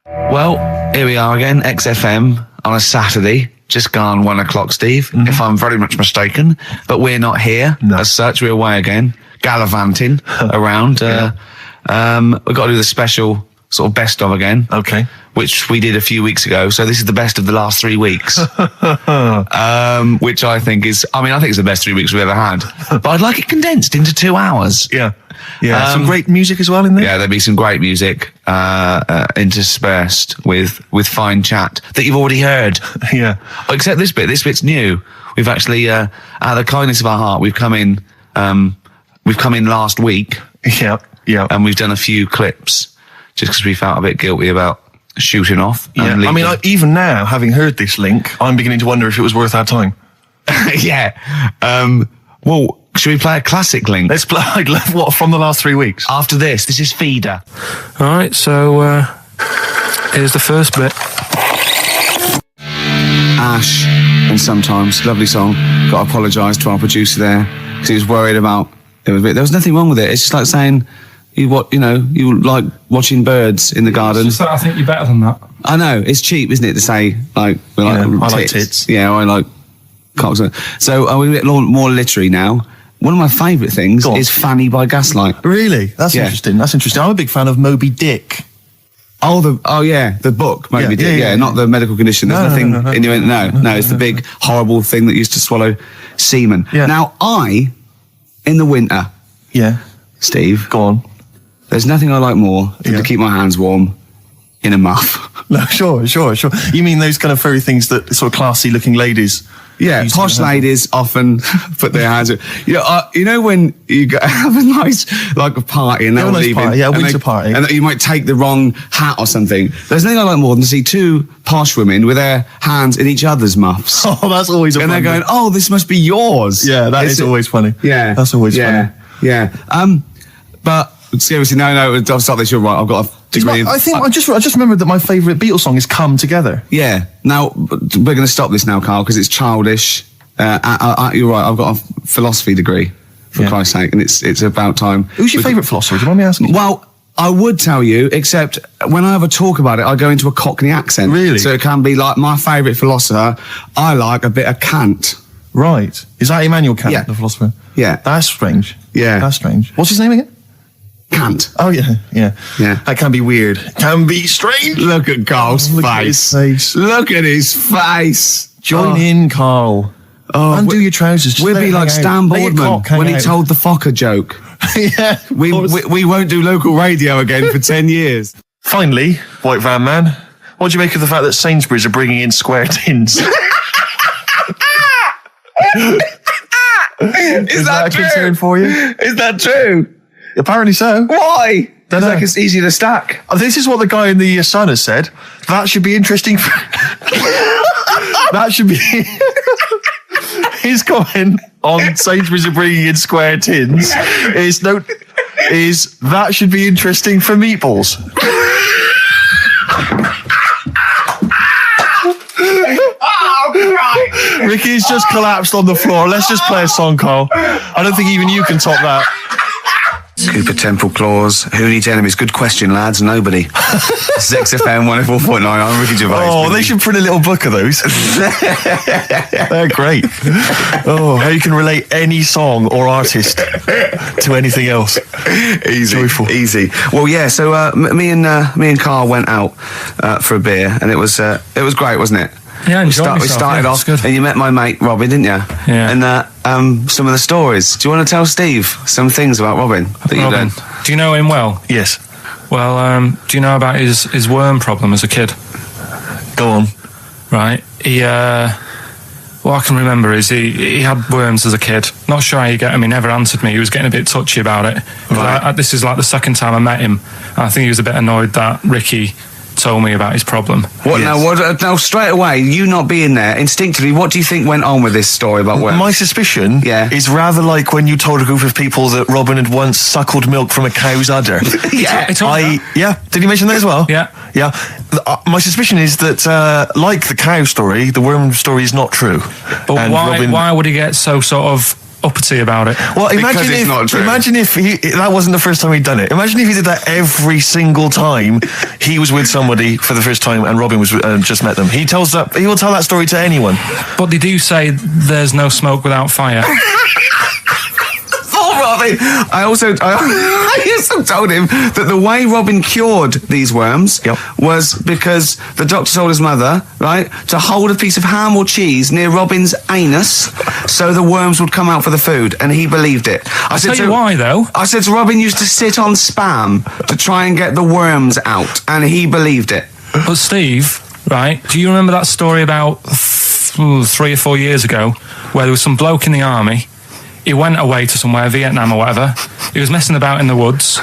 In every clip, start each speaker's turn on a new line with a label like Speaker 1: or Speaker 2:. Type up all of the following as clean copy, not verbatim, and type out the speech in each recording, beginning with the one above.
Speaker 1: Well, here we are again, XFM on a Saturday, just gone 1 o'clock, Steve, if I'm very much mistaken. But we're not here as such. We're away again, gallivanting around. We've got to do the special sort of best of again.
Speaker 2: Okay.
Speaker 1: Which we did a few weeks ago. So this is the best of the last 3 weeks. Which I think is the best 3 weeks we've ever had. But I'd like it condensed into 2 hours.
Speaker 2: Yeah. Yeah. Some great music as well in there.
Speaker 1: Yeah, there'll be some great music interspersed with fine chat that you've already heard.
Speaker 2: Yeah.
Speaker 1: Except this bit. This bit's new. We've actually, out of the kindness of our heart, we've come in last week.
Speaker 2: Yeah. Yeah.
Speaker 1: And we've done a few clips just because we felt a bit guilty about shooting off.
Speaker 2: Yeah. I mean, even now, having heard this link, I'm beginning to wonder if it was worth our time.
Speaker 1: Yeah. Well, should we play a classic link?
Speaker 2: Let's play, what, from the last 3 weeks?
Speaker 1: After this is Feeder.
Speaker 3: All right, so here's the first bit.
Speaker 1: Ash, and Sometimes, lovely song. Got to apologise to our producer there because he was worried about there was nothing wrong with it. It's just like saying you like watching birds in the garden.
Speaker 3: It's just that I think you're better than that.
Speaker 1: I know, it's cheap, isn't it, to say like
Speaker 2: I like tits.
Speaker 1: Yeah, I like cocks. So we're a bit more literary now. One of my favourite things is Fanny by Gaslight.
Speaker 2: Really? That's interesting. That's interesting. I'm a big fan of Moby Dick.
Speaker 1: The book, Moby Dick. Yeah, not the medical condition. There's nothing innuendo. No, it's the big horrible thing that used to swallow semen.
Speaker 2: Yeah.
Speaker 1: Now, in the winter, Steve,
Speaker 2: go on.
Speaker 1: There's nothing I like more than to keep my hands warm in a muff.
Speaker 2: No, sure. You mean those kind of furry things that sort of classy looking ladies?
Speaker 1: Yeah, posh ladies often put their hands. You know when you have a nice a party and they're leaving,
Speaker 2: winter party,
Speaker 1: and you might take the wrong hat or something. There's nothing I like more than to see two posh women with their hands in each other's muffs.
Speaker 2: Oh, that's always
Speaker 1: and they're going, "Oh, this must be yours."
Speaker 2: Yeah, that is always funny.
Speaker 1: Yeah,
Speaker 2: that's always funny.
Speaker 1: Yeah. But seriously, no, I'll stop this. You're right. I've got a degree.
Speaker 2: I just remembered that my favourite Beatles song is "Come Together."
Speaker 1: Yeah. Now we're going to stop this now, Carl, because it's childish. You're right. I've got a philosophy degree, for Christ's sake, and it's about time.
Speaker 2: Who's your favourite philosopher? Do you mind me asking?
Speaker 1: Well, I would tell you, except when I have a talk about it, I go into a Cockney accent.
Speaker 2: Really?
Speaker 1: So it can be like my favourite philosopher. I like a bit of Kant.
Speaker 2: Right. Is that Immanuel Kant, the philosopher?
Speaker 1: Yeah.
Speaker 2: That's strange.
Speaker 1: Yeah.
Speaker 2: That's strange. What's his name again?
Speaker 1: Kant.
Speaker 2: Oh, yeah. That can be weird. Can be strange.
Speaker 1: Look at Carl's face. Look at his face.
Speaker 2: Join in, Carl. Undo your trousers. Just
Speaker 1: we'll be like Stan Boardman when he told the Fokker joke.
Speaker 2: Yeah.
Speaker 1: We won't do local radio again for 10 years.
Speaker 2: Finally, White Van Man, what do you make of the fact that Sainsbury's are bringing in square tins? Is that a concern for you?
Speaker 1: Is that true?
Speaker 2: Apparently so.
Speaker 1: Why? It's like it's easy to stack.
Speaker 2: This is what the guy in the Sun has said. That should be interesting. That should be his comment on Sainsbury's are bringing in square tins. That should be interesting for meatballs. Right. Ricky's just collapsed on the floor. Let's just play a song, Carl. I don't think even you can top that.
Speaker 1: Cooper Temple Claws. Who needs enemies? Good question, lads. Nobody. This is XFM 104.9. I'm Ricky Gervais.
Speaker 2: Oh, they should print a little book of those. They're great. Oh, how you can relate any song or artist to anything else.
Speaker 1: Easy.
Speaker 2: Joyful.
Speaker 1: Easy. Well, yeah, so me and Carl went out for a beer, and it was great, wasn't it?
Speaker 3: Yeah,
Speaker 1: we started off, and you met my mate Robin, didn't you?
Speaker 3: Yeah.
Speaker 1: And some of the stories. Do you want to tell Steve some things about Robin that you've done?
Speaker 3: Do you know him well?
Speaker 2: Yes.
Speaker 3: Well, do you know about his worm problem as a kid?
Speaker 2: Go on.
Speaker 3: Right. What I can remember is he had worms as a kid. Not sure how you get him. He never answered me. He was getting a bit touchy about it. Right. This is like the second time I met him. And I think he was a bit annoyed that Ricky told me about his problem.
Speaker 1: Now straight away, you not being there, instinctively, what do you think went on with this story about worms?
Speaker 2: My suspicion is rather like when you told a group of people that Robin had once suckled milk from a cow's udder.
Speaker 3: Did he
Speaker 2: mention that as well?
Speaker 3: Yeah.
Speaker 2: My suspicion is that like the cow story, the worm story is not true.
Speaker 3: But why would he get so sort of uppity about it.
Speaker 2: Well,
Speaker 1: Because it's not true.
Speaker 2: imagine if that wasn't the first time he'd done it. Imagine if he did that every single time he was with somebody for the first time and Robin was just met them. He will tell that story to anyone.
Speaker 3: But they do say there's no smoke without fire.
Speaker 1: Robin. I also told him that the way Robin cured these worms was because the doctor told his mother, right, to hold a piece of ham or cheese near Robin's anus so the worms would come out for the food, and he believed it.
Speaker 3: I'll tell you why, though.
Speaker 1: I said to Robin used to sit on spam to try and get the worms out, and he believed it.
Speaker 3: But Steve, right, do you remember that story about 3 or 4 years ago where there was some bloke in the army? He went away to somewhere, Vietnam or whatever. He was messing about in the woods.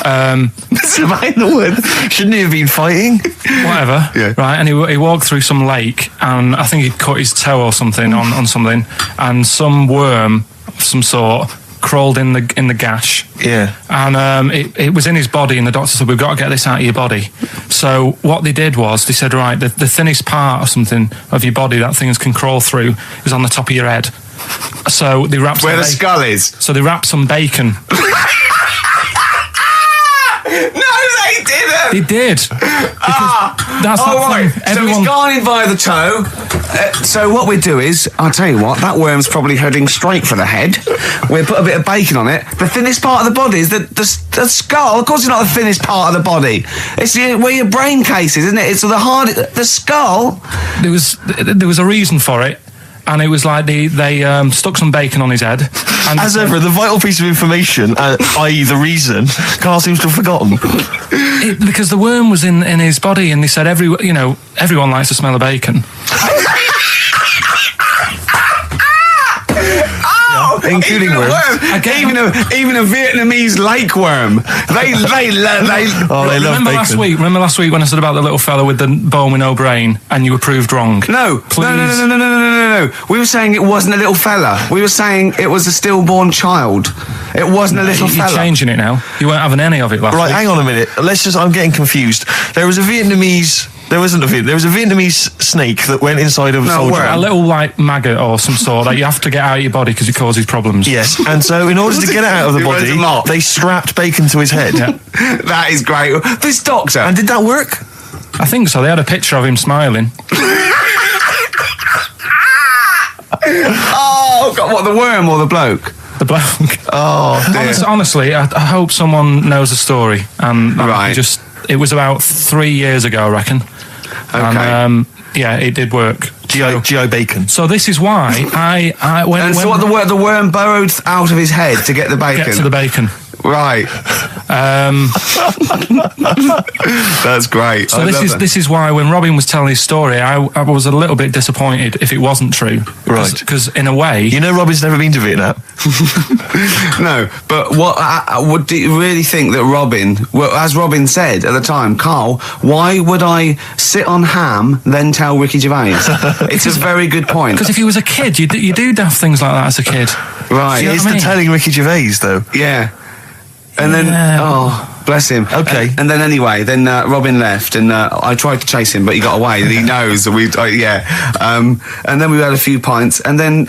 Speaker 2: Messing about in the woods? Shouldn't he have been fighting?
Speaker 3: Whatever.
Speaker 1: Yeah.
Speaker 3: Right, and he walked through some lake, and I think he cut his toe or something on something, and some worm of some sort crawled in the gash.
Speaker 2: Yeah.
Speaker 3: And it was in his body, and the doctor said, we've got to get this out of your body. So what they did was, they said, right, the thinnest part or something of your body that things can crawl through is on the top of your head. So they wrapped
Speaker 1: Where the skull is.
Speaker 3: So they wrapped some bacon.
Speaker 1: No, they didn't.
Speaker 3: They did. That's
Speaker 1: right.
Speaker 3: thing.
Speaker 1: So he's gone in by the toe. So what we do is, I'll tell you what, that worm's probably heading straight for the head. We'll put a bit of bacon on it. The thinnest part of the body is the skull. Of course it's not the thinnest part of the body. It's where your brain case is, isn't it? It's the skull.
Speaker 3: There was a reason for it. And it was like they stuck some bacon on his head. And
Speaker 2: as ever, the vital piece of information, i.e. the reason, Karl seems to have forgotten.
Speaker 3: Because the worm was in his body, and they said everyone likes the smell of bacon.
Speaker 2: Including worms.
Speaker 1: Even a Vietnamese lake worm. They love bacon.
Speaker 3: Remember last week when I said about the little fella with the bone with no brain, and you were proved wrong?
Speaker 1: No. We were saying it wasn't a little fella. We were saying it was a stillborn child. It wasn't a little fella.
Speaker 3: You're changing it now. You weren't having any of it last week.
Speaker 2: Right, hang on a minute. I'm getting confused. There was a Vietnamese snake that went inside of a soldier.
Speaker 3: A little like maggot or some sort that you have to get out of your body because it causes problems.
Speaker 2: Yes, and so in order to get it out of the body, they strapped bacon to his head.
Speaker 3: Yeah.
Speaker 1: That is great. This doctor.
Speaker 2: And did that work?
Speaker 3: I think so. They had a picture of him smiling.
Speaker 1: Oh, God, what, the worm or the bloke?
Speaker 3: The bloke.
Speaker 1: Oh, dear.
Speaker 3: Honestly, I hope someone knows the story.
Speaker 1: Right.
Speaker 3: It was about 3 years ago, I reckon.
Speaker 1: Okay.
Speaker 3: And, it did work.
Speaker 2: GI bacon.
Speaker 3: So this is why I went.
Speaker 1: So the worm burrowed out of his head to get the bacon.
Speaker 3: Get to the bacon.
Speaker 1: Right. That's great.
Speaker 3: So this is why when Robin was telling his story, I was a little bit disappointed if it wasn't true.
Speaker 2: Right.
Speaker 3: Because in a way,
Speaker 2: Robin's never been to Vietnam.
Speaker 1: No, but what do you really think that Robin? Well, as Robin said at the time, Karl, why would I sit on ham then tell Ricky Gervais? It's a very good point.
Speaker 3: Because if he was a kid, you do daft things like that as a kid.
Speaker 1: Right.
Speaker 2: It's the telling Ricky Gervais though.
Speaker 1: Yeah. And then, bless him.
Speaker 2: Okay.
Speaker 1: And then anyway, Robin left, and I tried to chase him, but he got away. He knows that and then we had a few pints, and then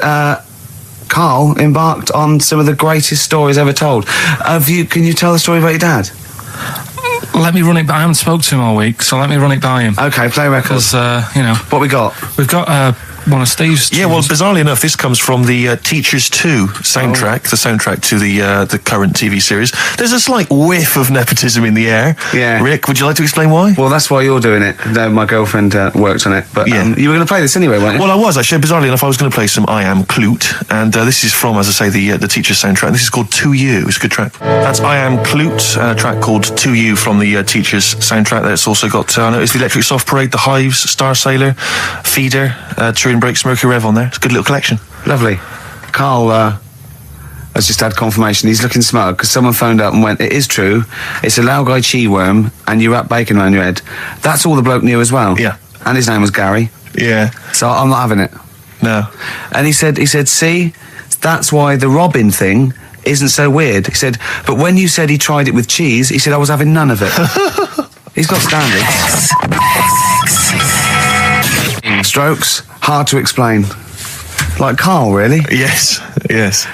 Speaker 1: Karl embarked on some of the greatest stories ever told. Can you tell the story about your dad?
Speaker 3: Let me run it by. I haven't spoke to him all week, so let me run it by him.
Speaker 1: Okay, play records.
Speaker 3: Because
Speaker 1: what we got?
Speaker 3: We've got one of Steve's.
Speaker 2: Yeah, well, bizarrely enough, this comes from the Teachers 2 soundtrack, the soundtrack to the current TV series. There's a slight whiff of nepotism in the air.
Speaker 1: Yeah.
Speaker 2: Rick, would you like to explain why?
Speaker 1: Well, that's why you're doing it. My girlfriend worked on it, but you were going to play this anyway, weren't you?
Speaker 2: Well, I was actually. Bizarrely enough, I was going to play some I Am Clute, and this is from, as I say, the Teachers soundtrack. This is called To You. It's a good track. That's I Am Clute, a track called To You from the Teachers soundtrack. That's also got I noticed the Electric Soft Parade, The Hives, Star Sailor, Feeder, Turin Breaks, Mercury Rev on there. It's a good little collection.
Speaker 1: Lovely. Karl has just had confirmation. He's looking smug because someone phoned up and went, it is true, it's a Laogai chi worm and you wrap bacon around your head. That's all the bloke knew as well.
Speaker 2: Yeah.
Speaker 1: And his name was Gary.
Speaker 2: Yeah.
Speaker 1: So I'm not having it.
Speaker 2: No.
Speaker 1: And he said, see, that's why the Robin thing isn't so weird. He said, but when you said he tried it with cheese, he said I was having none of it. He's got standards. Strokes, hard to explain. Like Karl, really?
Speaker 2: Yes.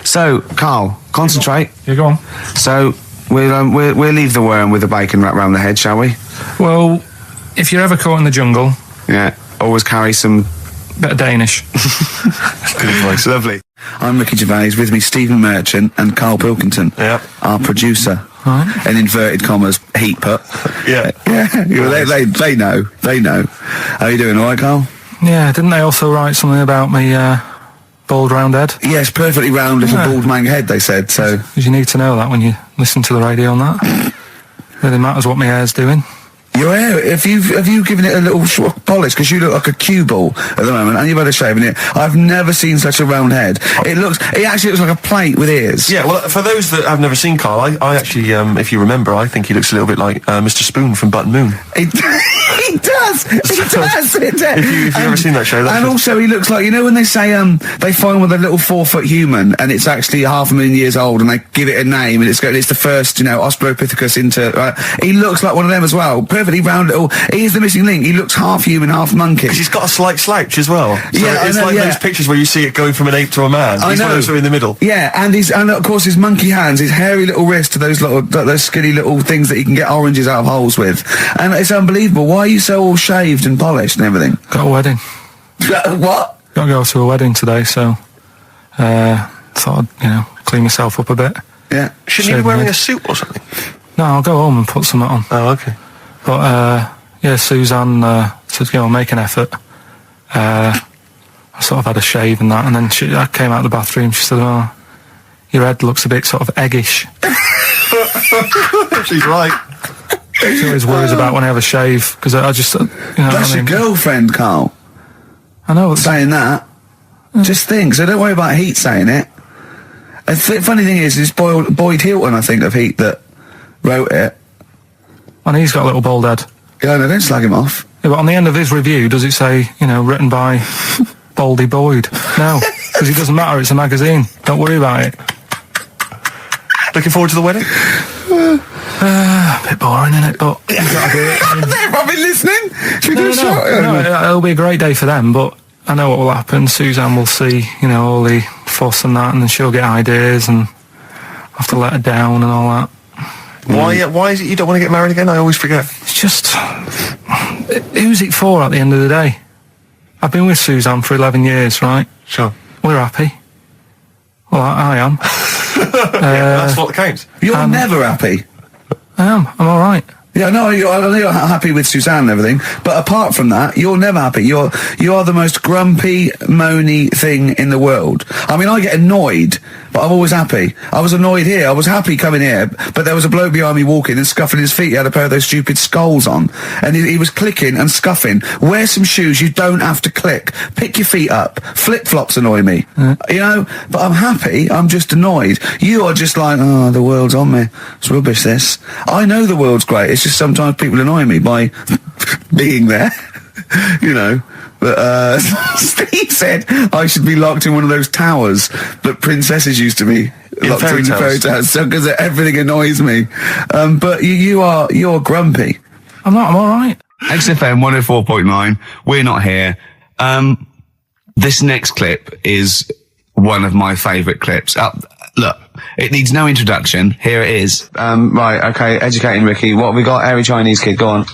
Speaker 1: So, Karl, concentrate.
Speaker 3: You go on.
Speaker 1: So, we'll leave the worm with the bacon wrapped around the head, shall we?
Speaker 3: Well, if you're ever caught in the jungle...
Speaker 1: Yeah, always carry some...
Speaker 3: bit of Danish.
Speaker 2: Good advice.
Speaker 1: Lovely. I'm Ricky Gervais, with me Stephen Merchant and Karl Pilkington, our producer.
Speaker 3: Right.
Speaker 1: In inverted commas, heat put.
Speaker 2: Yeah.
Speaker 1: They know. How are you doing, all right, Karl?
Speaker 3: Yeah, didn't they also write something about me bald round head?
Speaker 1: Yes, perfectly round little bald man head, they said, so...
Speaker 3: Because you need to know that when you listen to the radio on that. Really matters what my hair's doing.
Speaker 1: Your hair, have you given it a little sort of polish? Because you look like a cue ball at the moment, and you've had a shave in it. I've never seen such a round head. It actually looks like a plate with ears.
Speaker 2: Yeah, well, for those that have never seen Karl, I actually, if you remember, I think he looks a little bit like Mr. Spoon from Button Moon.
Speaker 1: He does.
Speaker 2: If you've ever seen that show,
Speaker 1: and also he looks like, you know when they say they find with a little 4-foot human and it's actually 500,000 years old and they give it a name and it's the first, Australopithecus into. He looks like one of them as well. Perfectly round little. He is the missing link. He looks half human, half monkey.
Speaker 2: Because he's got a slight slouch as well. So
Speaker 1: yeah,
Speaker 2: it's like those pictures where you see it going from an ape to a man. He's one of those in the middle.
Speaker 1: Yeah, and of course his monkey hands, his hairy little wrist to those skinny little things that you can get oranges out of holes with. And it's unbelievable. Why are you so all shaved and polished and everything?
Speaker 3: Got a wedding.
Speaker 1: What?
Speaker 3: Got to go to a wedding today, so thought I'd, clean myself up a bit.
Speaker 1: Yeah.
Speaker 2: Shouldn't you be wearing a suit or something?
Speaker 3: No, I'll go home and put something on.
Speaker 2: Oh, okay.
Speaker 3: But, Suzanne said, make an effort. I sort of had a shave and that, and then I came out of the bathroom, she said, oh, your head looks a bit sort of eggish.
Speaker 2: She's right.
Speaker 3: She always worries about when I have a shave, because I just,
Speaker 1: That's your girlfriend, Karl.
Speaker 3: I know.
Speaker 1: Saying that. Just think, so don't worry about Heat saying it. The funny thing is, it's Boyd Hilton, I think, of Heat that wrote it.
Speaker 3: And he's got a little bald head.
Speaker 1: Yeah, no, don't slag him off.
Speaker 3: Yeah, but on the end of his review, does it say, written by Baldy Boyd? No, because it doesn't matter, it's a magazine. Don't worry about it.
Speaker 2: Looking forward to the wedding?
Speaker 3: A bit boring, isn't it? But you gotta do it.
Speaker 1: They've probably listening. Should we do a shot?
Speaker 3: No, it'll be a great day for them, but I know what will happen. Suzanne will see, all the fuss and that, and then she'll get ideas, and I'll have to let her down and all that.
Speaker 2: Why is it you don't want to get married again? I always forget.
Speaker 3: It's just... who's it for at the end of the day? I've been with Suzanne for 11 years, right?
Speaker 2: Sure.
Speaker 3: We're happy. Well, I am.
Speaker 2: That's what counts.
Speaker 1: You're never happy.
Speaker 3: I am. I'm all right.
Speaker 1: Yeah, no, I know you're happy with Suzanne and everything, but apart from that, you're never happy. You are the most grumpy, moany thing in the world. I mean, I get annoyed, but I'm always happy. I was annoyed here. I was happy coming here, but there was a bloke behind me walking and scuffing his feet. He had a pair of those stupid skulls on, and he was clicking and scuffing. Wear some shoes. You don't have to click. Pick your feet up. Flip-flops annoy me. But I'm happy. I'm just annoyed. You are just like, oh, the world's on me. It's rubbish, this. I know the world's great. It's just sometimes people annoy me by being there, But Steve said I should be locked in one of those towers that princesses used to be locked in fairy tales, because everything annoys me. But you're grumpy.
Speaker 3: I'm not. I'm all right.
Speaker 1: XFM 104.9. We're not here. This next clip is one of my favourite clips. Look, it needs no introduction. Here it is. Right, okay, educating Ricky. What have we got? Hairy Chinese kid, go on.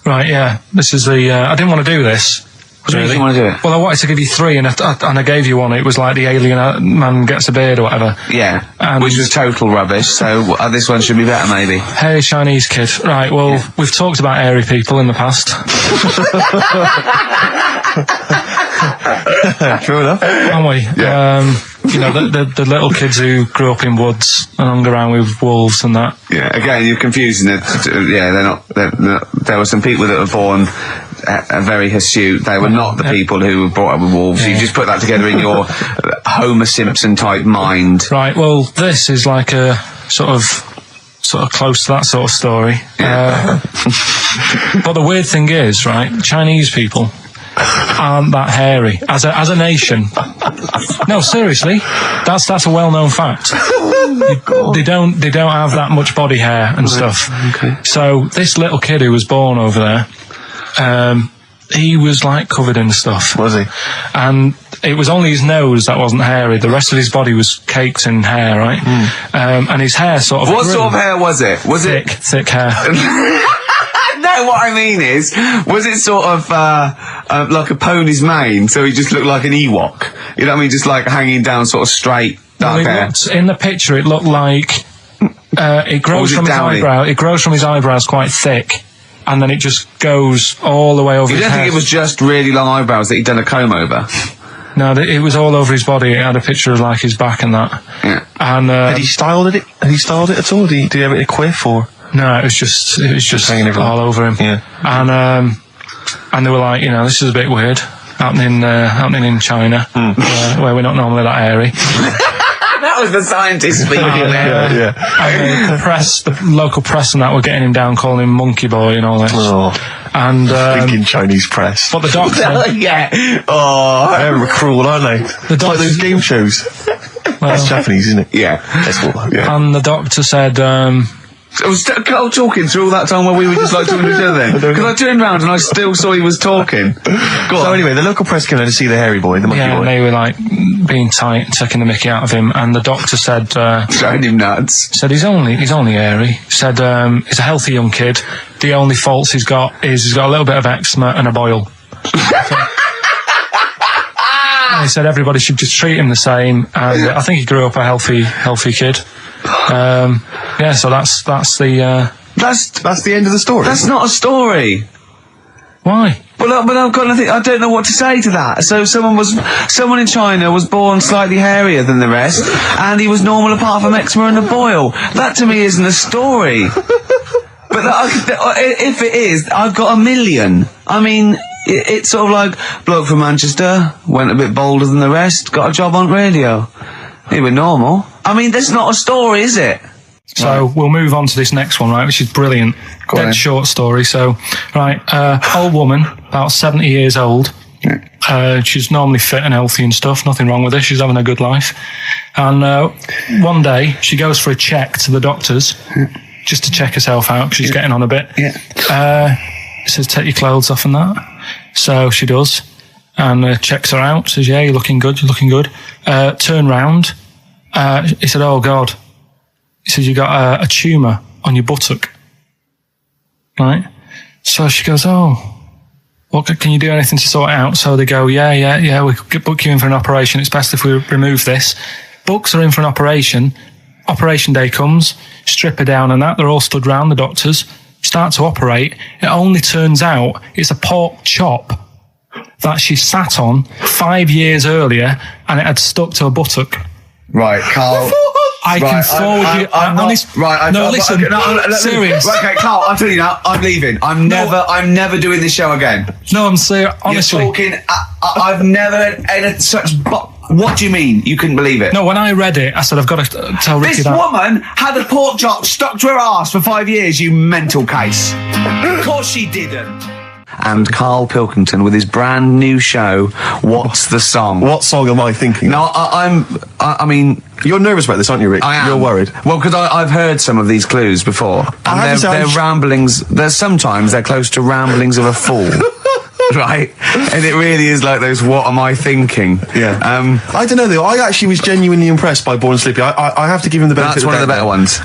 Speaker 3: Right, yeah. This is the... I didn't want to do this.
Speaker 1: What do you want to do it?
Speaker 3: Well, I wanted to give you three, and I gave you one. It was like the alien man gets a beard or whatever.
Speaker 1: Yeah, which was total rubbish, so this one should be better, maybe.
Speaker 3: Hairy Chinese kid. Right, well, we've talked about hairy people in the past.
Speaker 2: True enough.
Speaker 3: Aren't we? Yeah. The little kids who grew up in woods and hung around with wolves and that.
Speaker 1: Yeah, again, you're confusing it. Yeah, they're not. There were some people that were born very hirsute. They were not the people who were brought up with wolves. Yeah. You just put that together in your Homer Simpson type mind.
Speaker 3: Right, well, this is like a sort of close to that sort of story. Yeah. But the weird thing is, right, Chinese people aren't that hairy as a nation. No, seriously, that's a well-known fact. They don't have that much body hair and stuff. Okay. So this little kid who was born over there, he was like covered in stuff.
Speaker 2: Was he?
Speaker 3: And it was only his nose that wasn't hairy. The rest of his body was caked in hair, right? And his hair sort of...
Speaker 1: What sort of hair was it? Was
Speaker 3: thick hair.
Speaker 1: No, what I mean is, was it sort of like a pony's mane, so he just looked like an Ewok? You know what I mean? Just like hanging down sort of straight, dark hair.
Speaker 3: In the picture, it looked like it grows from his eyebrow. It grows from his eyebrows quite thick, and then it just goes all the way over his head. You don't think it was just really long eyebrows that he'd done a comb over? No, it was all over his body. It had a picture of like his back and that.
Speaker 1: Yeah.
Speaker 3: And
Speaker 2: had he styled it? Had he styled it at all? Did he have it a quiff or?
Speaker 3: No, it was just all over him.
Speaker 2: Yeah.
Speaker 3: And they were like, you know, this is a bit weird happening in China, where we're not normally that airy.
Speaker 1: That was the scientist speaking there.
Speaker 2: Yeah.
Speaker 3: And the local press and that were getting him down, calling him monkey boy and all this.
Speaker 2: Oh.
Speaker 3: And
Speaker 2: thinking Chinese press.
Speaker 3: But the doctor,
Speaker 1: yeah. Oh,
Speaker 2: they're cruel, aren't they? It's like those game shows. That's Japanese, isn't it?
Speaker 1: Yeah.
Speaker 3: And the doctor said,
Speaker 1: I was talking through all that time while we were just like talking to each other then. Because I turned round and I still saw he was talking.
Speaker 2: So anyway, the local press came in to see the hairy boy, the monkey boy.
Speaker 3: And they were like being tight and taking the mickey out of him, and the doctor said...
Speaker 1: showing him nuts.
Speaker 3: Said he's only airy. Said he's a healthy young kid. The only faults he's got is he's got a little bit of eczema and a boil. And he said everybody should just treat him the same, and I think he grew up a healthy kid. Yeah, so that's the
Speaker 2: end of the story.
Speaker 1: That's not a story.
Speaker 3: Why?
Speaker 1: But I've got nothing. I don't know what to say to that. So someone in China was born slightly hairier than the rest, and he was normal apart from eczema and a boil. That to me isn't a story. But if it is, I've got a million. I mean, it's sort of like bloke from Manchester went a bit bolder than the rest, got a job on radio. He was normal. I mean, that's not a story, is it?
Speaker 3: So we'll move on to this next one, right, which is brilliant. Dead short story. So, right, old woman, about 70 years old. She's normally fit and healthy and stuff. Nothing wrong with her. She's having a good life. And one day, she goes for a check to the doctors, just to check herself out, because she's getting on a bit. It says, take your clothes off and that. So she does. And checks her out. Says, yeah, you're looking good. Turn round. He said, oh, God. He says, you got a tumour on your buttock. Right? So she goes, oh, well, can you do anything to sort it out? So they go, yeah, we could book you in for an operation. It's best if we remove this. Books are in for an operation. Operation day comes, strip her down and that. They're all stood round, the doctors. Start to operate. It only turns out it's a pork chop that she sat on 5 years earlier, and it had stuck to her buttock.
Speaker 1: Right, Carl.
Speaker 3: I can forward you. Serious.
Speaker 1: Right, okay, Carl, I'm telling you now, I'm leaving. I'm never doing this show again.
Speaker 3: No, I'm serious. Honestly,
Speaker 1: you're talking. I've never had such. What do you mean? You couldn't believe it?
Speaker 3: No, when I read it, I said I've got to tell Ricky that.
Speaker 1: This woman had a pork chop stuck to her arse for 5 years. You mental case. Of course she didn't. And Karl Pilkington with his brand new show, What's the Song?
Speaker 2: What song am I thinking?
Speaker 1: No, I mean...
Speaker 2: You're nervous about this, aren't you, Rick?
Speaker 1: I am.
Speaker 2: You're worried.
Speaker 1: Well, because I've heard some of these clues before. And they're ramblings... Sometimes they're close to ramblings of a fool. Right? And it really is like those, what am I thinking?
Speaker 2: Yeah. I don't know, though. I actually was genuinely impressed by Born Sleepy. I have to give him the benefit of the doubt.
Speaker 1: That's one of the better ones.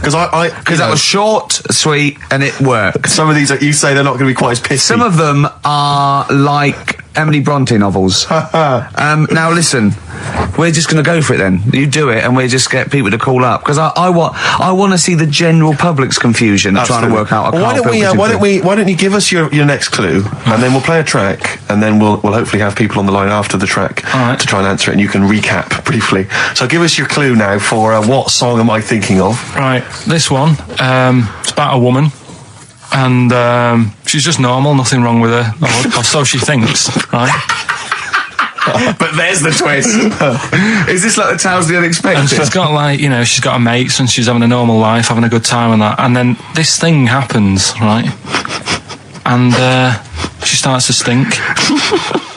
Speaker 2: Because
Speaker 1: that was short, sweet, and it worked.
Speaker 2: Some of these, like you say, they're not going to be quite as pissy.
Speaker 1: Some of them are like Emily Bronte novels. Now, listen. We're just going to go for it then. You do it, and we just get people to call up, because I want to see the general public's confusion of trying to work out.
Speaker 2: Why don't you give us your next clue, and then we'll play a track, and then we'll hopefully have people on the line after the track to try and answer it, and you can recap briefly. So give us your clue now for what song am I thinking of?
Speaker 3: Right, this one. It's about a woman. And she's just normal, nothing wrong with her, or so she thinks, right?
Speaker 1: But there's the twist. Is this like the Tales of the Unexpected?
Speaker 3: And she's got she's got her mates and she's having a normal life, having a good time and that. And then this thing happens, right? And she starts to stink.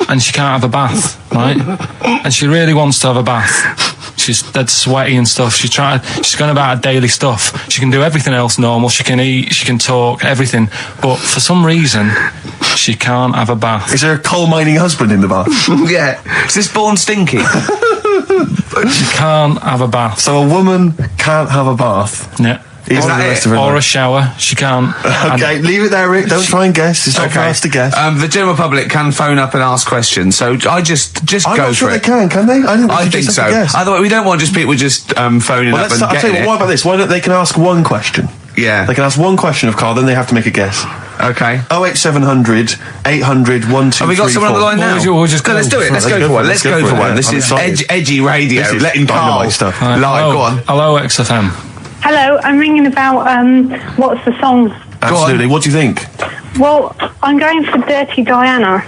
Speaker 3: And she can't have a bath, right? And she really wants to have a bath. She's dead sweaty and stuff. She's going about her daily stuff. She can do everything else normal. She can eat, she can talk, everything. But for some reason, she can't have a bath.
Speaker 2: Is there a coal mining husband in the bath?
Speaker 1: Yeah. Is this born stinky?
Speaker 3: She can't have a bath.
Speaker 2: So a woman can't have a bath.
Speaker 3: Yeah. Or a shower. She can't.
Speaker 2: Okay, leave it there, Rick. Don't try and guess. It's not for us to guess.
Speaker 1: The general public can phone up and ask questions, so I just
Speaker 2: I'm
Speaker 1: go
Speaker 2: not sure
Speaker 1: for it.
Speaker 2: they can they?
Speaker 1: I think so. Otherwise, we don't want just people just phoning up and
Speaker 2: I'll tell you what about this? Why don't they can ask one question?
Speaker 1: Yeah.
Speaker 2: They can ask one question of Karl, then they have to make a guess.
Speaker 1: Okay.
Speaker 2: 08700 800 1234.
Speaker 1: Have we got someone on the line now?
Speaker 3: We'll just
Speaker 1: let's do it. Let's go for one. Let's go for one. This is edgy radio.
Speaker 2: This is
Speaker 1: letting Karl
Speaker 2: stuff.
Speaker 1: live. Go on.
Speaker 3: Hello, XFM.
Speaker 4: Hello, I'm ringing about what's the song?
Speaker 2: Absolutely. What do you think?
Speaker 4: Well, I'm going for Dirty Diana.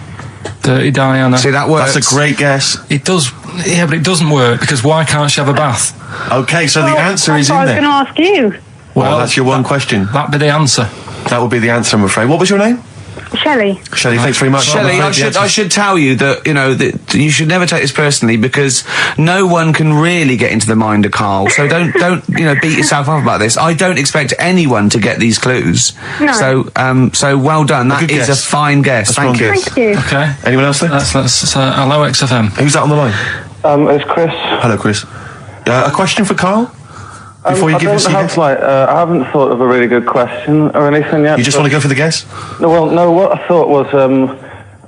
Speaker 3: Dirty Diana.
Speaker 1: See, that works.
Speaker 2: That's a great guess.
Speaker 3: It does, yeah, but it doesn't work because why can't she have a bath?
Speaker 2: Okay, so the answer is in
Speaker 4: I was
Speaker 2: there.
Speaker 4: going to ask you.
Speaker 2: Well, that's your one question.
Speaker 3: That'd be the answer.
Speaker 2: That would be the answer, I'm afraid. What was your name?
Speaker 4: Shelley.
Speaker 2: Shelley, thanks very much.
Speaker 1: Shelley, I should tell you that, that you should never take this personally because no one can really get into the mind of Karl. So don't beat yourself up about this. I don't expect anyone to get these clues.
Speaker 4: No.
Speaker 1: So well done. That is a fine guess. Thank you.
Speaker 4: Thank you.
Speaker 3: Okay.
Speaker 2: Anyone else there?
Speaker 3: That's hello, XFM.
Speaker 2: Who's that on the line?
Speaker 5: It's Chris.
Speaker 2: Hello, Chris. A question for Karl? Before you give us
Speaker 5: I haven't thought of a really good question or anything yet.
Speaker 2: You just want to go for the guess?
Speaker 5: No, what I thought was,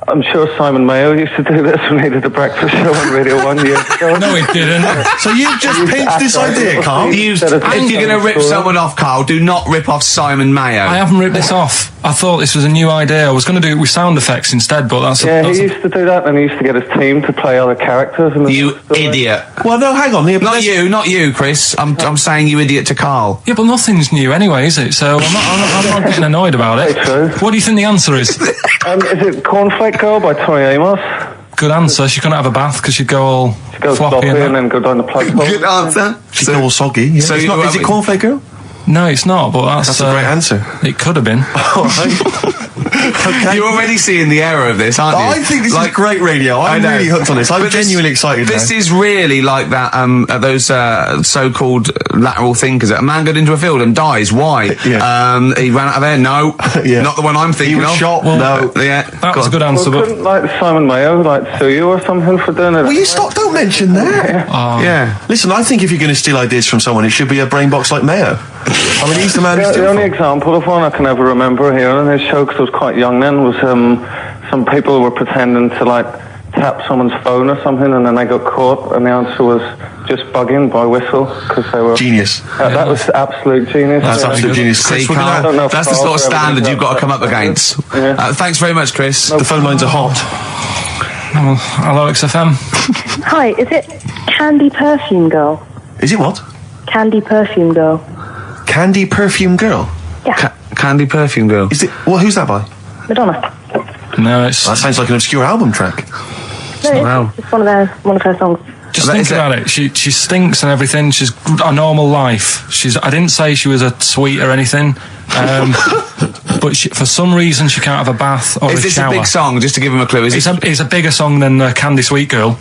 Speaker 5: I'm sure Simon Mayo used to do this when he did the breakfast show on Radio 1 years ago.
Speaker 3: No, he didn't.
Speaker 2: So you've just pinched this idea, Karl?
Speaker 1: If you're going to rip someone off, Karl, do not rip off Simon Mayo.
Speaker 3: I haven't ripped this off. I thought this was a new idea. I was going to do it with sound effects instead, but that's...
Speaker 5: He used to do that, and he used to get his team to play other characters.
Speaker 1: You idiot.
Speaker 2: Well, no, hang on.
Speaker 1: Not you, Chris. I'm saying you idiot to Karl.
Speaker 3: Yeah, but nothing's new anyway, is it? So I'm not getting annoyed about it.
Speaker 5: True.
Speaker 3: What do you think the answer is?
Speaker 5: Is it Cornflake Girl by Tori Amos?
Speaker 3: Good answer. She couldn't have a bath because she'd go all
Speaker 5: Go
Speaker 3: floppy
Speaker 5: and then go down the plug hole.
Speaker 1: Good answer.
Speaker 2: She'd go all soggy. Yeah.
Speaker 1: So
Speaker 2: is it Cornflake Girl?
Speaker 3: No, it's not, but that's
Speaker 2: a great answer.
Speaker 3: It could have been.
Speaker 2: All right. Okay.
Speaker 1: You're already seeing the error of this, aren't you?
Speaker 2: I think this is great radio. I'm really hooked on this. I'm genuinely excited
Speaker 1: This
Speaker 2: now.
Speaker 1: is really like that, those so-called lateral thinkers. A man got into a field and dies. Why?
Speaker 2: Yeah.
Speaker 1: He ran out of air. No.
Speaker 2: Yeah.
Speaker 1: Not the one I'm thinking
Speaker 2: He was
Speaker 1: of.
Speaker 2: shot.
Speaker 1: No. Yeah.
Speaker 3: That was a good answer,
Speaker 5: Well,
Speaker 3: but...
Speaker 5: couldn't Simon Mayo sue you or something for doing it?
Speaker 2: Will you stop? Don't mention that.
Speaker 1: Yeah.
Speaker 2: Listen, I think if you're going to steal ideas from someone, it should be a brain box like Mayo. I mean, he's the man who's
Speaker 5: The only example of one I can ever remember hearing in his show, because I was quite young then, was some people were pretending to tap someone's phone or something, and then they got caught, and the answer was just bugging by whistle, because they were...
Speaker 2: Genius.
Speaker 5: That was absolute genius.
Speaker 2: That's absolute genius.
Speaker 1: See,
Speaker 2: Chris,
Speaker 1: Karl, that's the sort of standard you've got to come up
Speaker 5: that.
Speaker 1: against.
Speaker 5: Yeah.
Speaker 1: Thanks very much, Chris.
Speaker 2: the phone lines are hot.
Speaker 3: Hello, XFM.
Speaker 6: Hi, is it Candy Perfume Girl?
Speaker 2: Is it what?
Speaker 6: Candy Perfume Girl.
Speaker 2: Candy Perfume Girl?
Speaker 6: Yeah.
Speaker 1: Candy Perfume Girl.
Speaker 2: Is it? Well, who's that by?
Speaker 6: Madonna.
Speaker 3: No, it's...
Speaker 2: That sounds like an obscure album track.
Speaker 6: No,
Speaker 1: Wow.
Speaker 6: it's one of her songs.
Speaker 3: Just think about it. She stinks and everything. She's a normal life. I didn't say she was a sweet or anything. But for some reason she can't have a bath or
Speaker 1: Is
Speaker 3: a
Speaker 1: this
Speaker 3: shower.
Speaker 1: a big song? Just to give him a clue.
Speaker 3: It's a bigger song than Candy Sweet Girl.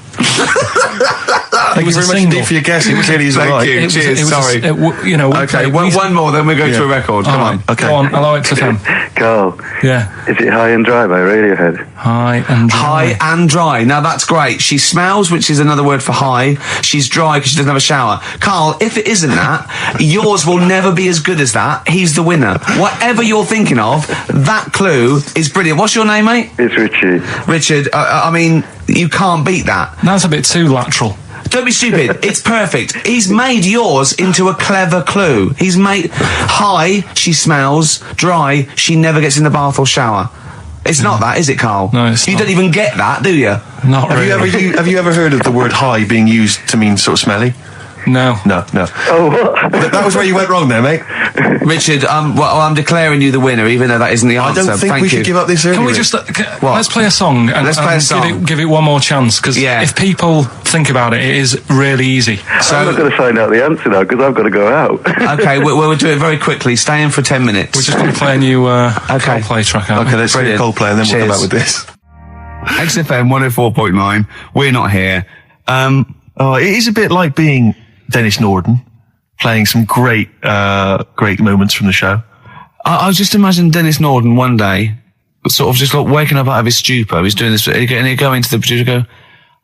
Speaker 2: Thank you very much indeed for your guess. It clearly is
Speaker 1: Thank
Speaker 2: right.
Speaker 1: you. Cheers. Sorry. Okay, one more, then we go to a record. Come on.
Speaker 2: Okay.
Speaker 3: Go on. Hello, XFM.
Speaker 5: Carl,
Speaker 3: Yeah.
Speaker 5: is it High and Dry by Radiohead?
Speaker 3: High and dry.
Speaker 1: High and dry. Now that's great. She smells, which is another word for high. She's dry because she doesn't have a shower. Karl, if it isn't that, yours will never be as good as that. He's the winner. Whatever you're thinking of, that clue is brilliant. What's your name, mate?
Speaker 5: It's Richie.
Speaker 1: Richard. I mean, you can't beat that.
Speaker 3: That's a bit too lateral.
Speaker 1: Don't be stupid. It's perfect. He's made yours into a clever clue. He's made high, she smells, dry, she never gets in the bath or shower. It's not that, is it, Karl?
Speaker 3: No, it's
Speaker 1: You
Speaker 3: not.
Speaker 1: don't even get that, do you?
Speaker 3: Not really.
Speaker 2: Have you ever heard of the word high being used to mean sort of smelly?
Speaker 3: No.
Speaker 2: No.
Speaker 5: Oh, what?
Speaker 2: That was where you went wrong there, mate.
Speaker 1: Richard, I'm declaring you the winner, even though that isn't the
Speaker 2: I
Speaker 1: answer.
Speaker 2: don't think
Speaker 1: Thank
Speaker 2: we
Speaker 1: you.
Speaker 2: should give up this early.
Speaker 3: Can we just let's play a song and,
Speaker 1: Let's play a song.
Speaker 3: give it one more chance, because if people think about it, it is really easy.
Speaker 5: I'm not going to find out the answer now because I've got to go out.
Speaker 1: Okay, we'll do it very quickly. Stay in for 10 minutes.
Speaker 3: We're just going to play a new Coldplay track out.
Speaker 2: Okay, let's do
Speaker 1: Brilliant.
Speaker 2: Coldplay and then we'll come
Speaker 1: Cheers.
Speaker 2: back with this.
Speaker 1: XFM 104.9. We're not here.
Speaker 2: Oh, it is a bit like being Dennis Norden, playing some great moments from the show.
Speaker 1: I just imagine Dennis Norden one day, sort of just like waking up out of his stupor. He's doing this, and he'd go into the producer and go,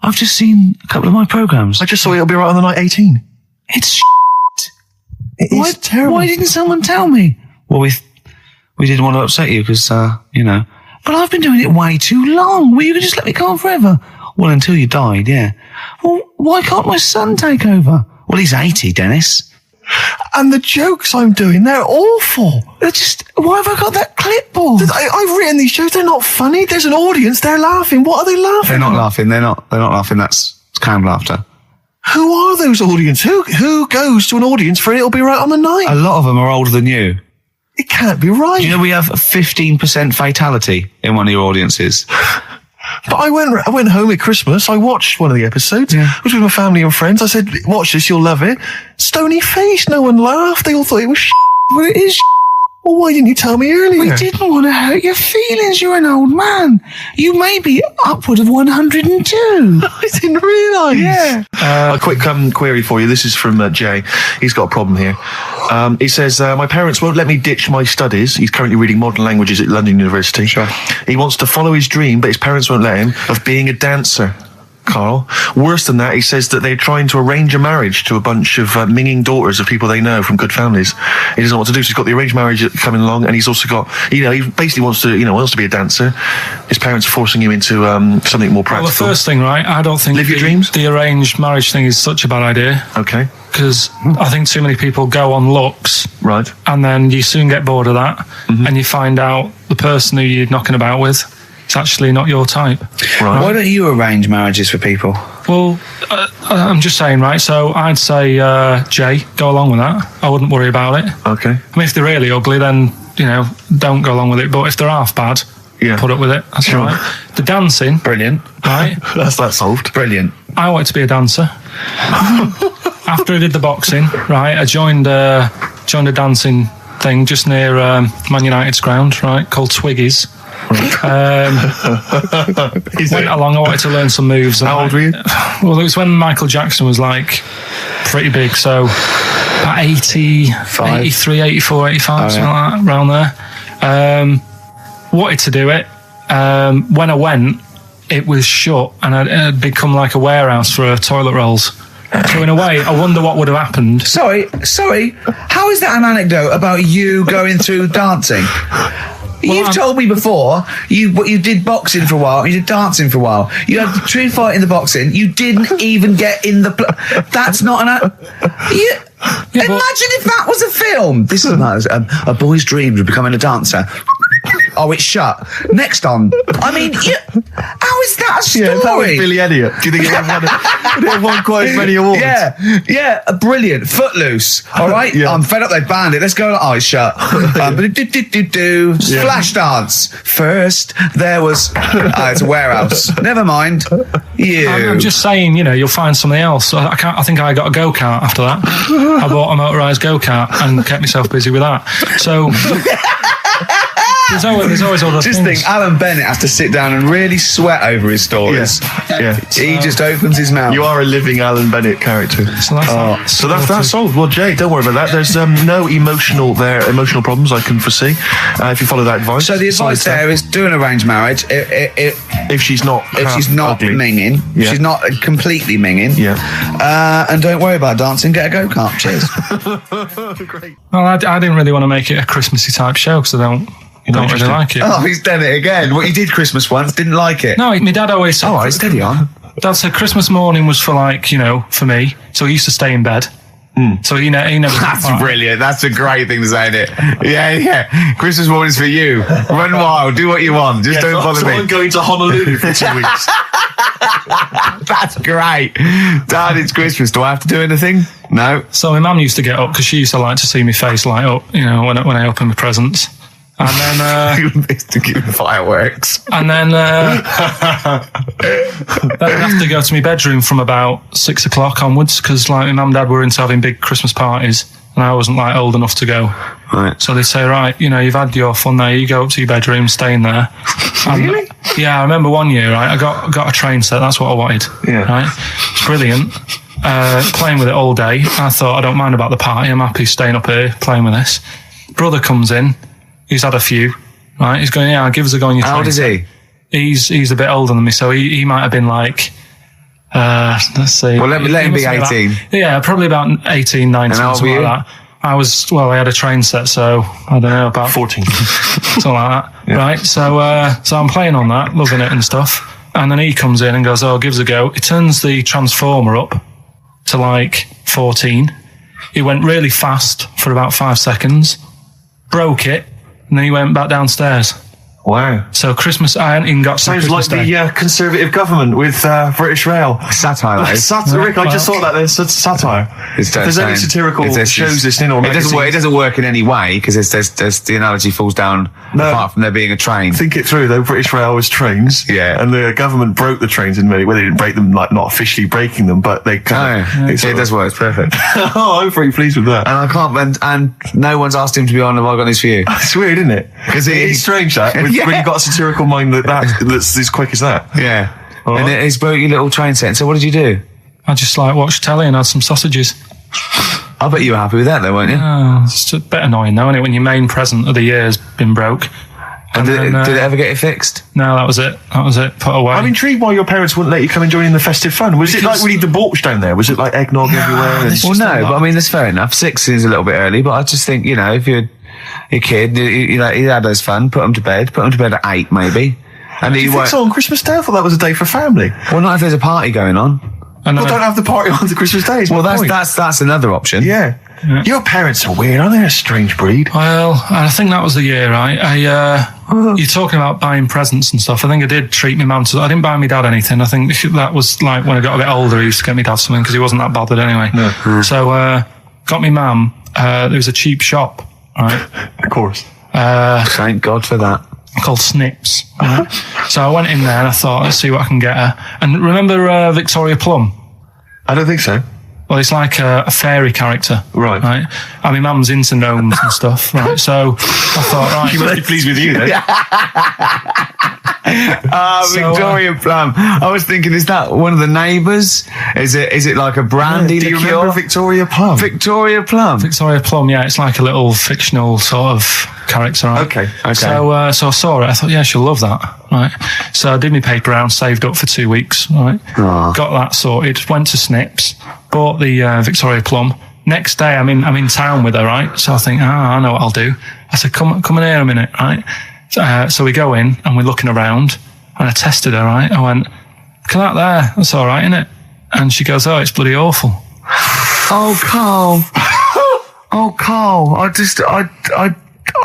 Speaker 1: I've just seen a couple of my programmes.
Speaker 2: I just saw It'll Be Right on the Night 18.
Speaker 1: It's shit.
Speaker 2: It is terrible.
Speaker 1: Why didn't someone tell me? Well, we didn't want to upset you because, but I've been doing it way too long. Well, you could just let me go on forever. Well, until you died, yeah. Well, why can't my son take over? Well, he's 80, Dennis.
Speaker 2: And the jokes I'm doing, they're awful.
Speaker 1: Why have I got that clipboard?
Speaker 2: I've written these jokes, they're not funny. There's an audience, they're laughing. What are they laughing
Speaker 1: They're not
Speaker 2: at?
Speaker 1: laughing, they're not laughing, that's canned laughter.
Speaker 2: Who are those audience? Who goes to an audience for It'll Be Right on the Night?
Speaker 1: A lot of them are older than you.
Speaker 2: It can't be right.
Speaker 1: Do you know we have a 15% fatality in one of your audiences?
Speaker 2: But I went home at Christmas, I watched one of the episodes.
Speaker 1: Yeah.
Speaker 2: I was with my family and friends. I said, watch this, you'll love it. Stony face, no one laughed. They all thought it was
Speaker 1: Well, it is.
Speaker 2: Well, why didn't you tell me earlier?
Speaker 1: We didn't want to hurt your feelings. You're an old man. You may be upward of 102.
Speaker 2: I didn't realise.
Speaker 1: Yeah.
Speaker 2: A quick query for you. This is from Jay. He's got a problem here. He says, my parents won't let me ditch my studies. He's currently reading modern languages at London University.
Speaker 1: Sure.
Speaker 2: He wants to follow his dream, but his parents won't let him, of being a dancer. Carl. Worse than that, he says that they're trying to arrange a marriage to a bunch of minging daughters of people they know from good families. He doesn't know what to do, so he's got the arranged marriage coming along, and he's also got, he basically wants to be a dancer. His parents are forcing him into something more practical.
Speaker 3: Well, the first thing, right, I don't think
Speaker 2: Live your dreams?
Speaker 3: The arranged marriage thing is such a bad idea.
Speaker 2: Okay.
Speaker 3: Because I think too many people go on looks.
Speaker 2: Right.
Speaker 3: And then you soon get bored of that, and you find out the person who you're knocking about with, it's actually not your type.
Speaker 2: Right.
Speaker 1: Why don't you arrange marriages for people?
Speaker 3: Well, I'm just saying, right, so I'd say, Jay, go along with that. I wouldn't worry about it.
Speaker 2: Okay.
Speaker 3: I mean, if they're really ugly, then, don't go along with it. But if they're half bad, put up with it. That's
Speaker 2: Sure.
Speaker 3: all right. The dancing.
Speaker 1: Brilliant.
Speaker 3: Right?
Speaker 2: That's that solved.
Speaker 1: Brilliant.
Speaker 3: I wanted to be a dancer. After I did the boxing, right, I joined a dancing thing just near Man United's ground, right, called Twiggy's. Went along, I wanted to learn some moves.
Speaker 2: How old were you?
Speaker 3: Well, it was when Michael Jackson was like pretty big, so about 85, 83, 84, 85, something like that, around there. Wanted to do it. When I went, it was shut, and it had become like a warehouse for toilet rolls. So in a way, I wonder what would have happened.
Speaker 1: Sorry. How is that an anecdote about you going through dancing? You've told me before you did boxing for a while, you did dancing for a while. You had a true fight in the boxing. You didn't even get in the. That's not an. Imagine if that was a film. This is not a boy's dream of becoming a dancer. Oh, it's shut. Next on. I mean, how is that a story?
Speaker 2: Yeah, that was Billy Elliot. Do you think it won quite as many awards?
Speaker 1: Yeah, brilliant. Footloose. All right,
Speaker 2: Yeah.
Speaker 1: I'm fed up. They banned it. Let's go. Oh, it's shut. Splash dance. First, there was. It's a warehouse. Never mind.
Speaker 3: I'm just saying, you'll find something else. I think I got a go-kart after that. I bought a motorised go-kart and kept myself busy with that. So there's always other
Speaker 1: just
Speaker 3: things.
Speaker 1: think, Alan Bennett has to sit down and really sweat over his stories.
Speaker 2: Yeah.
Speaker 1: He just opens his mouth.
Speaker 2: You are a living Alan Bennett character.
Speaker 3: So
Speaker 2: that's solved. Well, Jay, don't worry about that. There's no emotional problems I can foresee if you follow that advice.
Speaker 1: So the advice there is do an arranged marriage
Speaker 2: if she's not ugly.
Speaker 1: minging, if she's not completely minging, and don't worry about dancing. Get a go-kart. Cheers.
Speaker 2: Great.
Speaker 3: Well, I didn't really want to make it a Christmassy type show because I don't really like it.
Speaker 1: Oh, he's done it again. What you did Christmas once, didn't like it.
Speaker 3: No, my dad always said.
Speaker 1: All right, steady on.
Speaker 3: Dad said Christmas morning was for for me. So he used to stay in bed. So he never.
Speaker 1: That's brilliant. That's a great thing to say, isn't it? Yeah. Christmas morning's for you. Run wild. Do what you want. Just don't bother me.
Speaker 2: I'm going to Honolulu for 2 weeks.
Speaker 1: That's great. Dad, it's Christmas. Do I have to do anything? No.
Speaker 3: So my mum used to get up because she used to like to see my face light up, when I open my presents. And then
Speaker 1: to give fireworks.
Speaker 3: And then then I'd have to go to my bedroom from about 6 o'clock onwards because my mum and dad were into having big Christmas parties and I wasn't old enough to go.
Speaker 1: Right.
Speaker 3: So they'd say, right, you've had your fun there, you go up to your bedroom, stay in there.
Speaker 1: Really?
Speaker 3: Yeah, I remember one year, right, I got a train set, that's what I wanted.
Speaker 2: Yeah.
Speaker 3: Right? It's brilliant. playing with it all day. I thought, I don't mind about the party. I'm happy staying up here playing with this. Brother comes in. He's had a few. Right? He's going, yeah, give us a go on your
Speaker 1: How old is he?
Speaker 3: He's a bit older than me, so he might have been like, let's see.
Speaker 1: Well, let him be 18.
Speaker 3: Probably about 18, 19,
Speaker 1: and how old
Speaker 3: something
Speaker 1: were you?
Speaker 3: like that. I had a train set, so I don't know, about
Speaker 2: 14.
Speaker 3: something like that.
Speaker 2: Yeah.
Speaker 3: Right? So I'm playing on that, loving it and stuff. And then he comes in and goes, oh, give us a go. He turns the transformer up to like 14. He went really fast for about 5 seconds, broke it, and then he went back downstairs.
Speaker 2: Wow.
Speaker 3: So Christmas, I hadn't even got to
Speaker 2: Sounds
Speaker 3: Christmas
Speaker 2: like
Speaker 3: Day.
Speaker 2: the Conservative government with British Rail.
Speaker 1: Satire, though.
Speaker 2: Rick, I just thought that there's satire.
Speaker 1: It's
Speaker 2: If there's any satirical shows listening or
Speaker 1: it doesn't work in any way because there's the analogy falls down apart from there being a train.
Speaker 2: Think it through though. British Rail was trains, and the government broke the trains in many. Well, they didn't break them, like not officially breaking them, but they kind of.
Speaker 1: It does work. It's perfect.
Speaker 2: Oh, I'm pretty pleased with that.
Speaker 1: And I can't. And no one's asked him to be on. Have I got news for you?
Speaker 2: It's weird, isn't it? Because it's strange that when you've got a satirical mind that's as quick as that.
Speaker 1: Yeah.
Speaker 2: All
Speaker 1: and
Speaker 2: right.
Speaker 1: it's broke your little train set. So what did you do?
Speaker 3: I just like watched telly and had some sausages.
Speaker 1: I bet you were happy with that, though, weren't you?
Speaker 3: Oh, it's a bit annoying, though, isn't it, when your main present of the year's been broke.
Speaker 1: And did it ever get it fixed?
Speaker 3: No, that was it. Put away.
Speaker 2: I'm intrigued why your parents wouldn't let you come and join in the festive fun. Was it like really debauched down there? Was it like eggnog everywhere?
Speaker 1: Well, no, but I mean, that's fair enough. 6 is a little bit early, but I just think, if you're a kid, he had his fun, put him to bed at 8, maybe. And
Speaker 2: Do you think so on Christmas Day? I thought that was a day for family.
Speaker 1: Well, not if there's a party going on.
Speaker 3: And
Speaker 2: Well, don't have the party on the Christmas Day.
Speaker 1: Well, that's another option.
Speaker 2: Yeah. Your parents are weird, aren't they? A strange breed.
Speaker 3: Well, I think that was the year, right? You're talking about buying presents and stuff. I think I did treat my mum. I didn't buy my dad anything. I think that was like when I got a bit older, he used to get my dad something because he wasn't that bothered anyway. No. So, got my mum. There was a cheap shop, right?
Speaker 2: Of course.
Speaker 1: Thank God for that.
Speaker 3: Called Snips. Right? So I went in there and I thought, let's see what I can get her. And remember Victoria Plum?
Speaker 2: I don't think so.
Speaker 3: Well, it's like a fairy character.
Speaker 2: Right.
Speaker 3: And my mum's into gnomes and stuff. Right. So I thought, right.
Speaker 2: She must be pleased with you, then.
Speaker 1: Victoria Plum. I was thinking, is that one of the neighbours? Is it like a brandy
Speaker 2: Do you
Speaker 1: liqueur?
Speaker 2: remember Victoria Plum?
Speaker 1: Victoria Plum.
Speaker 3: Victoria Plum, yeah, it's like a little fictional sort of character. Right?
Speaker 1: Okay.
Speaker 3: So I saw it. I thought, yeah, she'll love that. Right. So I did my paper round, saved up for 2 weeks. Right.
Speaker 1: Aww.
Speaker 3: Got that sorted. Went to Snips, bought the Victoria Plum. Next day, I'm in town with her. Right. So I think, I know what I'll do. I said, come in here a minute. Right. So we go in and we're looking around, and I tested her. Right. I went, look at that there. That's all right, isn't it? And she goes, oh, it's bloody awful.
Speaker 1: Oh, Carl. Oh, Carl.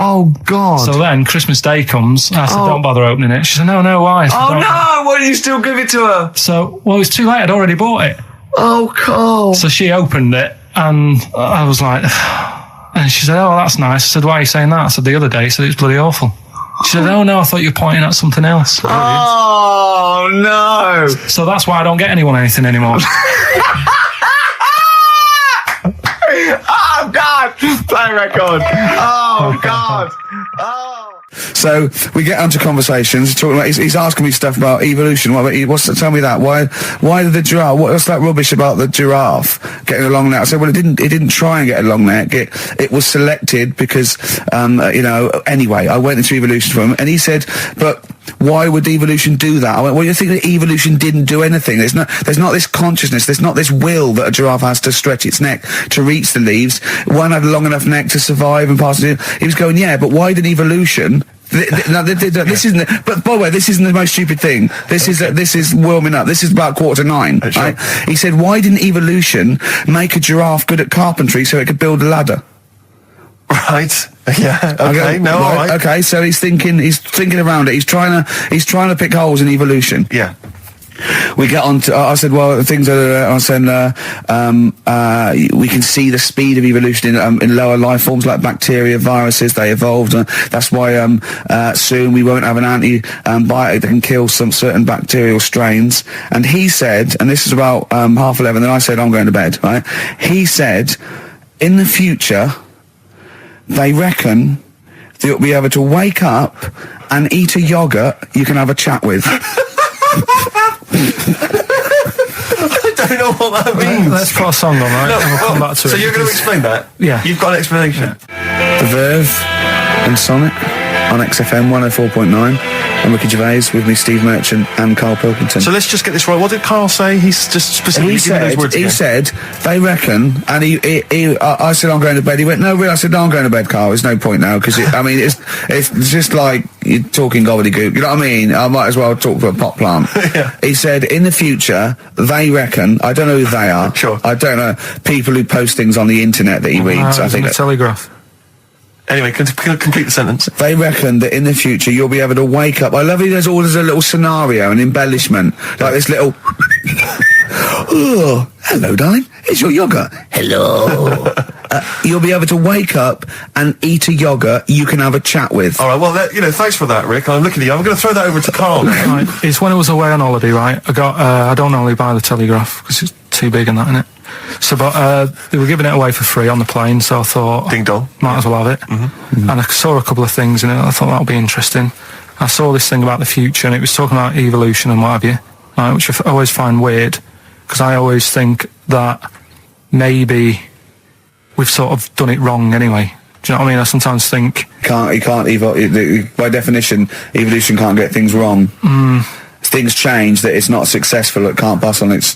Speaker 1: Oh, God.
Speaker 3: So then Christmas Day comes. I said, don't bother opening it. She said, no, why? I said,
Speaker 1: Oh, no. Why did you still give it to her?
Speaker 3: So, well, it was too late. I'd already bought it.
Speaker 1: Oh, Carl.
Speaker 3: So she opened it, and I was like, and she said, oh, that's nice. I said, why are you saying that? I said, the other day, she said, it's bloody awful. She said, oh, no, I thought you were pointing at something else.
Speaker 1: Oh, no.
Speaker 3: So that's why I don't get anyone anything anymore.
Speaker 1: Oh, God. Play record. Oh, God. Oh. So we get onto conversations. Talking about, he's asking me stuff about evolution. Tell me that. Why did the giraffe? What's that rubbish about the giraffe getting a long neck? I said, well, it didn't try and get a long neck. It was selected because, anyway, I went into evolution for him, and he said, but why would evolution do that? I went, well, you think that evolution didn't do anything? There's not this consciousness. There's not this will that a giraffe has to stretch its neck to reach the leaves. One had a long enough neck to survive and pass it. He was going, yeah, but why did evolution? This isn't. But by the way, this isn't the most stupid thing. This is warming up. This is about 8:45. Right? He said, why didn't evolution make a giraffe good at carpentry so it could build a ladder?
Speaker 2: Right. Yeah. Okay. No. All right.
Speaker 1: Okay. So he's thinking around it. He's trying to pick holes in evolution.
Speaker 2: Yeah.
Speaker 1: We get on to, I said, well, things are, I said, we can see the speed of evolution in lower life forms like bacteria, viruses, they evolved. That's why soon we won't have an antibiotic that can kill some certain bacterial strains. And he said, and this is about 11:30, then I said, I'm going to bed, right? He said, in the future, they reckon that you'll be able to wake up and eat a yogurt you can have a chat with.
Speaker 2: I don't know what that means.
Speaker 3: Let's put a song on, right?
Speaker 2: No,
Speaker 3: and we'll come back to
Speaker 2: so
Speaker 3: it.
Speaker 2: you're going to explain that?
Speaker 3: Yeah.
Speaker 2: You've got an explanation?
Speaker 1: The Verve and Sonic on XFM 104.9. And Ricky Gervais with me, Steve Merchant and Karl Pilkington.
Speaker 2: So let's just get this right. What did Karl say? He's just specifically giving those words again.
Speaker 1: He said, they reckon, and I said, I'm going to bed. He went, no, really? I said, no, I'm going to bed, Karl. There's no point now, because, it's just like you're talking gobbledygook. You know what I mean? I might as well talk to a pot plant.
Speaker 2: Yeah.
Speaker 1: He said, in the future, they reckon, I don't know who they are.
Speaker 2: Sure.
Speaker 1: I don't know, people who post things on the internet that he reads. I think
Speaker 3: the Telegraph.
Speaker 2: Anyway, complete the sentence.
Speaker 1: They reckon that in the future you'll be able to wake up. I love it. There's a little scenario, an embellishment, like this little. Oh, hello, darling. It's your yogurt. Hello. You'll be able to wake up and eat a yogurt you can have a chat with.
Speaker 2: All right. Well, thanks for that, Rick. I'm looking at you. I'm going to throw that over to Karl now.
Speaker 3: Right. It's when I was away on holiday, right? I don't normally buy the Telegraph because it's too big and that, innit? So, but they were giving it away for free on the plane, so I thought,
Speaker 2: ding dong,
Speaker 3: might as well have it. Mm-hmm. And I saw a couple of things in it. I thought that would be interesting. I saw this thing about the future, and it was talking about evolution and what have you, right, which I always find weird, because I always think that maybe we've sort of done it wrong anyway. Do you know what I mean? I sometimes think by definition, evolution can't get things wrong. Things change, that it's not successful, it can't pass on its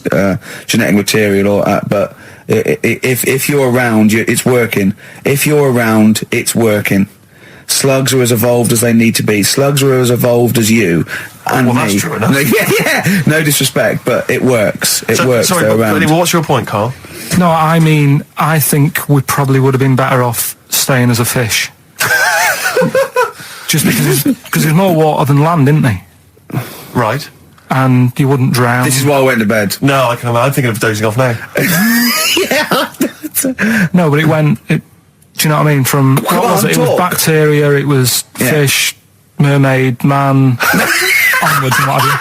Speaker 3: genetic material, but if you're around, it's working. If you're around, it's working. Slugs are as evolved as they need to be. Slugs are as evolved as you and me.
Speaker 2: That's true enough.
Speaker 1: Yeah. No disrespect, but it works. It works.
Speaker 2: Sorry, anyway, what's your point, Karl?
Speaker 3: No, I mean, I think we probably would have been better off staying as a fish. Just because there's more water than land, isn't there?
Speaker 2: Right.
Speaker 3: And you wouldn't drown.
Speaker 1: This is why I went to bed.
Speaker 2: No, I'm thinking of dozing off now.
Speaker 1: Yeah.
Speaker 3: No, but do you know what I mean? From, what was it? It was bacteria, it was fish, mermaid, man, onwards and what have you.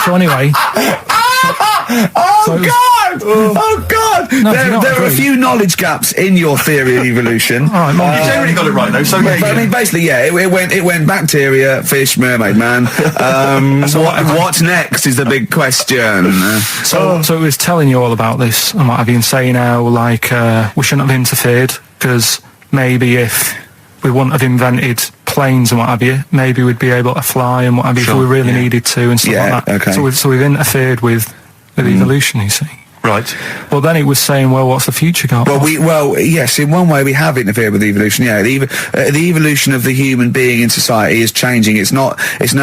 Speaker 3: So anyway.
Speaker 1: Oh God! No, there are a few knowledge gaps in your theory of evolution.
Speaker 2: You've generally got it right though. So
Speaker 1: I mean, basically, it went bacteria, fish, mermaid, man. What's next is the big question.
Speaker 3: So it was telling you all about this and what have you, and saying how we shouldn't have interfered, because maybe if we wouldn't have invented planes and what have you, maybe we'd be able to fly and what have you, if we really needed to and stuff like that.
Speaker 1: Okay.
Speaker 3: So we've interfered with evolution, you see.
Speaker 2: Right.
Speaker 3: Well, then it was saying, well, what's the future got?
Speaker 1: Yes, in one way we have interfered with evolution. Yeah, the evolution of the human being in society is changing. It's no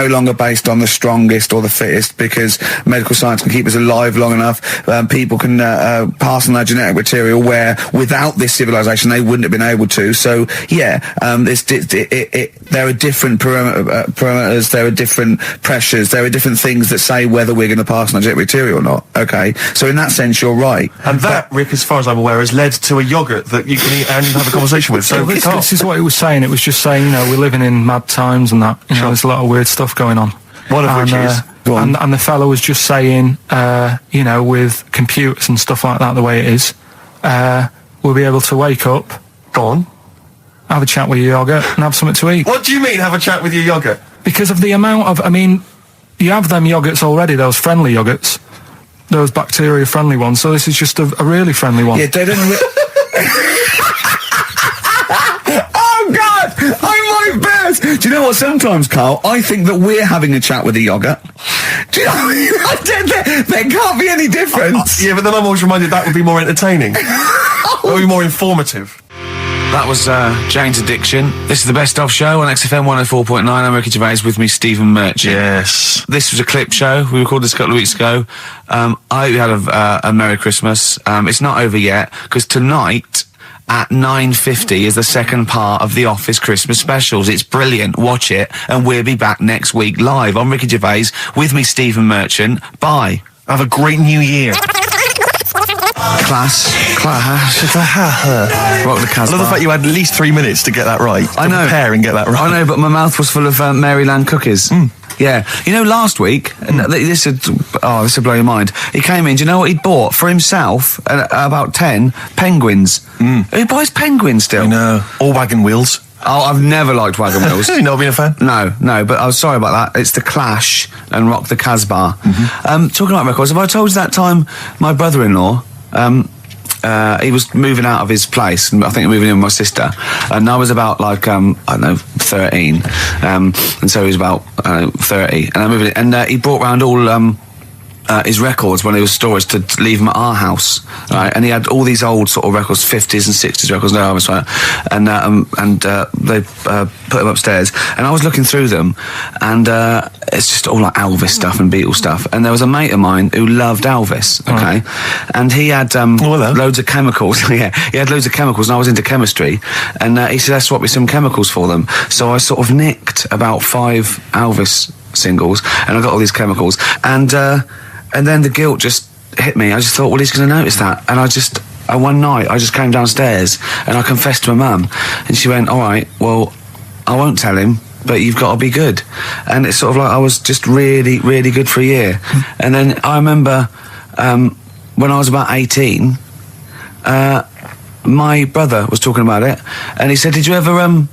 Speaker 1: longer based on the strongest or the fittest, because medical science can keep us alive long enough. People can pass on their genetic material where without this civilization they wouldn't have been able to. So yeah, there are different parameters, there are different pressures, there are different things that say whether we're going to pass on our genetic material or not. Okay, so in that sense, you're right.
Speaker 2: And that, Rick, as far as I'm aware, has led to a yogurt that you can eat and have a conversation with. So
Speaker 3: this is what it was saying. It was just saying, we're living in mad times and that. There's a lot of weird stuff going on.
Speaker 2: One of which is...
Speaker 3: And the fellow was just saying, with computers and stuff like that, the way it is, we'll be able to wake up...
Speaker 2: Go on.
Speaker 3: Have a chat with your yogurt and have something to eat.
Speaker 2: What do you mean, have a chat with your yogurt?
Speaker 3: Because of the amount of... you have them yogurts already, those friendly yogurts. Those bacteria-friendly ones, so this is just a really friendly one.
Speaker 1: Yeah, they don't... Oh, God! I might burst! Do you know what, sometimes, Karl, I think that we're having a chat with a yogurt. Do you know what I mean? There can't be any difference.
Speaker 2: Yeah, but then I'm always reminded that would be more entertaining. That would be more informative.
Speaker 1: That was Jane's Addiction. This is the Best Of Show on XFM 104.9. I'm Ricky Gervais, with me, Stephen Merchant.
Speaker 2: Yes.
Speaker 1: This was a clip show. We recorded this a couple of weeks ago. I hope you had a Merry Christmas. It's not over yet, because tonight at 9:50 is the second part of The Office Christmas specials. It's brilliant. Watch it, and we'll be back next week live. I'm Ricky Gervais, with me, Stephen Merchant. Bye.
Speaker 2: Have a great new year.
Speaker 1: Class. Rock the Casbah.
Speaker 2: I love the fact you had at least 3 minutes to get that right.
Speaker 1: I know.
Speaker 2: Prepare and get that right.
Speaker 1: I know, but my mouth was full of Maryland cookies. Yeah. Last week, this would blow your mind. He came in, do you know what he'd bought for himself? About 10 penguins. Who buys penguins still?
Speaker 2: I know. All wagon wheels.
Speaker 1: Oh, I've never liked Wagon Wheels.
Speaker 2: Have you not been a fan?
Speaker 1: No, but I'm sorry about that. It's The Clash and Rock the Casbah. Talking about records, have I told you that time my brother-in-law, he was moving out of his place, and I think moving in with my sister, and I was about like, I don't know, 13, and so he was about 30, and I moved in, and he brought round all his records when he was storage to leave them at our house, right? And he had all these old sort of records, 50s and 60s records, no, I was right, and they put them upstairs, and I was looking through them, and it's just all like Elvis stuff and Beatles stuff, and there was a mate of mine who loved Elvis, okay, and he had loads of chemicals. Yeah, he had loads of chemicals, and I was into chemistry, and he said, "Let's swap me some chemicals for them." So I sort of nicked about 5 Elvis singles, and I got all these chemicals, and then the guilt just hit me. I just thought, well, he's going to notice that. And one night, I just came downstairs and I confessed to my mum. And she went, all right, well, I won't tell him, but you've got to be good. And it's sort of like I was just really, really good for a year. And then I remember when I was about 18, my brother was talking about it. And he said, did you ever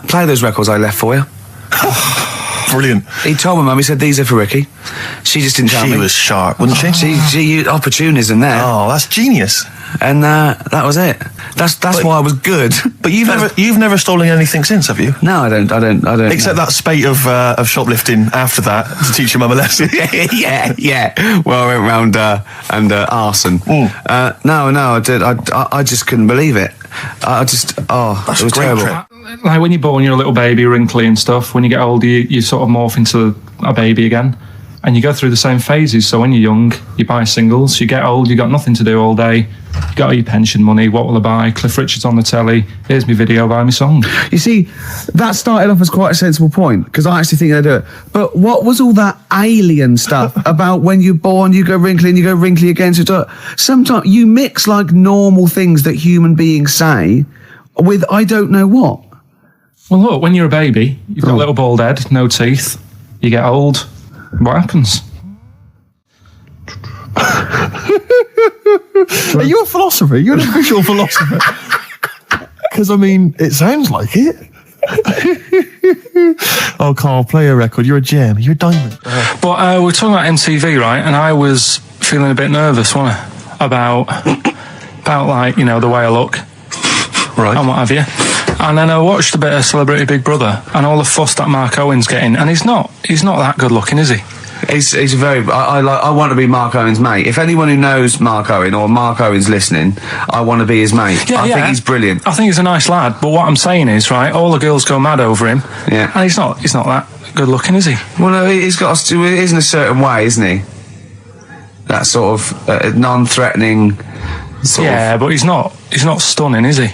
Speaker 1: play those records I left for you?
Speaker 2: Brilliant.
Speaker 1: He told my mum, he said, these are for Ricky. She just didn't tell me.
Speaker 2: She was sharp, wasn't she?
Speaker 1: She used opportunism there.
Speaker 2: Oh, that's genius.
Speaker 1: And that was it. That's why I was good.
Speaker 2: But you've never stolen anything since, have you?
Speaker 1: No, I don't.
Speaker 2: Except that spate of shoplifting after that to teach your mum a lesson.
Speaker 1: yeah. Well, I went round and arson. No, I did. I just couldn't believe it. It was terrible.
Speaker 2: Trip.
Speaker 3: Like when you're born, you're a little baby, wrinkly and stuff. When you get older, you sort of morph into a baby again. And you go through the same phases. So when you're young, you buy singles. You get old, you got nothing to do all day. You got all your pension money. What will I buy? Cliff Richard's on the telly. Here's my video, buy me song.
Speaker 1: You see, that started off as quite a sensible point, because I actually think they do it. But what was all that alien stuff about when you're born, you go wrinkly and you go wrinkly again? Sometimes you mix like normal things that human beings say with I don't know what.
Speaker 3: Well, look, when you're a baby, you've got a little bald head, no teeth. You get old. What happens?
Speaker 2: Are you a philosopher? You're an official philosopher. Because, I mean, it sounds like it. Oh, Carl, play a record. You're a gem. You're a diamond.
Speaker 3: But we're talking about MTV, right? And I was feeling a bit nervous, wasn't I? About like, you know, the way I look.
Speaker 2: Right.
Speaker 3: And what have you. And then I watched a bit of Celebrity Big Brother and all the fuss that Mark Owen's getting, and he's not that good looking, is he?
Speaker 1: He's very. I want to be Mark Owen's mate. If anyone who knows Mark Owen or Mark Owen's listening, I want to be his mate. I think he's brilliant.
Speaker 3: I think he's a nice lad. But what I'm saying is, right, all the girls go mad over him.
Speaker 1: Yeah.
Speaker 3: And he's not that good looking, is he?
Speaker 1: Well, no, he's got. He is in a certain way, isn't he? That sort of non-threatening.
Speaker 3: But he's not stunning, is he?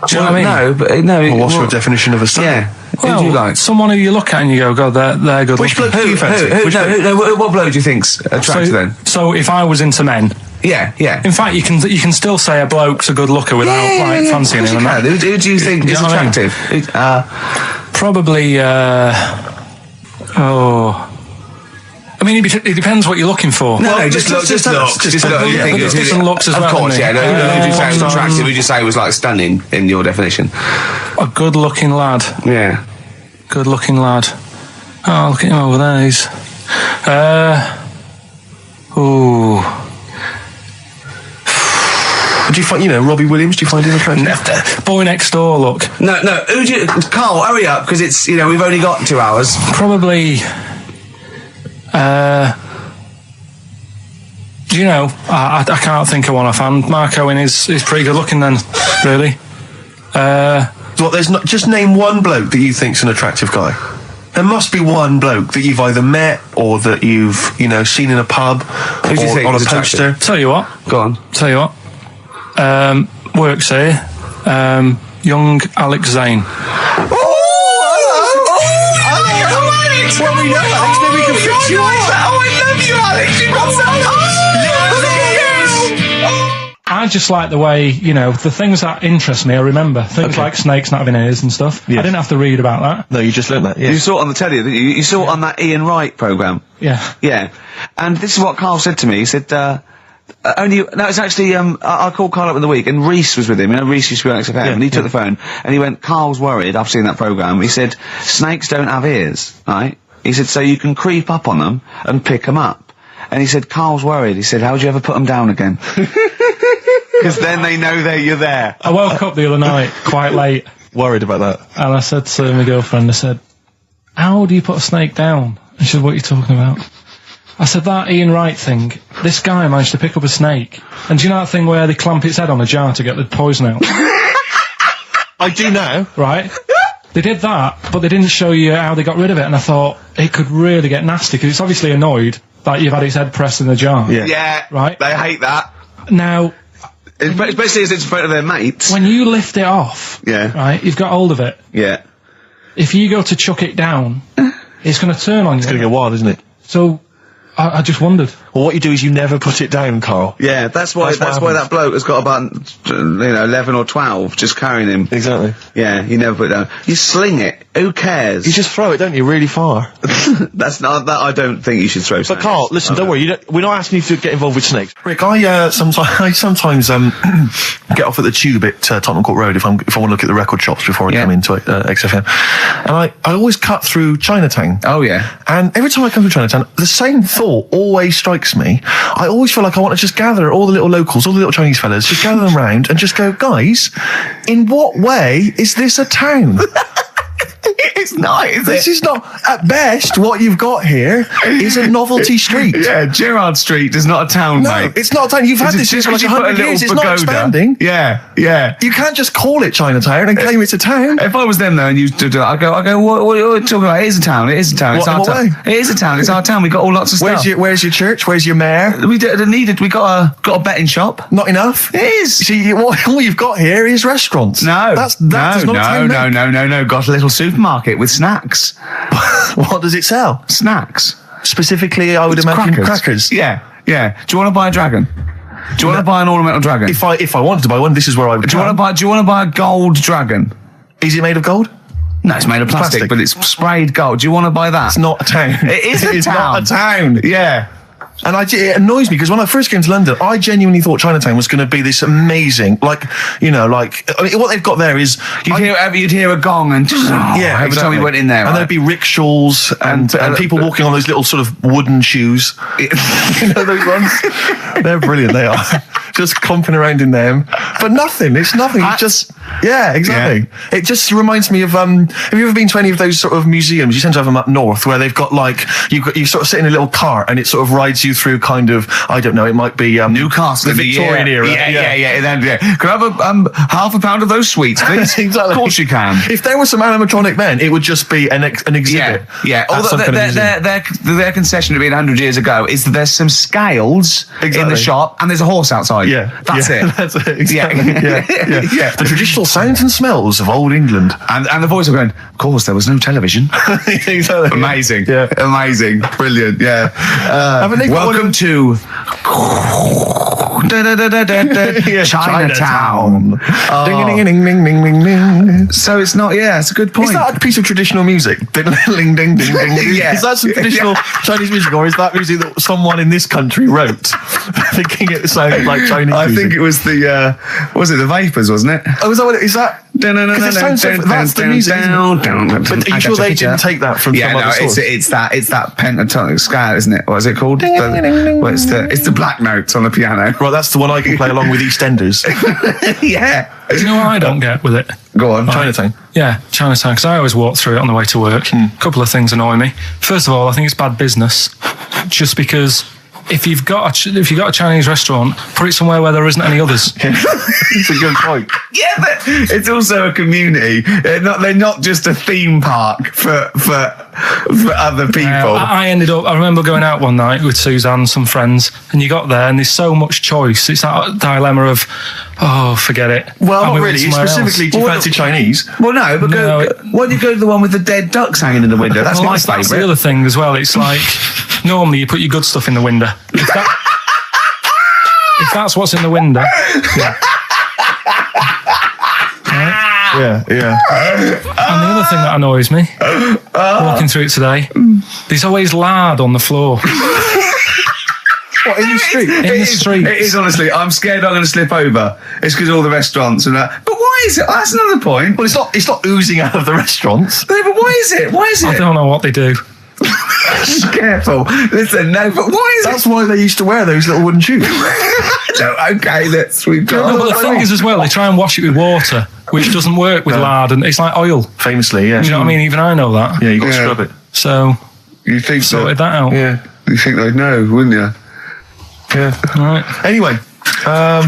Speaker 3: Do you know what I mean?
Speaker 1: No, but no.
Speaker 2: Well, what's your definition of a stunning?
Speaker 1: Yeah.
Speaker 3: Well,
Speaker 1: who do you like?
Speaker 3: Someone who you look at and you go, God, they're good
Speaker 2: Which
Speaker 3: looking.
Speaker 2: bloke do you fancy?
Speaker 1: What bloke do you think's attractive then?
Speaker 3: So if I was into men,
Speaker 1: yeah.
Speaker 3: In fact, you can still say a bloke's a good looker without fancying him.
Speaker 1: Who do you think is attractive?
Speaker 3: Probably. I mean, it depends what you're looking for.
Speaker 1: No, just look. Just look. You think
Speaker 3: different looks as well.
Speaker 1: Of course, yeah. Who do you say was attractive? Who do you say was like stunning in your definition?
Speaker 3: A good-looking lad.
Speaker 1: Yeah.
Speaker 3: Good-looking lad. Oh, look at him over there. He's.
Speaker 2: Do you find, Robbie Williams? Do you find him attractive?
Speaker 3: Boy Next Door. Look.
Speaker 1: No. Who do you? Carl, hurry up, because it's we've only got 2 hours.
Speaker 3: Probably. I can't think of one offhand. Mark Owen is pretty good looking then, really.
Speaker 2: Well, there's not. Just name one bloke that you think's an attractive guy. There must be one bloke that you've either met or that you've seen in a pub
Speaker 1: Who do you think
Speaker 2: on a
Speaker 1: is
Speaker 2: poster.
Speaker 3: Attractive? Tell you what.
Speaker 1: Go on.
Speaker 3: Tell you what. Works here. Young Alex Zane.
Speaker 1: Well, we know Alex, maybe we can fix you up. Oh, I love you, Alex. You've got
Speaker 3: I just like the way, the things that interest me, I remember. Things like snakes not having ears and stuff.
Speaker 2: Yes.
Speaker 3: I didn't have to read about that.
Speaker 2: No, you just learned that, yes.
Speaker 1: You saw it on the telly, didn't you? You saw it on that Ian Wright programme.
Speaker 3: Yeah.
Speaker 1: Yeah. And this is what Carl said to me. He said, It's actually, I called Carl up in the week, and Reese was with him. You know, Reese used to be on XFM, and he took the phone, and he went, Carl's worried, I've seen that programme. He said, snakes don't have ears, right? He said, so you can creep up on them and pick them up. And he said, Carl's worried. He said, how would you ever put them down again? Because then they know you're there.
Speaker 3: I woke up the other night quite late.
Speaker 2: Worried about that.
Speaker 3: And I said to my girlfriend, I said, how do you put a snake down? And she said, what are you talking about? I said, that Ian Wright thing, this guy managed to pick up a snake. And do you know that thing where they clamp its head on a jar to get the poison out?
Speaker 2: I do now.
Speaker 3: Right? They did that, but they didn't show you how they got rid of it. And I thought, it could really get nasty, because it's obviously annoyed that you've had its head pressed in the jar.
Speaker 1: Yeah.
Speaker 3: Right?
Speaker 1: They hate that.
Speaker 3: Now...
Speaker 1: Especially as it's in front of their mates.
Speaker 3: When you lift it off, right, you've got hold of it.
Speaker 1: Yeah.
Speaker 3: If you go to chuck it down, it's going to turn on you.
Speaker 2: It's going to go wild, isn't it?
Speaker 3: So, I just wondered.
Speaker 2: Well, what you do is you never put it down, Carl.
Speaker 1: Yeah, that's why that bloke has got about 11 or 12 just carrying him.
Speaker 2: Exactly.
Speaker 1: Yeah, you never put it down. You sling it. Who cares?
Speaker 2: You just throw it, don't you, really far?
Speaker 1: That's not that. I don't think you should throw.
Speaker 2: But Carl, listen, don't worry. We're not asking you to get involved with snakes. Rick, I sometimes get off at the tube at Tottenham Court Road if I want to look at the record shops before I come into XFM, and I always cut through Chinatown.
Speaker 1: Oh yeah.
Speaker 2: And every time I come through Chinatown, the same thought always strikes me. I always feel like I want to just gather all the little locals, all the little Chinese fellas, just gather them round and just go, guys, in what way is this a town?
Speaker 1: It's not, is it?
Speaker 2: This is not, at best, what you've got here is a novelty street.
Speaker 1: Yeah, Gerrard Street is not a town, mate.
Speaker 2: No, it's not a town. You've had this
Speaker 1: just
Speaker 2: for like
Speaker 1: because you put
Speaker 2: 100
Speaker 1: a
Speaker 2: years.
Speaker 1: little
Speaker 2: It's not
Speaker 1: pagoda.
Speaker 2: expanding.
Speaker 1: Yeah.
Speaker 2: You can't just call it Chinatown and claim it's a town.
Speaker 1: If I was them though and you do that, I go, what are you talking about? It is a town. It is a town. It's
Speaker 2: What-
Speaker 1: our
Speaker 2: in what
Speaker 1: town.
Speaker 2: way?
Speaker 1: It is a town. It's our town. We got all lots of stuff.
Speaker 2: Where's your church? Where's your mayor?
Speaker 1: We got a betting shop.
Speaker 2: Not enough.
Speaker 1: It is.
Speaker 2: See, all you've got here is restaurants.
Speaker 1: No.
Speaker 2: That does not a town.
Speaker 1: No. Got a little supermarket with snacks.
Speaker 2: What does it sell?
Speaker 1: Snacks.
Speaker 2: Specifically, I would imagine crackers.
Speaker 1: Yeah. Do you want to buy a dragon? Do you want to buy an ornamental dragon?
Speaker 2: If I wanted to buy one, this is where I would.
Speaker 1: Do you want to buy a gold dragon?
Speaker 2: Is it made of gold?
Speaker 1: No, it's made of plastic, but it's sprayed gold. Do you want to buy that?
Speaker 2: It's not a town.
Speaker 1: It is a
Speaker 2: It's
Speaker 1: town.
Speaker 2: not a town.
Speaker 1: Yeah.
Speaker 2: And it annoys me because when I first came to London, I genuinely thought Chinatown was going to be this amazing, what they've got there is
Speaker 1: You'd hear a gong and every time you went in there,
Speaker 2: and there'd be rickshaws and people walking on those little sort of wooden shoes. You know those ones? They're brilliant. They are just clomping around in them, but nothing. It's nothing. It's just exactly. Yeah. It just reminds me of have you ever been to any of those sort of museums? You tend to have them up north where they've got like you sort of sit in a little cart and it sort of rides you through kind of, I don't know, it might be
Speaker 1: Newcastle,
Speaker 2: the Victorian era.
Speaker 1: Yeah. Could I have half a pound of those sweets, please?
Speaker 2: Exactly.
Speaker 1: Of course you can.
Speaker 2: If there was some animatronic then, it would just be an exhibit.
Speaker 1: Yeah. Although their concession to be 100 years ago is that there's some scales in the shop and there's a horse outside.
Speaker 2: Yeah.
Speaker 1: That's it.
Speaker 2: That's it. Exactly. Yeah. The traditional sounds and smells of old England.
Speaker 1: And the voice of going, of course, there was no television.
Speaker 2: Exactly.
Speaker 1: Amazing.
Speaker 2: Yeah.
Speaker 1: Amazing. Brilliant. Yeah. Welcome to Chinatown.
Speaker 2: Ding, ding, ding, ding, ding, ding.
Speaker 1: So it's not, it's a good point.
Speaker 2: Is that a piece of traditional music? Ding, ding, ding, ding, ding.
Speaker 1: Yeah.
Speaker 2: Is that some traditional Chinese music, or is that music that someone in this country wrote, thinking it sounded like Chinese music?
Speaker 1: I think it was the Vapors, wasn't it?
Speaker 2: Oh, is that what it is? That? Because it sounds so, that's the music, isn't it? But are you sure they didn't take that from some other source?
Speaker 1: It's that pentatonic scale, isn't it? What is it called? It's the black notes on the piano.
Speaker 2: Right, that's the one I can play along with EastEnders.
Speaker 1: Yeah.
Speaker 3: Do you know what I don't get with it?
Speaker 1: Go on.
Speaker 2: Chinatown.
Speaker 3: Yeah, Chinatown, because I always walk through it on the way to work. A couple of things annoy me. First of all, I think it's bad business, just because if you've got a Chinese restaurant, put it somewhere where there isn't any others.
Speaker 2: It's a good point.
Speaker 1: Yeah, but it's also a community. They're not just a theme park for other people.
Speaker 3: I remember going out one night with Suzanne and some friends, and you got there and there's so much choice. It's that dilemma of, forget it.
Speaker 2: Well, not really. Specifically, do you fancy Chinese?
Speaker 1: Well, no, but why don't you go to the one with the dead ducks hanging in the window? That's my favourite.
Speaker 3: That's the other thing as well. It's like, normally you put your good stuff in the window. If that's what's in the window. Yeah.
Speaker 2: Yeah.
Speaker 3: And the other thing that annoys me, walking through it today, there's always lard on the floor.
Speaker 2: What, in the street?
Speaker 1: It is, honestly. I'm scared I'm going to slip over. It's because all the restaurants and that. But why is it? That's another point.
Speaker 2: Well, it's not oozing out of the restaurants.
Speaker 1: No, but why is it? Why is it?
Speaker 3: I don't know what they do.
Speaker 1: Careful. Listen, no, but why is
Speaker 2: That's why they used to wear those little wooden shoes.
Speaker 1: No, okay, we've got...
Speaker 3: No, but the thing is as well, they try and wash it with water, which doesn't work with lard, and it's like oil.
Speaker 2: Famously, yeah.
Speaker 3: You know what I mean? Even I know that.
Speaker 2: Yeah, you got to scrub it.
Speaker 3: So,
Speaker 1: you think
Speaker 3: sorted that out.
Speaker 2: Yeah.
Speaker 1: You think they'd know, wouldn't you?
Speaker 2: Yeah.
Speaker 3: Right.
Speaker 2: Anyway,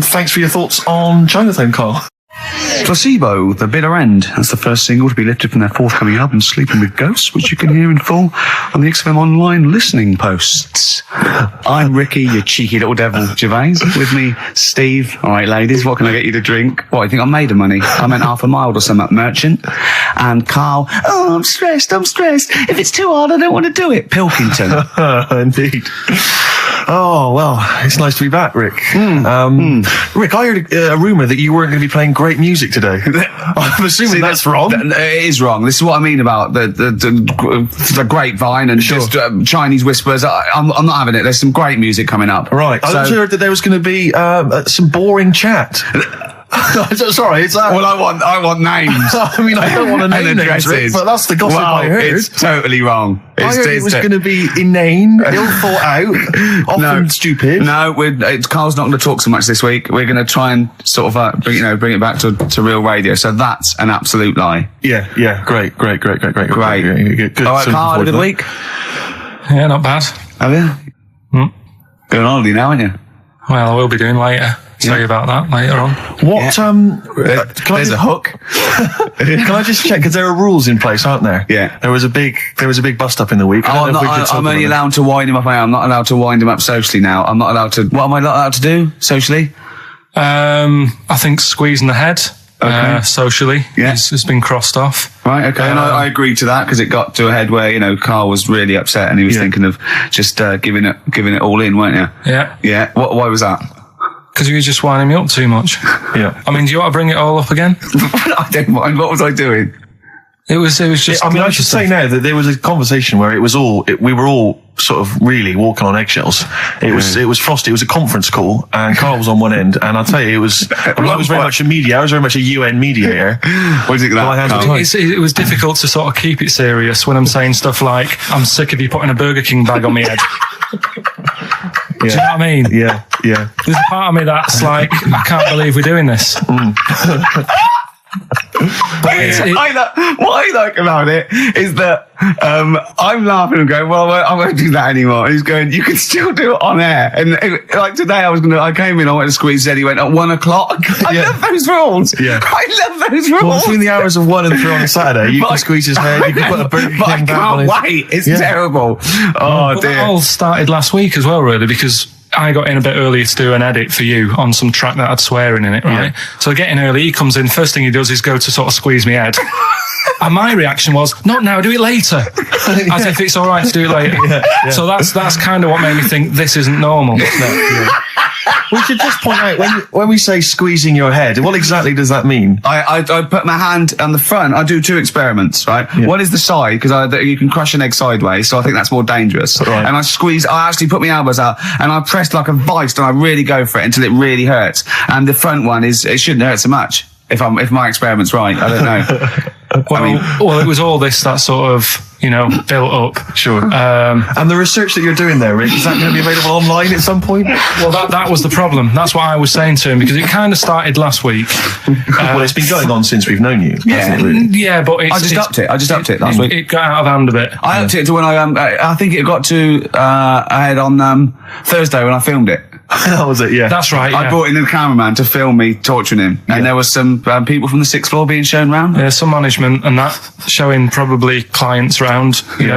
Speaker 2: thanks for your thoughts on Chinatown, Carl.
Speaker 1: Placebo, The Bitter End. That's the first single to be lifted from their forthcoming album, Sleeping with Ghosts, which you can hear in full on the XFM online listening posts. I'm Ricky, you cheeky little devil, Gervais. With me, Steve. All right, ladies, what can I get you to drink? What, you think I'm made of money? I meant half a mile or something, merchant. And Karl, oh, I'm stressed. If it's too hard, I don't want to do it. Pilkington.
Speaker 2: Indeed. Oh, well, it's nice to be back, Rick. Rick, I heard a rumour that you weren't going to be playing great music today. I'm assuming that's wrong.
Speaker 1: It is wrong. This is what I mean about the grapevine and just Chinese whispers. I'm not having it. There's some great music coming up.
Speaker 2: Right. I heard that there was going to be some boring chat. Sorry, it's
Speaker 1: well, I want names.
Speaker 2: I mean, I don't want to name names, Rick, but that's the gossip I heard.
Speaker 1: It's totally wrong.
Speaker 2: I heard it was going to be inane, ill thought out, often stupid.
Speaker 1: No, Carl's not going to talk so much this week. We're going to try and sort of bring it back to real radio. So that's an absolute lie.
Speaker 2: Yeah, great.
Speaker 1: Good.
Speaker 2: All
Speaker 1: right, Carl, had a good week.
Speaker 3: Yeah, not bad.
Speaker 1: Have you? Going on holiday now, aren't you?
Speaker 3: Well, I will be doing later. Tell you about that later on.
Speaker 2: What?
Speaker 1: There's a hook.
Speaker 2: Can I just check? Because there are rules in place, aren't there?
Speaker 1: Yeah.
Speaker 2: There was a big bust up in the week.
Speaker 1: I'm only allowed to wind him up. I'm not allowed to wind him up socially now. I'm not allowed to. What am I not allowed to do socially?
Speaker 3: I think squeezing the head.
Speaker 1: Okay.
Speaker 3: Socially, it's been crossed off.
Speaker 1: Right, okay, and I agree to that because it got to a head where Carl was really upset and he was thinking of just giving it all in, weren't you?
Speaker 3: Yeah.
Speaker 1: Yeah. Why was that?
Speaker 3: Because you were just winding me up too much.
Speaker 2: Yeah.
Speaker 3: I mean, do you want to bring it all up again?
Speaker 1: I don't mind. What was I doing?
Speaker 3: It was just.
Speaker 2: I mean, I should say now that there was a conversation where we were all sort of really walking on eggshells. It was frosty. It was a conference call, and Carl was on one end. And I'll tell you, I was very much a media. I was very much a UN mediator.
Speaker 1: What do you think of that?
Speaker 3: It was difficult to sort of keep it serious when I'm saying stuff like, "I'm sick of you putting a Burger King bag on my head." Do you know what I mean?
Speaker 2: Yeah.
Speaker 3: There's a part of me that's like, I can't believe we're doing this.
Speaker 1: What I like about it is that I'm laughing and going, well, I won't do that anymore. And he's going, you can still do it on air. And like today, I came in, I went to squeeze it. He went at 1 o'clock. I love those rules.
Speaker 2: Yeah.
Speaker 1: I love those rules.
Speaker 2: Well, between the hours of 1 and 3 on a Saturday, you can squeeze his head. You can put a Burger King
Speaker 1: I can't wait. It's terrible. Oh, dear.
Speaker 3: That all started last week as well, really, because I got in a bit earlier to do an edit for you on some track that had swearing in it, right? Yeah. So I get in early, he comes in, first thing he does is go to sort of squeeze me head. And my reaction was, not now, do it later. As if it's all right to do it later. Yeah. So that's kind of what made me think this isn't normal.
Speaker 2: We should just point out, when we say squeezing your head, what exactly does that mean?
Speaker 1: I put my hand on the front. I do 2 experiments, right? Yeah. One is the side, because you can crush an egg sideways, so I think that's more dangerous. Right. And I actually put my elbows out, and I pressed like a vice, and I really go for it until it really hurts. And the front one it shouldn't hurt so much, if my experiment's right. I don't know.
Speaker 3: Well, it was all this that sort of, built up.
Speaker 2: Sure. And the research that you're doing there, Rick, is that going to be available online at some point?
Speaker 3: Well, that was the problem. That's what I was saying to him, because it kind of started last week.
Speaker 2: Well, it's been going on since we've known you.
Speaker 1: Yeah,
Speaker 2: really?
Speaker 3: Yeah, but I
Speaker 1: just upped it last week.
Speaker 3: It got out of hand a bit.
Speaker 1: I upped it to when I think it got to ahead on Thursday when I filmed it.
Speaker 2: That was it, yeah.
Speaker 3: That's right, yeah.
Speaker 1: I brought in a cameraman to film me torturing him. And there was some people from the 6th floor being shown round.
Speaker 3: Yeah, some management and that, showing probably clients round.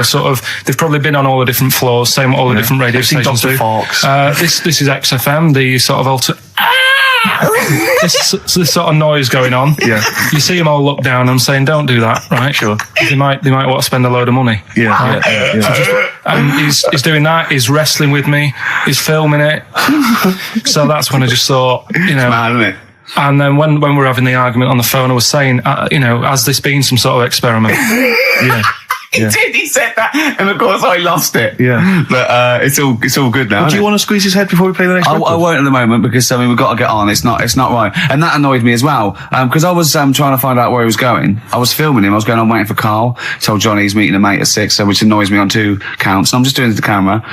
Speaker 3: Sort of, they've probably been on all the different floors, same what all the different radio stations do. This is XFM, the sort of this sort of noise going on.
Speaker 2: Yeah.
Speaker 3: You see them all look down and saying, don't do that, right?
Speaker 2: Sure.
Speaker 3: They might want to spend a load of money.
Speaker 2: Yeah.
Speaker 3: Right?
Speaker 2: Yeah.
Speaker 3: And he's doing that, he's wrestling with me, he's filming it. So that's when I just thought,
Speaker 1: It's mad, isn't it?
Speaker 3: And then when we were having the argument on the phone, I was saying, has this been some sort of experiment?
Speaker 2: Yeah.
Speaker 1: He did. He said that, and of course I lost it.
Speaker 2: Yeah.
Speaker 1: But it's all good now.
Speaker 2: Do you want to squeeze his head before we play the next record?
Speaker 1: I won't at the moment because we've got to get on. It's not right, and that annoyed me as well because I was trying to find out where he was going. I was filming him. I was going on waiting for Carl. Told Johnny he's meeting a mate at 6, which annoys me on 2 counts. And I'm just doing it to the camera,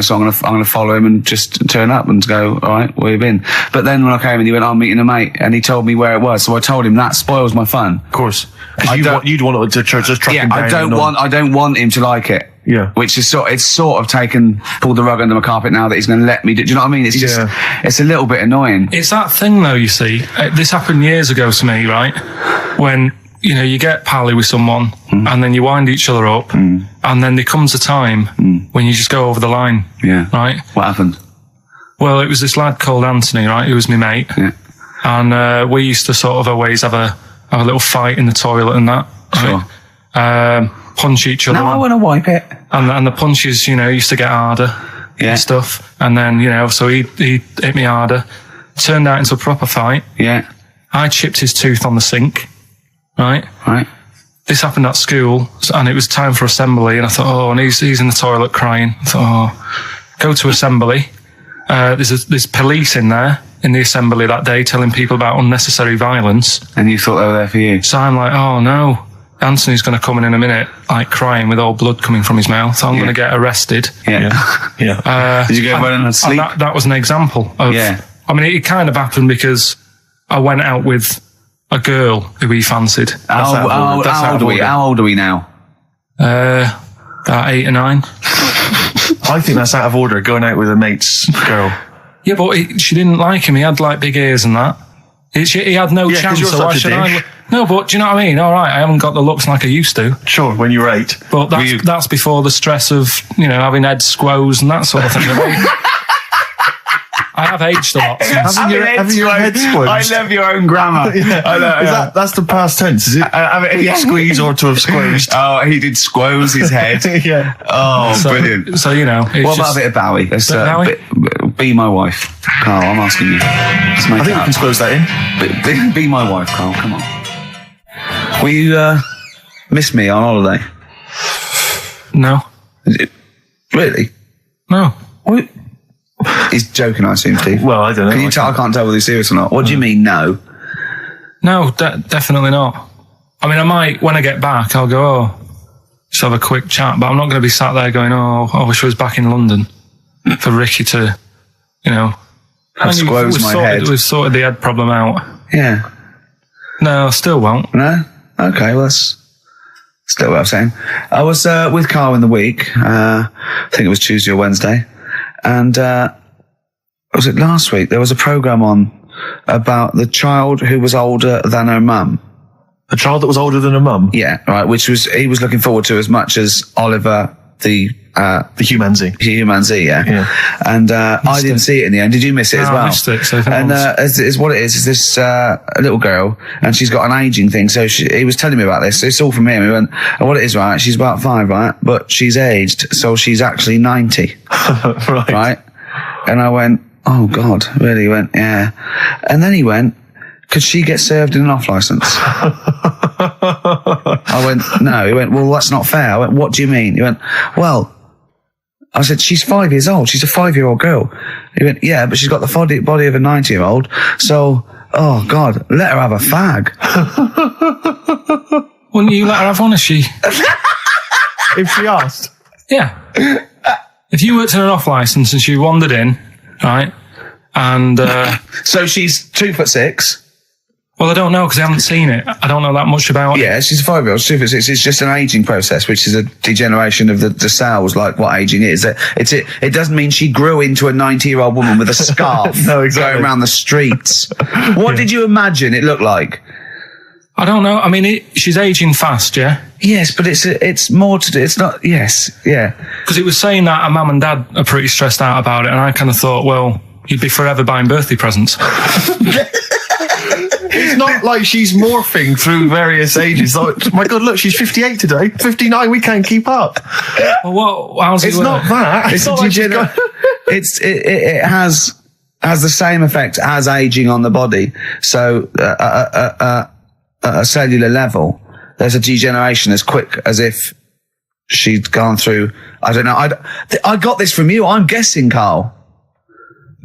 Speaker 1: so I'm gonna follow him and just turn up and go, all right, where you been? But then when I came and he went, I'm meeting a mate, and he told me where it was. So I told him that spoils my fun.
Speaker 2: Of course. You'd want to just track him down.
Speaker 1: I don't want him to like it.
Speaker 2: Yeah.
Speaker 1: Which is pulled the rug under my carpet now that he's going to let me do you know what I mean? It's just, it's a little bit annoying.
Speaker 3: It's that thing though, you see. This happened years ago to me, right? When, you get pally with someone and then you wind each other up and then there comes a time when you just go over the line.
Speaker 1: Yeah.
Speaker 3: Right?
Speaker 1: What happened?
Speaker 3: Well, it was this lad called Anthony, right? He was my mate.
Speaker 1: Yeah.
Speaker 3: And we used to sort of always have a little fight in the toilet and that.
Speaker 1: Sure.
Speaker 3: Right? Punch each other.
Speaker 1: No, I want to wipe it.
Speaker 3: And the punches, used to get harder and stuff. And then, so he hit me harder. Turned out into a proper fight.
Speaker 1: Yeah.
Speaker 3: I chipped his tooth on the sink. Right?
Speaker 1: Right.
Speaker 3: This happened at school, and it was time for assembly, and I thought, and he's in the toilet crying. I thought, go to assembly. There's police in there in the assembly that day telling people about unnecessary violence.
Speaker 1: And you thought they were there for you?
Speaker 3: So I'm like, oh no, Anthony's going to come in a minute, like crying with all blood coming from his mouth. So I'm going to get arrested.
Speaker 1: Yeah. Did you go running and sleep?
Speaker 3: And that was an example of.
Speaker 1: Yeah.
Speaker 3: I mean, it kind of happened because I went out with a girl who he fancied.
Speaker 1: How old are we now?
Speaker 3: About 8 or 9.
Speaker 2: I think that's out of order, going out with a mate's girl.
Speaker 3: Yeah, but she didn't like him. He had like big ears and that. He had no chance.
Speaker 2: You're
Speaker 3: so why
Speaker 2: such a
Speaker 3: should
Speaker 2: dick.
Speaker 3: No, but do you know what I mean? All right, I haven't got the looks like I used to.
Speaker 2: Sure, when you were 8.
Speaker 3: But that's before the stress of, having head squoes and that sort of thing. I have aged a lot since.
Speaker 2: Having your head squeezed.
Speaker 1: I love your own grammar.
Speaker 2: That's the past tense, is it? Squeeze or to have squeezed.
Speaker 1: Oh, he did squoze his head.
Speaker 2: Yeah.
Speaker 1: Oh, brilliant.
Speaker 3: So,
Speaker 1: what about a bit of Bowie? Let's, be my wife. Carl, I'm asking you.
Speaker 2: I think we can squoze that in.
Speaker 1: Be my wife, Carl. Come on. Will you miss me on holiday?
Speaker 3: No.
Speaker 1: Really?
Speaker 3: No.
Speaker 1: What? He's joking, I assume, Steve.
Speaker 2: Well, I don't know.
Speaker 1: Can you tell? I can't tell whether he's serious or not. What do you mean, no?
Speaker 3: No, definitely not. I mean, I might, when I get back, I'll go, just have a quick chat, but I'm not going to be sat there going, I wish I was back in London for Ricky to,
Speaker 1: squoze my head.
Speaker 3: We've sorted the head problem out.
Speaker 1: Yeah.
Speaker 3: No, I still won't.
Speaker 1: No? Okay, well, that's still what I'm saying. I was with Carl in the week. I think it was Tuesday or Wednesday. And was it last week? There was a programme on about the child who was older than her mum.
Speaker 2: A child that was older than her mum?
Speaker 1: Yeah, right, which he was looking forward to as much as Oliver, the Humanzee, yeah. And I didn't see it in the end. Did you miss it as well?
Speaker 3: I missed it. So
Speaker 1: and it's what it is this little girl, and she's got an aging thing. So he was telling me about this. It's all from him. He went, and what it is, right? She's about 5, right? But she's aged, so she's actually 90. Right? And I went, oh God, really? He went, yeah. And then he went, could she get served in an off licence? I went, no. He went, well, that's not fair. I went, what do you mean? He went, well, I said, she's 5 years old. She's a 5-year-old girl. He went, yeah, but she's got the body of a 90-year-old. So, oh God, let her have a fag.
Speaker 3: Wouldn't you let her have one if she...
Speaker 2: If she asked?
Speaker 3: Yeah. If you worked in an off licence and she wandered in, right, and...
Speaker 1: So she's 2'6".
Speaker 3: Well, I don't know because I haven't seen it. I don't know that much about it.
Speaker 1: Yeah, she's a 5-year-old. She's 2'6". It's just an aging process, which is a degeneration of the cells, like what aging is. It doesn't mean she grew into a 90-year-old woman with a scarf
Speaker 2: No, exactly.
Speaker 1: going around the streets. What did you imagine it looked like?
Speaker 3: I don't know. I mean, she's aging fast, yeah?
Speaker 1: Yes, but it's more to do. It's not, yes, yeah.
Speaker 3: Because it was saying that her mum and dad are pretty stressed out about it, and I kind of thought, well, you'd be forever buying birthday presents.
Speaker 2: It's not like she's morphing through various ages. Like, my God, look, she's 58 today. 59, we can't keep up.
Speaker 3: Well, how's it
Speaker 2: It's
Speaker 3: work?
Speaker 2: not that. It's not like
Speaker 1: it has the same effect as aging on the body. So at a cellular level, there's a degeneration as quick as if she'd gone through, I don't know. I got this from you. I'm guessing, Carl.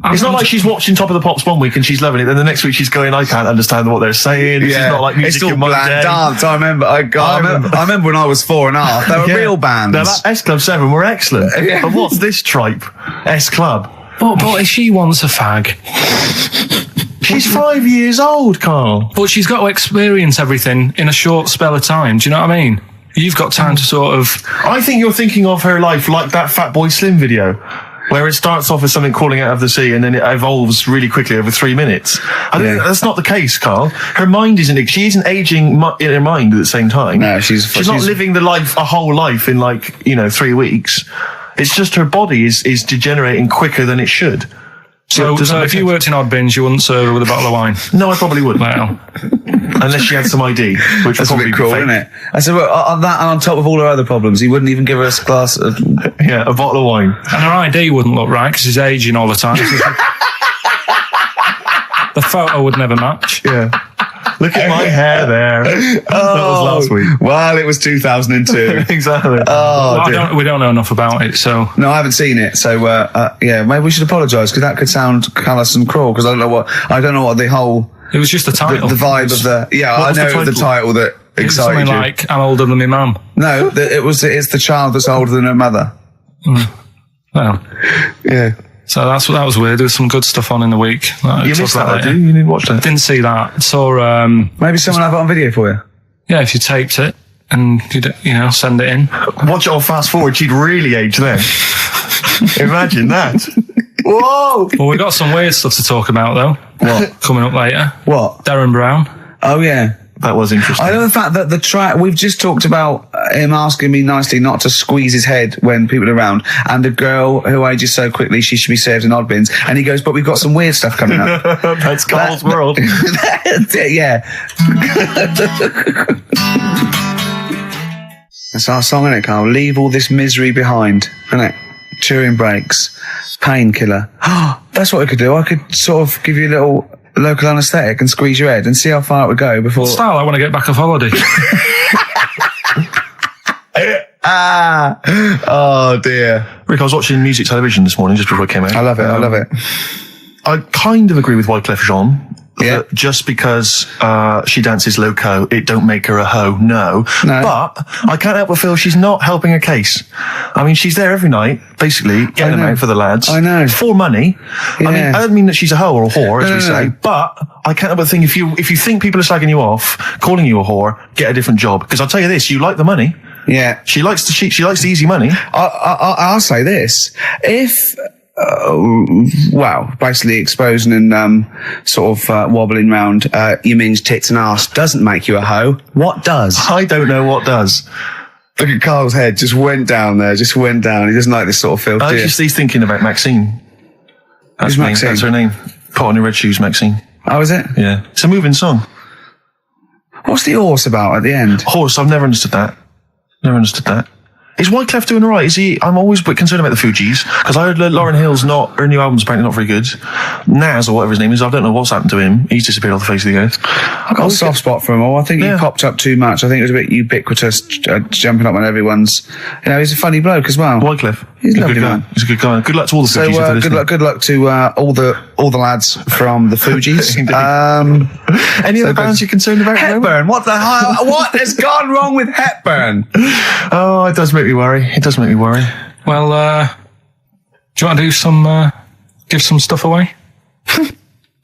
Speaker 2: It's not like she's watching Top of the Pops one week and she's loving it, then the next week she's going, I can't understand what they're saying. It's not like music
Speaker 1: it's all
Speaker 2: in my
Speaker 1: bland
Speaker 2: day.
Speaker 1: dance. I remember when I was 4.5. They were real bands.
Speaker 2: Now, that S Club 7 were excellent.
Speaker 1: Yeah.
Speaker 2: But what's this tripe? S Club.
Speaker 3: But she wants a fag.
Speaker 2: She's 5 years old, Carl.
Speaker 3: But she's got to experience everything in a short spell of time. Do you know what I mean? You've got time to sort of...
Speaker 2: I think you're thinking of her life like that Fatboy Slim video, where it starts off as something crawling out of the sea and then it evolves really quickly over 3 minutes. I think that's not the case, Carl. Her mind she isn't aging in her mind at the same time.
Speaker 1: No, she's
Speaker 2: not living a whole life in 3 weeks. It's just her body is degenerating quicker than it should.
Speaker 3: So if you worked in odd bins, you wouldn't serve her with a bottle of wine?
Speaker 2: No, I probably wouldn't.
Speaker 3: Well,
Speaker 2: unless she had some ID, which
Speaker 1: That's
Speaker 2: would probably
Speaker 1: a bit cruel, isn't it? I said, well, on that and on top of all her other problems, he wouldn't even give her a glass of...
Speaker 2: Yeah, a bottle of wine.
Speaker 3: And her ID wouldn't look right because she's aging all the time. The photo would never match.
Speaker 2: Yeah. Look at my hair there. That was last week.
Speaker 1: Well, it was 2002.
Speaker 2: Exactly.
Speaker 3: We don't know enough about it, so...
Speaker 1: No, I haven't seen it, so maybe we should apologise because that could sound callous and cruel because I don't know what the whole...
Speaker 3: It was just the title.
Speaker 1: The vibe of the... Yeah, I know it was the title that excited
Speaker 3: something
Speaker 1: you.
Speaker 3: like, I'm older than my mum.
Speaker 1: No, it's the child that's older than her mother.
Speaker 3: Well...
Speaker 1: Yeah.
Speaker 3: So that was weird. There was some good stuff on in the week.
Speaker 2: You missed that, did you? You didn't watch that?
Speaker 3: Didn't see that. Saw...
Speaker 1: Maybe someone have it on video for you.
Speaker 3: Yeah, if you taped it and, send it in.
Speaker 2: Watch it on fast forward, she'd really age then. Imagine that. Whoa!
Speaker 3: Well, we've got some weird stuff to talk about, though.
Speaker 1: What?
Speaker 3: Coming up later.
Speaker 1: What?
Speaker 3: Darren Brown.
Speaker 1: Oh, yeah.
Speaker 2: That was interesting.
Speaker 1: I know the fact that the track, we've just talked about him asking me nicely not to squeeze his head when people are around, and a girl who ages so quickly she should be served in odd bins. And he goes, but we've got some weird stuff coming up.
Speaker 2: That's Carl's world.
Speaker 1: Yeah. That's our song, isn't it, Carl? Leave all this misery behind, isn't it? Turing breaks. Painkiller. That's what I could do. I could sort of give you a little local anaesthetic and squeeze your head and see how far it would go before...
Speaker 3: Style, I want to get back off holiday.
Speaker 1: Oh dear.
Speaker 2: Rick, I was watching music television this morning just before I came out.
Speaker 1: I love it.
Speaker 2: I kind of agree with Wyclef Jean.
Speaker 1: Yeah.
Speaker 2: Just because she dances loco, it don't make her a hoe. No. But I can't help but feel she's not helping her case. I mean, she's there every night, basically, getting them out for the lads.
Speaker 1: I know.
Speaker 2: For money.
Speaker 1: Yeah.
Speaker 2: I mean, I don't mean that she's a hoe or a whore, as we say, but I can't help but think if you think people are slagging you off, calling you a whore, get a different job. Because I'll tell you this, you like the money.
Speaker 1: Yeah.
Speaker 2: She likes the easy money.
Speaker 1: I'll say this. If... basically exposing and sort of wobbling round your min's tits and arse doesn't make you a hoe. What does?
Speaker 2: I don't know what does.
Speaker 1: Look at Carl's head, just went down there, He doesn't like this sort of filth.
Speaker 2: He's thinking about Maxine.
Speaker 1: Who's Maxine?
Speaker 2: That's her name. Put on your red shoes, Maxine.
Speaker 1: Oh, is it?
Speaker 2: Yeah. It's a moving song.
Speaker 1: What's the horse about at the end?
Speaker 2: Horse, I've never understood that. Is Wyclef doing all right? Is he? I'm always a bit concerned about the Fugees because I heard Lauryn Hill's her new album's apparently not very good. Nas or whatever his name is, I don't know what's happened to him. He's disappeared off the face of the earth.
Speaker 1: I've got a soft spot for him all. I think he popped up too much. I think it was a bit ubiquitous, jumping up on everyone's. He's a funny bloke as well.
Speaker 2: Wyclef,
Speaker 1: he's a lovely man.
Speaker 2: He's a good guy. Good luck to all the Fugees.
Speaker 1: Good luck to all the lads from the Fugees.
Speaker 2: Any other bands you're concerned about?
Speaker 1: Hepburn. What the hell? What has gone wrong with Hepburn?
Speaker 2: Oh, it does make me worry.
Speaker 3: Well, do you want to do give some stuff away?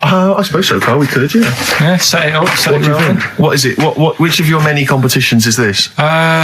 Speaker 2: I suppose so, Carl. We could, yeah.
Speaker 3: Yeah, set it up.
Speaker 2: What do you think? What is it? Which of your many competitions is this?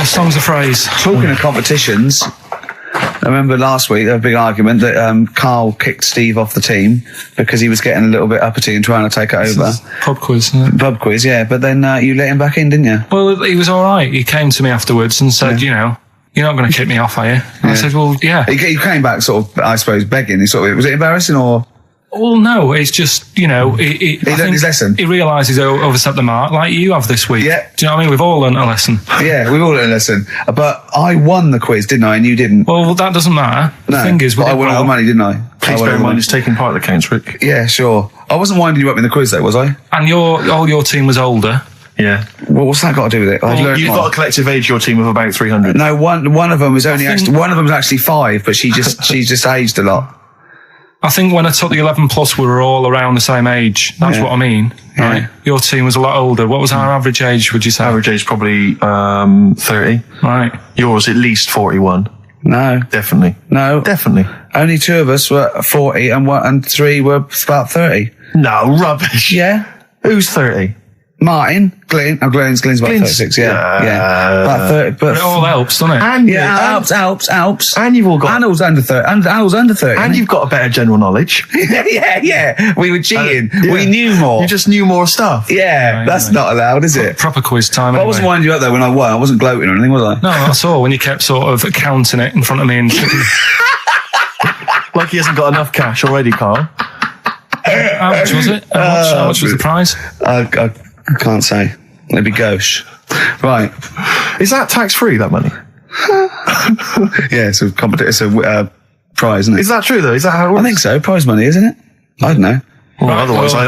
Speaker 3: Songs of Phrase.
Speaker 1: Talking of competitions, I remember last week there was a big argument that Carl kicked Steve off the team because he was getting a little bit uppity and trying to take it over.
Speaker 3: Pub quiz, isn't it?
Speaker 1: Pub quiz, yeah. But then you let him back in, didn't you?
Speaker 3: Well, he was all right. He came to me afterwards and said, you're not going to kick me off, are you? And I said, well, yeah.
Speaker 1: He came back sort of, I suppose, begging. Was it embarrassing or...?
Speaker 3: Well, no, it's just, he learned
Speaker 1: his lesson.
Speaker 3: He realises he overstepped the mark, like you have this week.
Speaker 1: Yeah.
Speaker 3: Do you know what I mean? We've all learned a lesson.
Speaker 1: Yeah, we've all learned a lesson. But I won the quiz, didn't I? And you didn't.
Speaker 3: Well, that doesn't matter. The thing is,
Speaker 1: I won all the money, didn't I?
Speaker 2: Please bear in mind it's taking part that counts, Rick.
Speaker 1: Yeah, sure. I wasn't winding you up in the quiz, though, was I?
Speaker 3: And all your team was older.
Speaker 2: Yeah.
Speaker 1: Well, what's that got to do with it?
Speaker 2: You've got a collective age, your team, of about 300.
Speaker 1: No, one of them was one of them was actually 5, but she just aged a lot.
Speaker 3: I think when I took the 11 plus, we were all around the same age. That's what I mean, right?
Speaker 1: Yeah.
Speaker 3: Your team was a lot older. What was our average age, would you say?
Speaker 2: Average age probably 30.
Speaker 3: Right.
Speaker 2: Yours at least 41.
Speaker 1: No.
Speaker 2: Definitely.
Speaker 1: No.
Speaker 2: Definitely.
Speaker 1: Only 2 of us were 40 and 3 were about 30.
Speaker 2: No, rubbish.
Speaker 1: Yeah.
Speaker 2: Who's 30?
Speaker 1: Martin, Glenn's about 36, yeah. About 30, but
Speaker 3: It all helps, doesn't it?
Speaker 2: And
Speaker 1: helps.
Speaker 2: And you've all got...
Speaker 1: Anil's under 30. Anil's under 30.
Speaker 2: And you've got a better general knowledge.
Speaker 1: yeah. We were cheating. We knew more.
Speaker 2: You just knew more stuff.
Speaker 1: Yeah, that's not allowed, is it?
Speaker 3: Proper quiz time.
Speaker 1: But I wasn't winding you up though when I won. I wasn't gloating or anything, was I?
Speaker 3: No, I saw when you kept sort of counting it in front of me and
Speaker 2: Like he hasn't got enough cash already, Carl.
Speaker 3: How much was it? How much was the prize?
Speaker 1: I can't say. It'd be gauche. Right.
Speaker 2: Is that tax-free, that money?
Speaker 1: Yeah, it's a prize, isn't it?
Speaker 2: Is that true, though? Is that how it works?
Speaker 1: I think so. Prize money, isn't it? I don't know.
Speaker 2: Well,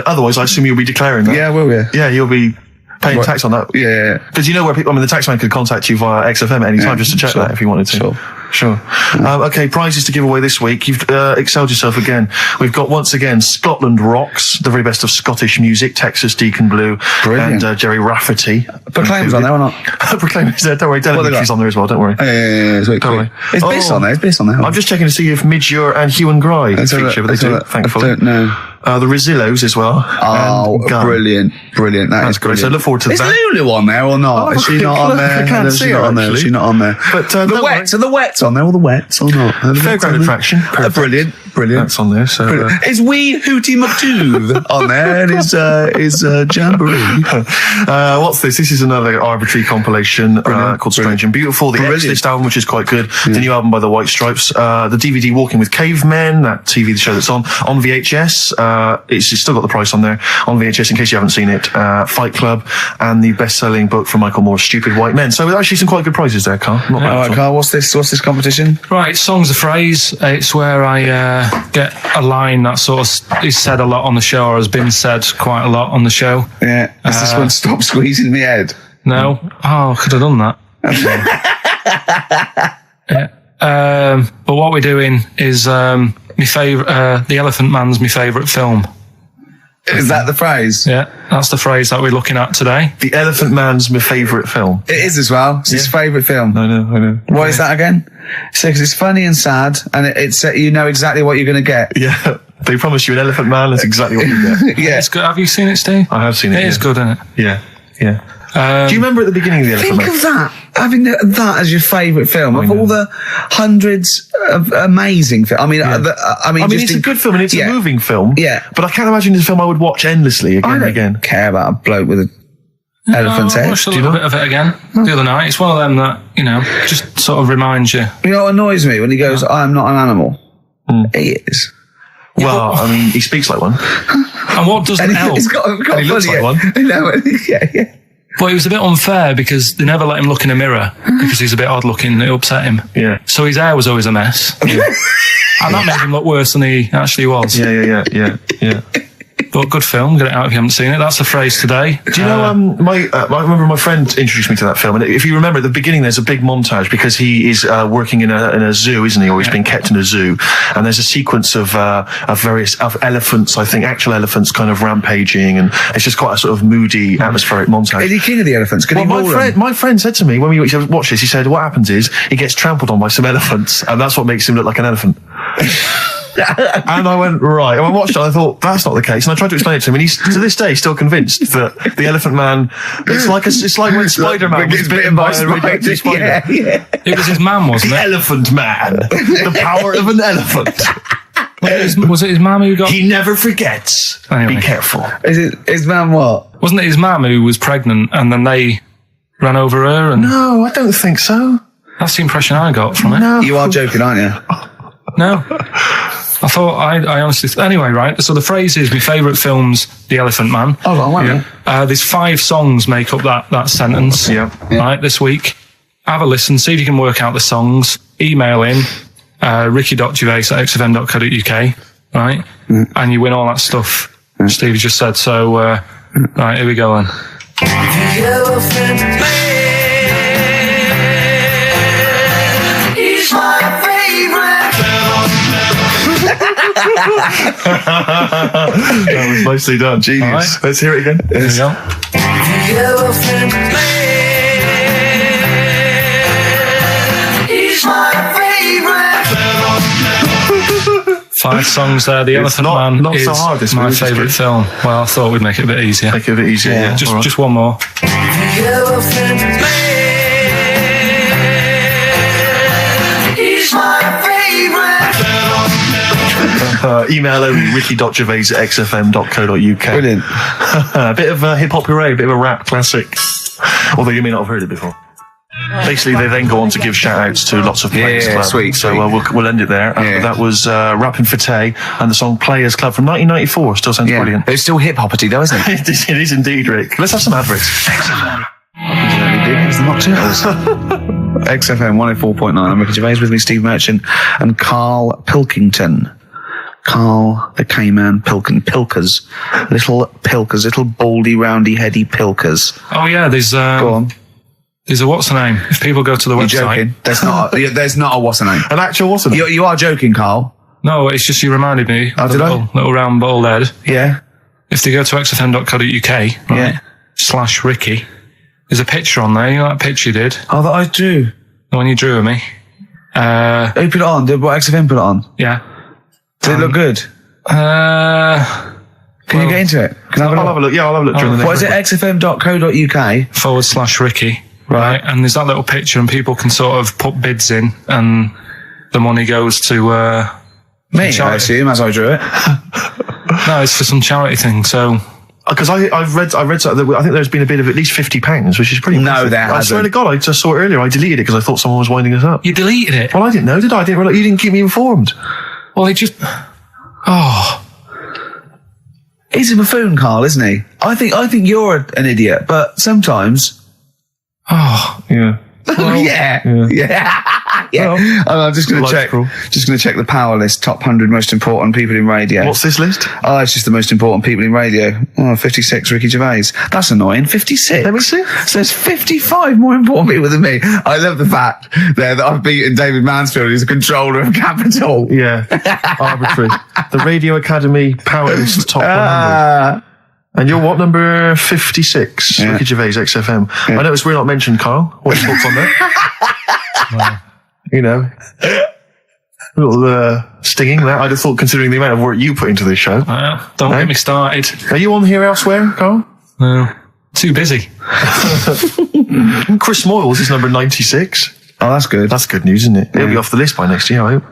Speaker 2: otherwise, I assume you'll be declaring that.
Speaker 1: Yeah, will we?
Speaker 2: Yeah, you'll be paying tax on that.
Speaker 1: Yeah.
Speaker 2: Because you know where people... I mean, the taxman could contact you via XFM at any time just to check that if he wanted to. Sure. Okay, prizes to give away this week. You've excelled yourself again. We've got, once again, Scotland Rocks, the very best of Scottish music, Texas Deacon Blue,
Speaker 1: Brilliant.
Speaker 2: and Jerry Rafferty.
Speaker 1: Proclaim's on there or not?
Speaker 2: Proclaim's there, don't worry. Delegate's on there as well, don't worry.
Speaker 1: Yeah, it's
Speaker 2: Don't worry.
Speaker 1: It's Biss on there, it's Biss on there.
Speaker 2: I'm just checking to see if Midge and Hugh and Gry feature, but they do, thankfully.
Speaker 1: I don't know.
Speaker 2: The Rosillos as well.
Speaker 1: Oh,
Speaker 2: and Gun.
Speaker 1: Brilliant.
Speaker 2: That's great. So I look forward to
Speaker 1: Is
Speaker 2: that.
Speaker 1: Lulu on there or not? Is she not on there?
Speaker 2: I can't see her, actually.
Speaker 1: She's not on there.
Speaker 2: But
Speaker 1: Are the Wets on there? All the Wets or not?
Speaker 2: Fairground attraction.
Speaker 1: Brilliant.
Speaker 2: That's on there. So
Speaker 1: is Wee Hootie McDooth on there? And is Jamboree?
Speaker 2: What's this? This is another arbitrary compilation called Strange and Beautiful. The X-List album, which is quite good. The new album by the White Stripes. The DVD Walking with Cavemen, that TV show that's on VHS. It's still got the price on there on VHS in case you haven't seen it. Fight Club and the best-selling book from Michael Moore's Stupid White Men. So actually some quite good prizes there, Carl. Not bad.
Speaker 1: All right, Carl. What's this competition?
Speaker 3: Right, song's a phrase. It's where I get a line that sort of is said a lot on the show or has been said quite a lot on the show.
Speaker 1: Yeah. Is this one Stop Squeezing Me Head?
Speaker 3: No. Oh, I could have done that. Yeah. But what we're doing is my favourite. The Elephant Man's my favourite film.
Speaker 1: Is that the phrase?
Speaker 3: Yeah, that's the phrase that we're looking at today.
Speaker 2: The Elephant Man's my favourite film.
Speaker 1: It is as well. It's his favourite film.
Speaker 2: I know.
Speaker 1: What is that again? So, 'cause it's funny and sad, and it's you know exactly what you're going to get.
Speaker 2: Yeah. They promise you an Elephant Man. That's exactly what you get.
Speaker 1: Yeah.
Speaker 3: It's good. Have you seen it, Steve?
Speaker 2: I have seen it.
Speaker 3: It is good, isn't it?
Speaker 2: Yeah. Do you remember at the beginning of the Elephant Man?
Speaker 1: Think of that. Having that as your favourite film of all the hundreds of amazing films. I mean,
Speaker 2: it's a good film and it's a moving film.
Speaker 1: Yeah.
Speaker 2: But I can't imagine it's a film I would watch endlessly again and again.
Speaker 1: Care about a bloke with an elephant's
Speaker 3: I
Speaker 1: head.
Speaker 3: watched a little bit of it again the other night. It's one of them that, just sort of reminds you.
Speaker 1: You know what annoys me? When he goes, I'm not an animal. He is.
Speaker 2: Well, I mean, he speaks like one.
Speaker 3: And what doesn't help?
Speaker 1: He's got
Speaker 2: and he looks like one.
Speaker 1: Yeah.
Speaker 3: But it was a bit unfair because they never let him look in a mirror because he's a bit odd looking. It upset him.
Speaker 2: Yeah.
Speaker 3: So his hair was always a mess. Yeah. And that made him look worse than he actually was.
Speaker 2: Yeah.
Speaker 3: But good film. Get it out if you haven't seen it. That's the phrase today.
Speaker 2: Do you know, I remember my friend introduced me to that film, and if you remember at the beginning, there's a big montage because he is working in a zoo, isn't he? Or he's being kept in a zoo, and there's a sequence of various elephants, I think, actual elephants, kind of rampaging, and it's just quite a sort of moody, atmospheric montage.
Speaker 1: Is he king of the elephants? Can he maul them?
Speaker 2: My friend said to me when we watched this, he said, what happens is he gets trampled on by some elephants, and that's what makes him look like an elephant. And I went, right. And I watched it, and I thought, that's not the case. And I tried to explain it to him, and he's, to this day, still convinced that the Elephant Man, it's like when Spider-Man was bitten by a radioactive spider.
Speaker 1: Yeah.
Speaker 3: It was his mum, wasn't it?
Speaker 2: Elephant Man. The power of an elephant.
Speaker 3: Was it his mum who got...
Speaker 2: He never forgets.
Speaker 3: Anyway.
Speaker 2: Be careful.
Speaker 1: Is it his man what?
Speaker 3: Wasn't it his mum who was pregnant and then they ran over her? And
Speaker 2: No, I don't think so.
Speaker 3: that's the impression I got from it.
Speaker 2: No.
Speaker 1: You are joking, aren't you?
Speaker 3: No. I thought, I honestly... Anyway, right, so the phrase is, my favourite film's The Elephant Man.
Speaker 1: Oh, well, wait a minute.
Speaker 3: There's 5 songs make up that sentence.
Speaker 2: Yeah.
Speaker 3: Right, this week. Have a listen, see if you can work out the songs. Email in, ricky.gervais@xfm.co.uk, right? And you win all that stuff Steve just said. So, right, here we go then.
Speaker 7: The elephant man, he's my favorite.
Speaker 2: That was nicely done. Genius.
Speaker 3: Right.
Speaker 2: Let's hear it again.
Speaker 3: There you go.
Speaker 7: The elephant man, he's my favorite.
Speaker 3: 5 songs there. The Elephant
Speaker 2: not-
Speaker 3: Man
Speaker 2: not
Speaker 3: is
Speaker 2: so hard, this
Speaker 3: my
Speaker 2: one, which is
Speaker 3: favourite
Speaker 2: good.
Speaker 3: film. Well, I thought we'd make it a bit easier.
Speaker 2: Make it a bit easier, yeah. All right.
Speaker 3: Just one more.
Speaker 7: The elephant man, he's my favorite.
Speaker 2: Email only, ricky.gervais@xfm.co.uk.
Speaker 1: Brilliant.
Speaker 2: A bit of hip-hop hooray, a bit of a rap classic. Although you may not have heard it before. Basically, they then go on to give shout-outs to lots of Players Club.
Speaker 1: Sweet.
Speaker 2: So we'll end it there. That was Rapping for Tay and the song Players Club from 1994. Still sounds brilliant.
Speaker 1: It's still hip-hoppity though, isn't it?
Speaker 2: It is indeed, Rick. Let's have some adverts.
Speaker 1: It's the Mock Turtles. XFM 104.9. I'm Ricky Gervais, with me Steve Merchant and Karl Pilkington. Karl the K-Man Pilkers. Little baldy, roundy, heady Pilkers.
Speaker 3: Oh yeah, there's
Speaker 1: Go on.
Speaker 3: There's a what's the name? If people go to the
Speaker 1: You're
Speaker 3: website.
Speaker 1: joking. There's not a what's the name.
Speaker 2: An actual what's the name?
Speaker 1: You are joking, Karl.
Speaker 3: No, it's just you reminded me.
Speaker 1: Oh,
Speaker 3: of
Speaker 1: did
Speaker 3: the
Speaker 1: I?
Speaker 3: little round bald head.
Speaker 1: Yeah.
Speaker 3: If they go to xfm.co.uk,
Speaker 1: Yeah.
Speaker 3: /Ricky, there's a picture on there. You know that picture you did?
Speaker 1: Oh, that I drew.
Speaker 3: The one you drew of me.
Speaker 1: Who put it on? Did what XFM put it on?
Speaker 3: Yeah.
Speaker 1: Did it look good? Can you get into it? Can I
Speaker 2: I'll have a look. Yeah, I'll have a look during the
Speaker 1: What is it? xfm.co.uk
Speaker 3: /Ricky. Right. And there's that little picture and people can sort of put bids in and the money goes to,
Speaker 1: Me, I
Speaker 3: charity.
Speaker 1: assume, as I drew it.
Speaker 3: No, it's for some charity thing, so.
Speaker 2: Because I've read something that I think there's been a bid of at least £50, which is pretty
Speaker 1: No,
Speaker 2: impressive.
Speaker 1: there
Speaker 2: I swear
Speaker 1: hasn't.
Speaker 2: to God, I just saw it earlier. I deleted it because I thought someone was winding us up.
Speaker 3: You deleted it?
Speaker 2: Well, I didn't know, did I? I didn't realize you didn't keep me informed.
Speaker 3: Well, it just. Oh.
Speaker 1: He's a buffoon, Karl, isn't he? I think you're an idiot, but sometimes.
Speaker 3: Oh.
Speaker 2: Yeah.
Speaker 3: Well,
Speaker 1: yeah.
Speaker 2: Well,
Speaker 1: I'm just going to check.
Speaker 2: logical.
Speaker 1: Just going to check the power list. Top 100 most important people in radio.
Speaker 2: What's this list?
Speaker 1: Oh, it's just the most important people in radio. Oh, 56, Ricky Gervais. That's annoying. 56.
Speaker 2: Let me see.
Speaker 1: So there's 55 more important people than me. I love the fact there that I've beaten David Mansfield, who's the controller of Capital.
Speaker 2: Yeah. Arbitrary. The Radio Academy Power List Top 100. And you're what, number 56?
Speaker 1: Yeah.
Speaker 2: Ricky Gervais, XFM. I noticed we're not mentioned, Karl. What's your thoughts on that? You know, a little stinging that. I'd have thought, considering the amount of work you put into this show.
Speaker 3: Don't get me started.
Speaker 2: Are you on here elsewhere, Karl?
Speaker 3: No. Too busy.
Speaker 2: Chris Moyles is number 96.
Speaker 1: Oh, that's good.
Speaker 2: That's good news, isn't it? He'll be off the list by next year, I hope.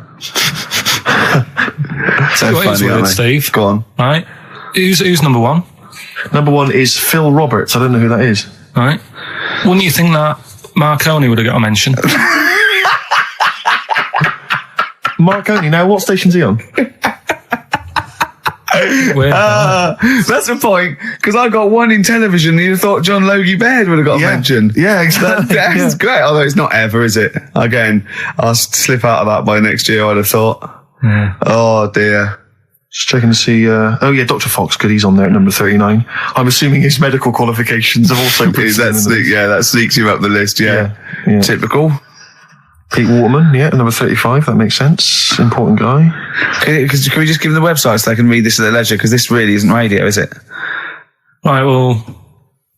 Speaker 1: so
Speaker 3: What is
Speaker 1: funny,
Speaker 3: weird,
Speaker 1: aren't they?
Speaker 3: Steve?
Speaker 1: Go on.
Speaker 3: Right. Who's number one?
Speaker 2: Number 1 is Phil Roberts. I don't know who that is.
Speaker 3: Right. Wouldn't you think that Marconi would have got a mention?
Speaker 2: Marconi. Now, what station's he on?
Speaker 3: Weird.
Speaker 1: That's the point, because I got one in television and you thought John Logie Baird would have got a mention.
Speaker 2: Yeah, exactly.
Speaker 1: That's great, although it's not ever, is it? Again, I'll slip out of that by next year, I'd have thought.
Speaker 3: Yeah.
Speaker 1: Oh, dear.
Speaker 2: Just checking to see. Oh yeah, Dr. Fox. Good, he's on there at number 39. I'm assuming his medical qualifications have also put him in the-
Speaker 1: that sneaks you up the list, yeah.
Speaker 2: Yeah.
Speaker 1: Typical.
Speaker 2: Pete Waterman, yeah, number 35. That makes sense. Important guy.
Speaker 1: Can we just give them the website so they can read this at their leisure? Because this really isn't radio, is it?
Speaker 3: Right, well,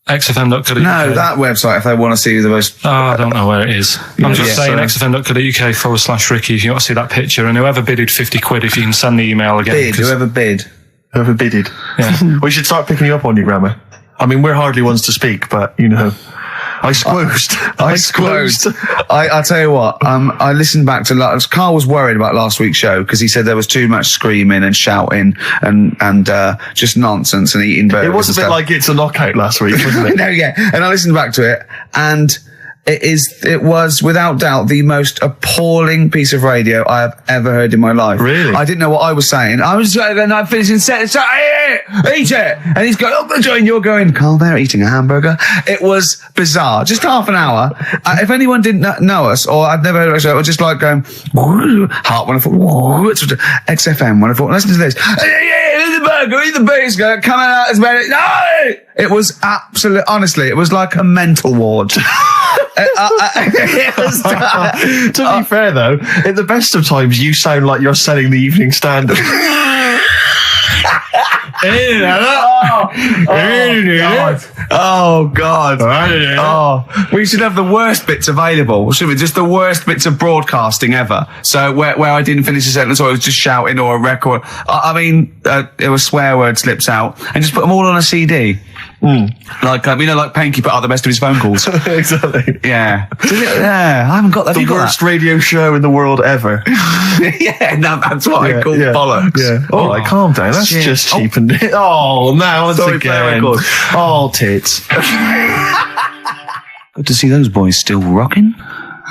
Speaker 3: xfm.co.uk.
Speaker 1: No, that website, if they want to see the most...
Speaker 3: Oh, I don't know where it is. I'm just saying
Speaker 1: sorry.
Speaker 3: xfm.co.uk /Ricky if you want to see that picture. And whoever bidded 50 quid, if you can send the email again.
Speaker 1: Bid, whoever bid.
Speaker 2: Whoever bidded.
Speaker 3: Yeah.
Speaker 2: We should start picking you up on your grammar. I mean, we're hardly ones to speak, but, you know... I squoosed.
Speaker 1: I tell you what, I listened back to Karl was worried about last week's show because he said there was too much screaming and shouting and just nonsense and eating burgers.
Speaker 2: It was a bit like It's a Knockout last week, wasn't it?
Speaker 1: No, yeah. And I listened back to it and it was without doubt the most appalling piece of radio I have ever heard in my life.
Speaker 2: Really?
Speaker 1: I didn't know what I was saying. I was and I'm finishing set. So, eat it. And he's going, oh, Joe, and you're going, Karl, they're eating a hamburger. It was bizarre. Just half an hour. If anyone didn't know us, or I'd never heard of us, it was just like going, Heart 104, XFM 104. Listen to this. man, go eat the bees, go coming out as many. No! It was honestly, it was like a mental ward. It was,
Speaker 2: To be fair, though, at the best of times, you sound like you're selling the Evening Standard.
Speaker 1: Oh God! Oh, we should have the worst bits available, shouldn't we? Just the worst bits of broadcasting ever. So where I didn't finish a sentence, or I was just shouting, or a record. I mean, it was swear word slips out, and just put them all on a CD. Like like Panky put out the best of his phone calls.
Speaker 2: Exactly.
Speaker 1: Yeah. Yeah, I haven't got that.
Speaker 2: The worst radio show in the world ever.
Speaker 1: Yeah, no, that's what I call bollocks.
Speaker 2: Yeah. All right, calm down. That's
Speaker 1: shit.
Speaker 2: just cheapened it. Oh, now once
Speaker 1: Sorry,
Speaker 2: again. Oh, tits.
Speaker 1: Good to see those boys still rocking.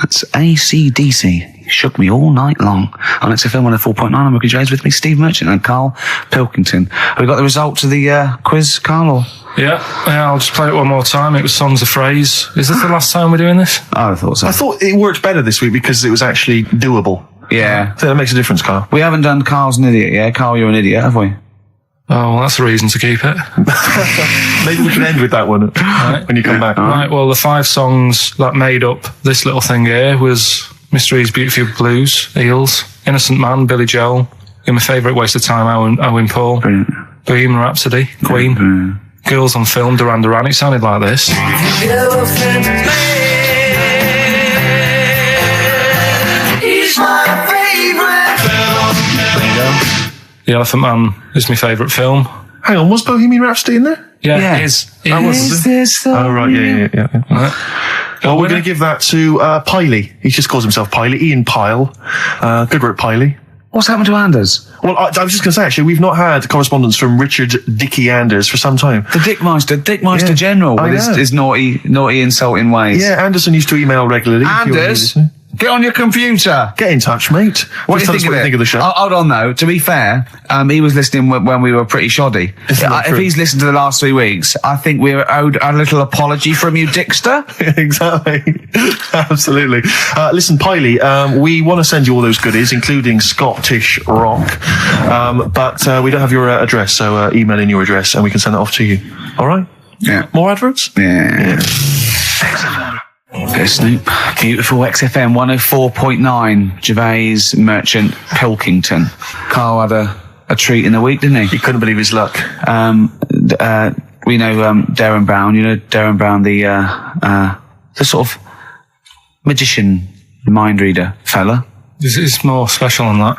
Speaker 1: That's AC/DC. Shook me all night long. On XFM 104.9, I'm Ricky James, with me, Steve Merchant and Karl Pilkington. Have we got the results of the quiz, Karl? Or?
Speaker 3: Yeah, I'll just play it one more time. It was Songs of Phrase. Is this the last time we're doing this?
Speaker 1: Oh, I thought so.
Speaker 2: I thought it worked better this week because it was actually doable.
Speaker 1: Yeah.
Speaker 2: So that makes a difference, Karl.
Speaker 1: We haven't done Karl's an idiot, yeah? Karl, you're an idiot, have we?
Speaker 3: Oh, well, that's a reason to keep it.
Speaker 2: Maybe we can end with that one when you come back.
Speaker 3: Right, well, the 5 songs that made up this little thing here was Mr. E's Beautiful Blues, Eels, Innocent Man, Billy Joel, and my favourite Waste of Time, Owen Paul, Bohemian Rhapsody, Queen, Girls on Film, Duran Duran. It sounded like this.
Speaker 7: He's my favorite.
Speaker 3: The Elephant Man is my favourite film.
Speaker 2: Hang on, was Bohemian Rhapsody in there?
Speaker 3: Yeah, it is.
Speaker 2: Oh, right, yeah.
Speaker 3: Right.
Speaker 2: Well, we're going to give that to Piley. He just calls himself Piley. Ian Pyle. Good work, Piley.
Speaker 1: What's happened to Anders?
Speaker 2: Well, I was just going to say, actually, we've not had correspondence from Richard Dickie Anders for some time.
Speaker 1: The Dickmeister General with his naughty, insulting ways.
Speaker 2: Yeah, Anderson used to email regularly.
Speaker 1: Anders, get on your computer.
Speaker 2: Get in touch, mate.
Speaker 1: What do you think of the show? Hold on, though. To be fair, he was listening when we were pretty shoddy. If he's listened to the last 3 weeks, I think we're owed a little apology from you, Dickster.
Speaker 2: Exactly. Absolutely. Listen, Piley, we want to send you all those goodies, including Scottish rock. But we don't have your address, so email in your address and we can send it off to you. All right?
Speaker 1: Yeah.
Speaker 2: More adverts?
Speaker 1: Yeah. Go Snoop. Beautiful XFM 104.9. Gervais, Merchant, Pilkington. Karl had a treat in the week, didn't he?
Speaker 2: He couldn't believe his luck.
Speaker 1: We know Darren Brown. You know Darren Brown, the sort of magician, mind reader fella.
Speaker 3: It's more special than that.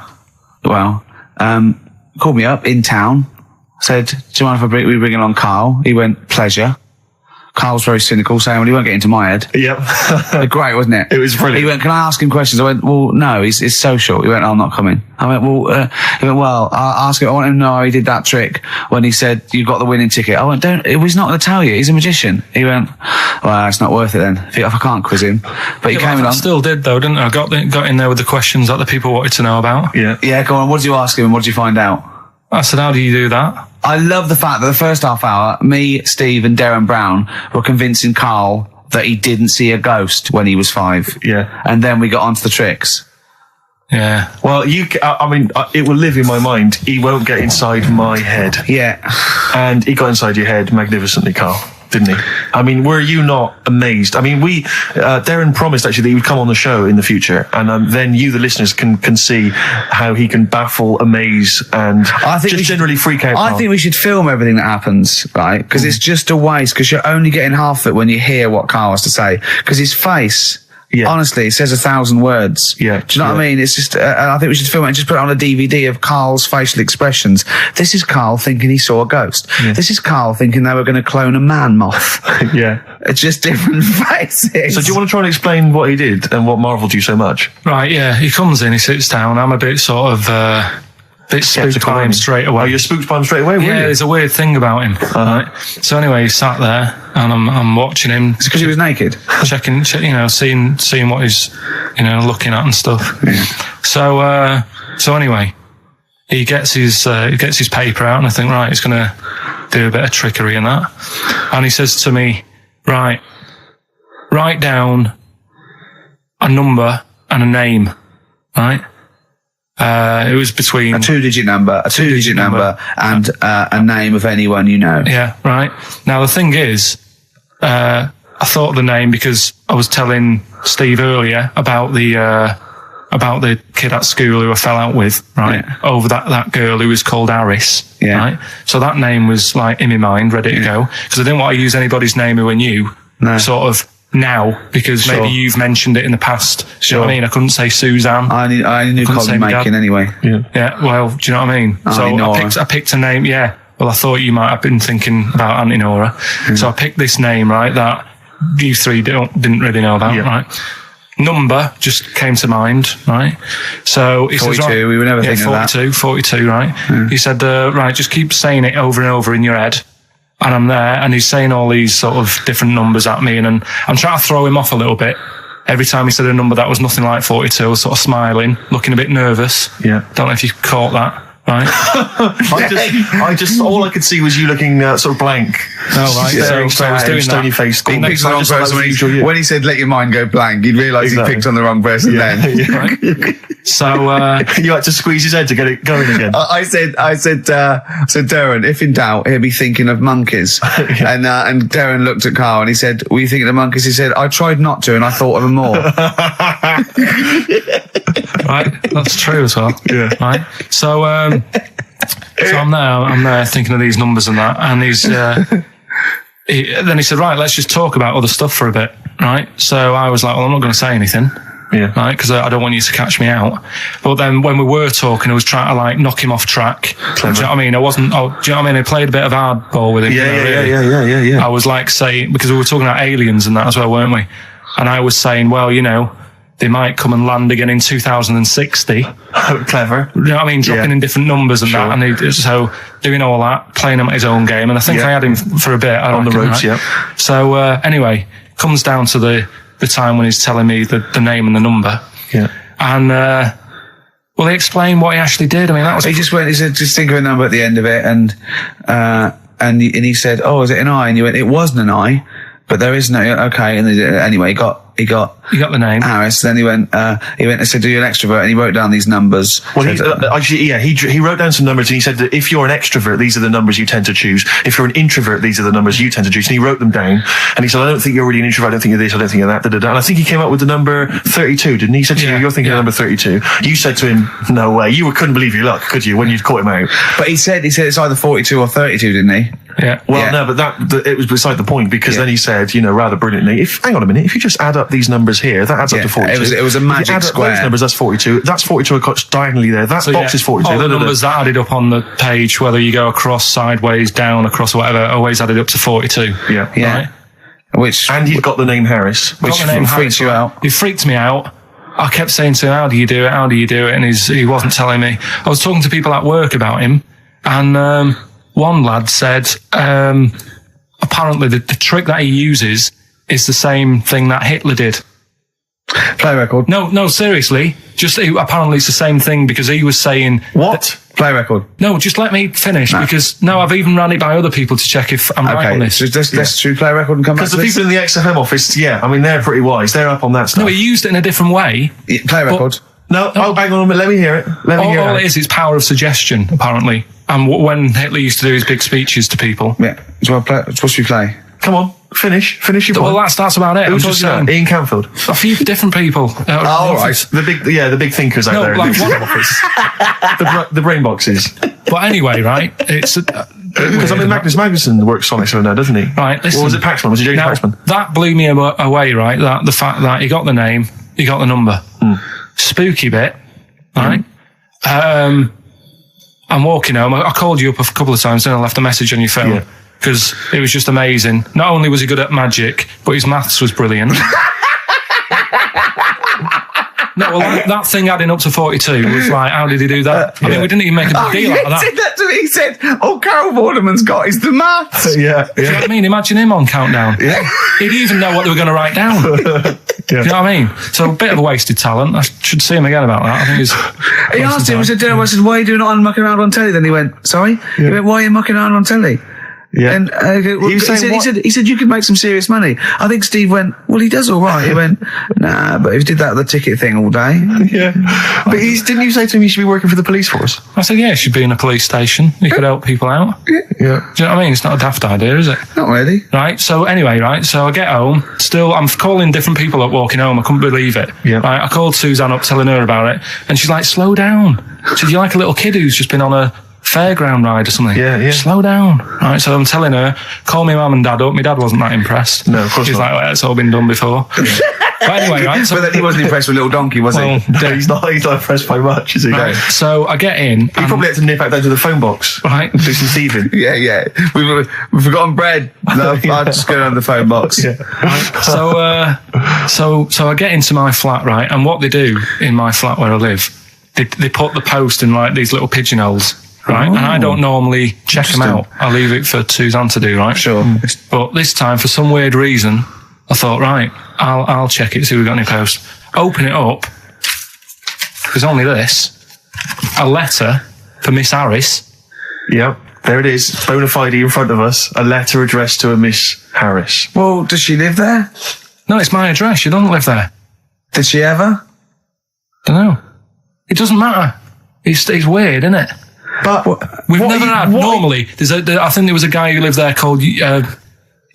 Speaker 1: Well, called me up in town. Said, do you mind if we bring along Karl? He went, pleasure. Karl's very cynical, saying, well, he won't get into my head.
Speaker 2: Yep.
Speaker 1: Great, wasn't it?
Speaker 2: It was brilliant.
Speaker 1: He went, can I ask him questions? I went, well, no, he's social. He went, I'm not coming. I went, well, he went, well, I'll ask him. I want him to know how he did that trick when he said, you got the winning ticket. I went, he's not going to tell you. He's a magician. He went, well, it's not worth it then, if I can't quiz him. But he came along. I
Speaker 3: still did, though, didn't I? I got in there with the questions that the people wanted to know about.
Speaker 1: Yeah, go on. What did you ask him and what did you find out?
Speaker 3: I said, how do you do that?
Speaker 1: I love the fact that the first half hour, me, Steve and Darren Brown were convincing Karl that he didn't see a ghost when he was 5.
Speaker 2: Yeah.
Speaker 1: And then we got onto the tricks.
Speaker 3: Yeah.
Speaker 2: Well, it will live in my mind. He won't get inside my head.
Speaker 1: Yeah.
Speaker 2: And he got inside your head magnificently, Karl, didn't he? I mean, were you not amazed? I mean, Darren promised actually that he would come on the show in the future, and then you, the listeners, can see how he can baffle, amaze, and generally freak out.
Speaker 1: I think we should film everything that happens, right? Because it's just a waste, because you're only getting half of it when you hear what Karl has to say. Because his face... Yeah. Honestly, it says 1,000 words.
Speaker 2: Yeah.
Speaker 1: Do you know what I mean? It's just, I think we should film it and just put it on a DVD of Karl's facial expressions. This is Karl thinking he saw a ghost. Yeah. This is Karl thinking they were going to clone a man moth.
Speaker 2: Yeah.
Speaker 1: It's just different faces.
Speaker 2: So do you want to try and explain what he did and what marvelled you so much?
Speaker 3: Right, yeah. He comes in, he sits down. I'm a bit sort of, bit spooked by him straight away.
Speaker 2: Oh, you're spooked by him straight away,
Speaker 3: Yeah, there's a weird thing about him. Right? So anyway, he sat there and I'm watching him.
Speaker 1: It's because he was naked?
Speaker 3: Checking, seeing what he's, looking at and stuff.
Speaker 1: Yeah.
Speaker 3: So anyway, he gets his paper out and I think, right, he's going to do a bit of trickery and that. And he says to me, right, write down a number and a name, right? It was between
Speaker 1: a two-digit number, and a name of anyone you know.
Speaker 3: Yeah, right. Now the thing is, I thought of the name because I was telling Steve earlier about the kid at school who I fell out with, right? Yeah. Over that girl who was called Aris, right? So that name was like in my mind, ready to go, because I didn't want to use anybody's name who I knew, sort of now, because maybe you've mentioned it in the past. Do you know what I mean? I couldn't say Suzanne.
Speaker 1: I knew Colin Macon anyway.
Speaker 3: Yeah. Well, do you know what I mean? So I picked a name. Yeah. Well, I thought you might have been thinking about Auntie Nora. So I picked this name, right? That you three didn't really know about, right? Number just came to mind, right? So he
Speaker 1: 42,
Speaker 3: says, right,
Speaker 1: we were never thinking
Speaker 3: 42,
Speaker 1: of that.
Speaker 3: 42, right? Yeah. He said, right, just keep saying it over and over in your head. And I'm there, and he's saying all these sort of different numbers at me, and I'm trying to throw him off a little bit. Every time he said a number that was nothing like 42, I was sort of smiling, looking a bit nervous. Yeah. Don't know if you caught that. Right.
Speaker 2: I just all I could see was you looking sort of blank.
Speaker 3: Oh, right. So I was doing
Speaker 2: stony face.
Speaker 1: He picked on the wrong person. When he said "let your mind go blank," you'd realise he picked on the wrong person then.
Speaker 3: Right. So
Speaker 2: you had to squeeze his head to get it going again.
Speaker 1: I said, Darren, if in doubt, he'll be thinking of monkeys. And Darren looked at Carl and he said, "Were you thinking of monkeys?" He said, "I tried not to, and I thought of them more."
Speaker 3: Right, that's true as well. Yeah. Right. So I'm there thinking of these numbers and that, and then he said, "Right, let's just talk about other stuff for a bit." Right. So I was like, "Well, I'm not going to say anything." Yeah. Right, because I don't want you to catch me out. But then when we were talking, I was trying to like knock him off track. Do you know what I mean? I wasn't. Do you know what I mean? I played a bit of hardball with him.
Speaker 2: Yeah.
Speaker 3: I was like saying, because we were talking about aliens and that as well, weren't we? And I was saying, well, you know, they might come and land again in 2060.
Speaker 2: Oh, clever.
Speaker 3: You know what I mean? Dropping in different numbers and that. And so doing all that, playing him at his own game. And I think I had him for a bit.
Speaker 2: On the ropes, right?
Speaker 3: So anyway, comes down to the time when he's telling me the name and the number. Yeah. And well, he explained what he actually did. I mean, that was...
Speaker 1: He said, just think of a number at the end of it. And he said, "Oh, is it an I?" And you went, "It wasn't an I, but there is no..." Okay. And anyway, he got
Speaker 3: the name.
Speaker 1: Harris. Then he went and said, "Do you an extrovert?" And he wrote down these numbers.
Speaker 2: Well, he wrote down some numbers and he said that if you're an extrovert, these are the numbers you tend to choose. If you're an introvert, these are the numbers you tend to choose. And he wrote them down. And he said, "I don't think you're really an introvert. I don't think you're this. I don't think you're that." And I think he came up with the number 32, didn't he? He said to you, "You're thinking of number 32. You said to him, "No way." You couldn't believe your luck, could you, when you'd caught him out?
Speaker 1: But he said it's either 42 or 32, didn't he?
Speaker 3: Yeah.
Speaker 2: Well, no, but it was beside the point, because then he said, you know, rather brilliantly, hang on a minute, if you just add up these numbers here, that adds up to 42.
Speaker 1: It was a magic
Speaker 2: if you add
Speaker 1: square.
Speaker 2: Up those numbers, that's 42. That's 42 across diagonally there. That box is 42.
Speaker 3: All the numbers that added up on the page, whether you go across, sideways, down, across, whatever, always added up to 42.
Speaker 2: Yeah.
Speaker 3: Right?
Speaker 2: And you've got the name Harris, which
Speaker 1: freaks you out.
Speaker 3: It freaked me out. I kept saying to him, "How do you do it? How do you do it?" And he wasn't telling me. I was talking to people at work about him, and one lad said, apparently the trick that he uses is the same thing that Hitler did.
Speaker 1: Play record.
Speaker 3: No, seriously. Apparently it's the same thing, because he was saying...
Speaker 2: What?
Speaker 1: Play record.
Speaker 3: No, just let me finish, because I've even ran it by other people to check if I'm right on this.
Speaker 1: So let's play record and come back to
Speaker 2: this. Because the people in the XFM office, I mean, they're pretty wise. They're up on that stuff.
Speaker 3: No, he used it in a different way.
Speaker 1: Play record.
Speaker 2: No, hang on a minute. Let me hear it.
Speaker 3: All it is power of suggestion, apparently. And when Hitler used to do his big speeches to people.
Speaker 1: Yeah. So what should we play?
Speaker 2: Come on, finish your point.
Speaker 3: Well, that's about it.
Speaker 2: Who told you that? Ian Canfield.
Speaker 3: A few different people.
Speaker 2: All right. The big thinkers out there.
Speaker 3: Like
Speaker 2: the brain boxes.
Speaker 3: But anyway, right? It's
Speaker 2: because Magnus Magnusson works Sonic 7 now, doesn't he?
Speaker 3: Right. Listen,
Speaker 2: or was it Paxman? Was it James Paxman?
Speaker 3: That blew me away, right? That the fact that he got the name, he got the number. Spooky bit, right? I'm walking home. I called you up a couple of times and I left a message on your phone, because it was just amazing. Not only was he good at magic, but his maths was brilliant. No, well, that thing adding up to 42 was like, how did he do that? I mean, we didn't even make a big deal out of that.
Speaker 1: He said that to me. He said, "All Carol Vorderman's got is the maths."
Speaker 3: Do you know what I mean? Imagine him on Countdown. He'd even know what they were going to write down. Do you know what I mean? So a bit of a wasted talent. I should see him again about that. I think
Speaker 1: he asked him, I said, "Why are you doing it on mucking around on telly?" Then he went, "Sorry?" He went, "Why are you mucking around on telly?"
Speaker 2: Yeah.
Speaker 1: And he said you could make some serious money. I think Steve went, well, he does all right. He went, nah, but if he did that with the ticket thing all day.
Speaker 2: Yeah. But didn't you say to him you should be working for the police force?
Speaker 3: I said, yeah, you should be in a police station. You could help people out.
Speaker 2: Yeah.
Speaker 3: Do you know what I mean? It's not a daft idea, is it?
Speaker 1: Not really.
Speaker 3: Right. So anyway, right. So I get home. Still, I'm calling different people up walking home. I couldn't believe it.
Speaker 2: Yeah.
Speaker 3: Right. I called Suzanne up telling her about it. And she's like, slow down. She said, you're like a little kid who's just been on a fairground ride or something.
Speaker 2: Yeah.
Speaker 3: Slow down. Right. So I'm telling her, call me mum and dad up. My dad wasn't that impressed.
Speaker 2: No, of course
Speaker 3: He's
Speaker 2: not.
Speaker 3: like, well, it's all been done before. But anyway, right. So,
Speaker 1: But then he wasn't impressed with Little Donkey, was he?
Speaker 2: No, he's not impressed by much, is he?
Speaker 3: Right. So I get in.
Speaker 2: He probably had to nip back down to the phone box.
Speaker 3: Right.
Speaker 2: Do some thieving.
Speaker 1: Yeah. We've forgotten bread. No, I'll just go down the phone box.
Speaker 2: Yeah.
Speaker 3: So I get into my flat, right, and what they do in my flat where I live, they put the post in like these little pigeonholes, right, and I don't normally check them out. I leave it for Suzanne to do, right?
Speaker 1: Sure.
Speaker 3: But this time, for some weird reason, I thought, right, I'll check it, see if we've got any posts. Open it up. There's only this. A letter for Miss Harris.
Speaker 2: Yep. There it is. Bona fide in front of us. A letter addressed to a Miss Harris.
Speaker 1: Well, does she live there?
Speaker 3: No, it's my address. She doesn't live there.
Speaker 1: Did she ever?
Speaker 3: Don't know. It doesn't matter. It's weird, isn't it?
Speaker 2: But
Speaker 3: We've never had. Normally, I think there was a guy who lived there called Yaki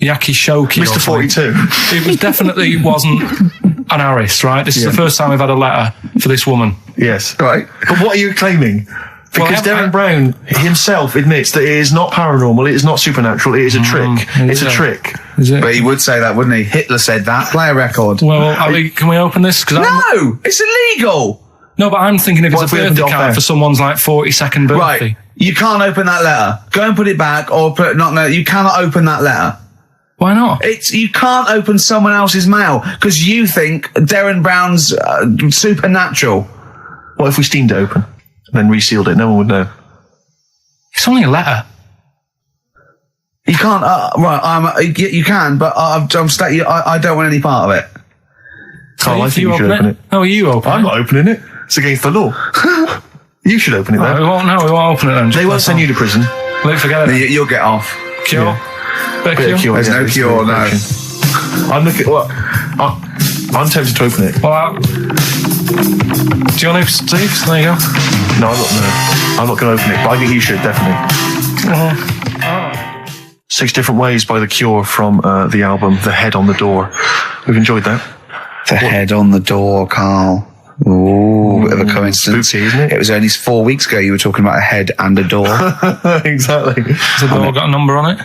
Speaker 3: Shoki.
Speaker 2: Mr. 42.
Speaker 3: It was definitely wasn't an Harris, right? This is the first time we've had a letter for this woman.
Speaker 2: Yes.
Speaker 1: Right.
Speaker 2: But what are you claiming? Because Darren Brown himself admits that it is not paranormal, it is not supernatural, it is a trick. It's a trick.
Speaker 3: Is it?
Speaker 1: But he would say that, wouldn't he? Hitler said that. Play a record.
Speaker 3: Well, can we open this?
Speaker 1: No, it's illegal.
Speaker 3: No, but I'm thinking if
Speaker 2: What
Speaker 3: it's
Speaker 2: if
Speaker 3: a
Speaker 2: we
Speaker 3: birthday
Speaker 2: opened it off
Speaker 3: card
Speaker 2: air?
Speaker 3: for someone's like 42nd birthday.
Speaker 1: Right. You can't open that letter. Go and put it back, or put you cannot open that letter.
Speaker 3: Why not?
Speaker 1: You can't open someone else's mail because you think Darren Brown's supernatural.
Speaker 2: What if we steamed it open and then resealed it? No one would know.
Speaker 3: It's only a letter.
Speaker 1: You can't. You can, but I don't want any part of it.
Speaker 2: Carl, I think you should open it.
Speaker 3: Oh, you open it?
Speaker 2: I'm not opening it. It's against the law. You should open it
Speaker 3: Right,
Speaker 2: then.
Speaker 3: we won't open it then.
Speaker 2: They won't send you to prison.
Speaker 3: Forget it.
Speaker 1: You'll get off.
Speaker 3: Cure?
Speaker 2: Yeah.
Speaker 3: Bit of
Speaker 2: Bit of
Speaker 3: cure?
Speaker 2: cure,
Speaker 1: There's no
Speaker 2: it's
Speaker 1: cure, no.
Speaker 2: infection. I'm looking. Well, I'm tempted to open it.
Speaker 3: Well, do you want to, Steve? There you go.
Speaker 2: No, I'm not going to open it. But I think you should definitely. 6 Different Ways by The Cure from the album The Head on the Door. We've enjoyed that.
Speaker 1: The head on the door, Carl. Ooh, bit of a coincidence.
Speaker 2: Spooky, isn't it?
Speaker 1: It was only 4 weeks ago you were talking about a head and a door.
Speaker 2: Exactly.
Speaker 3: Has the door got a number on it?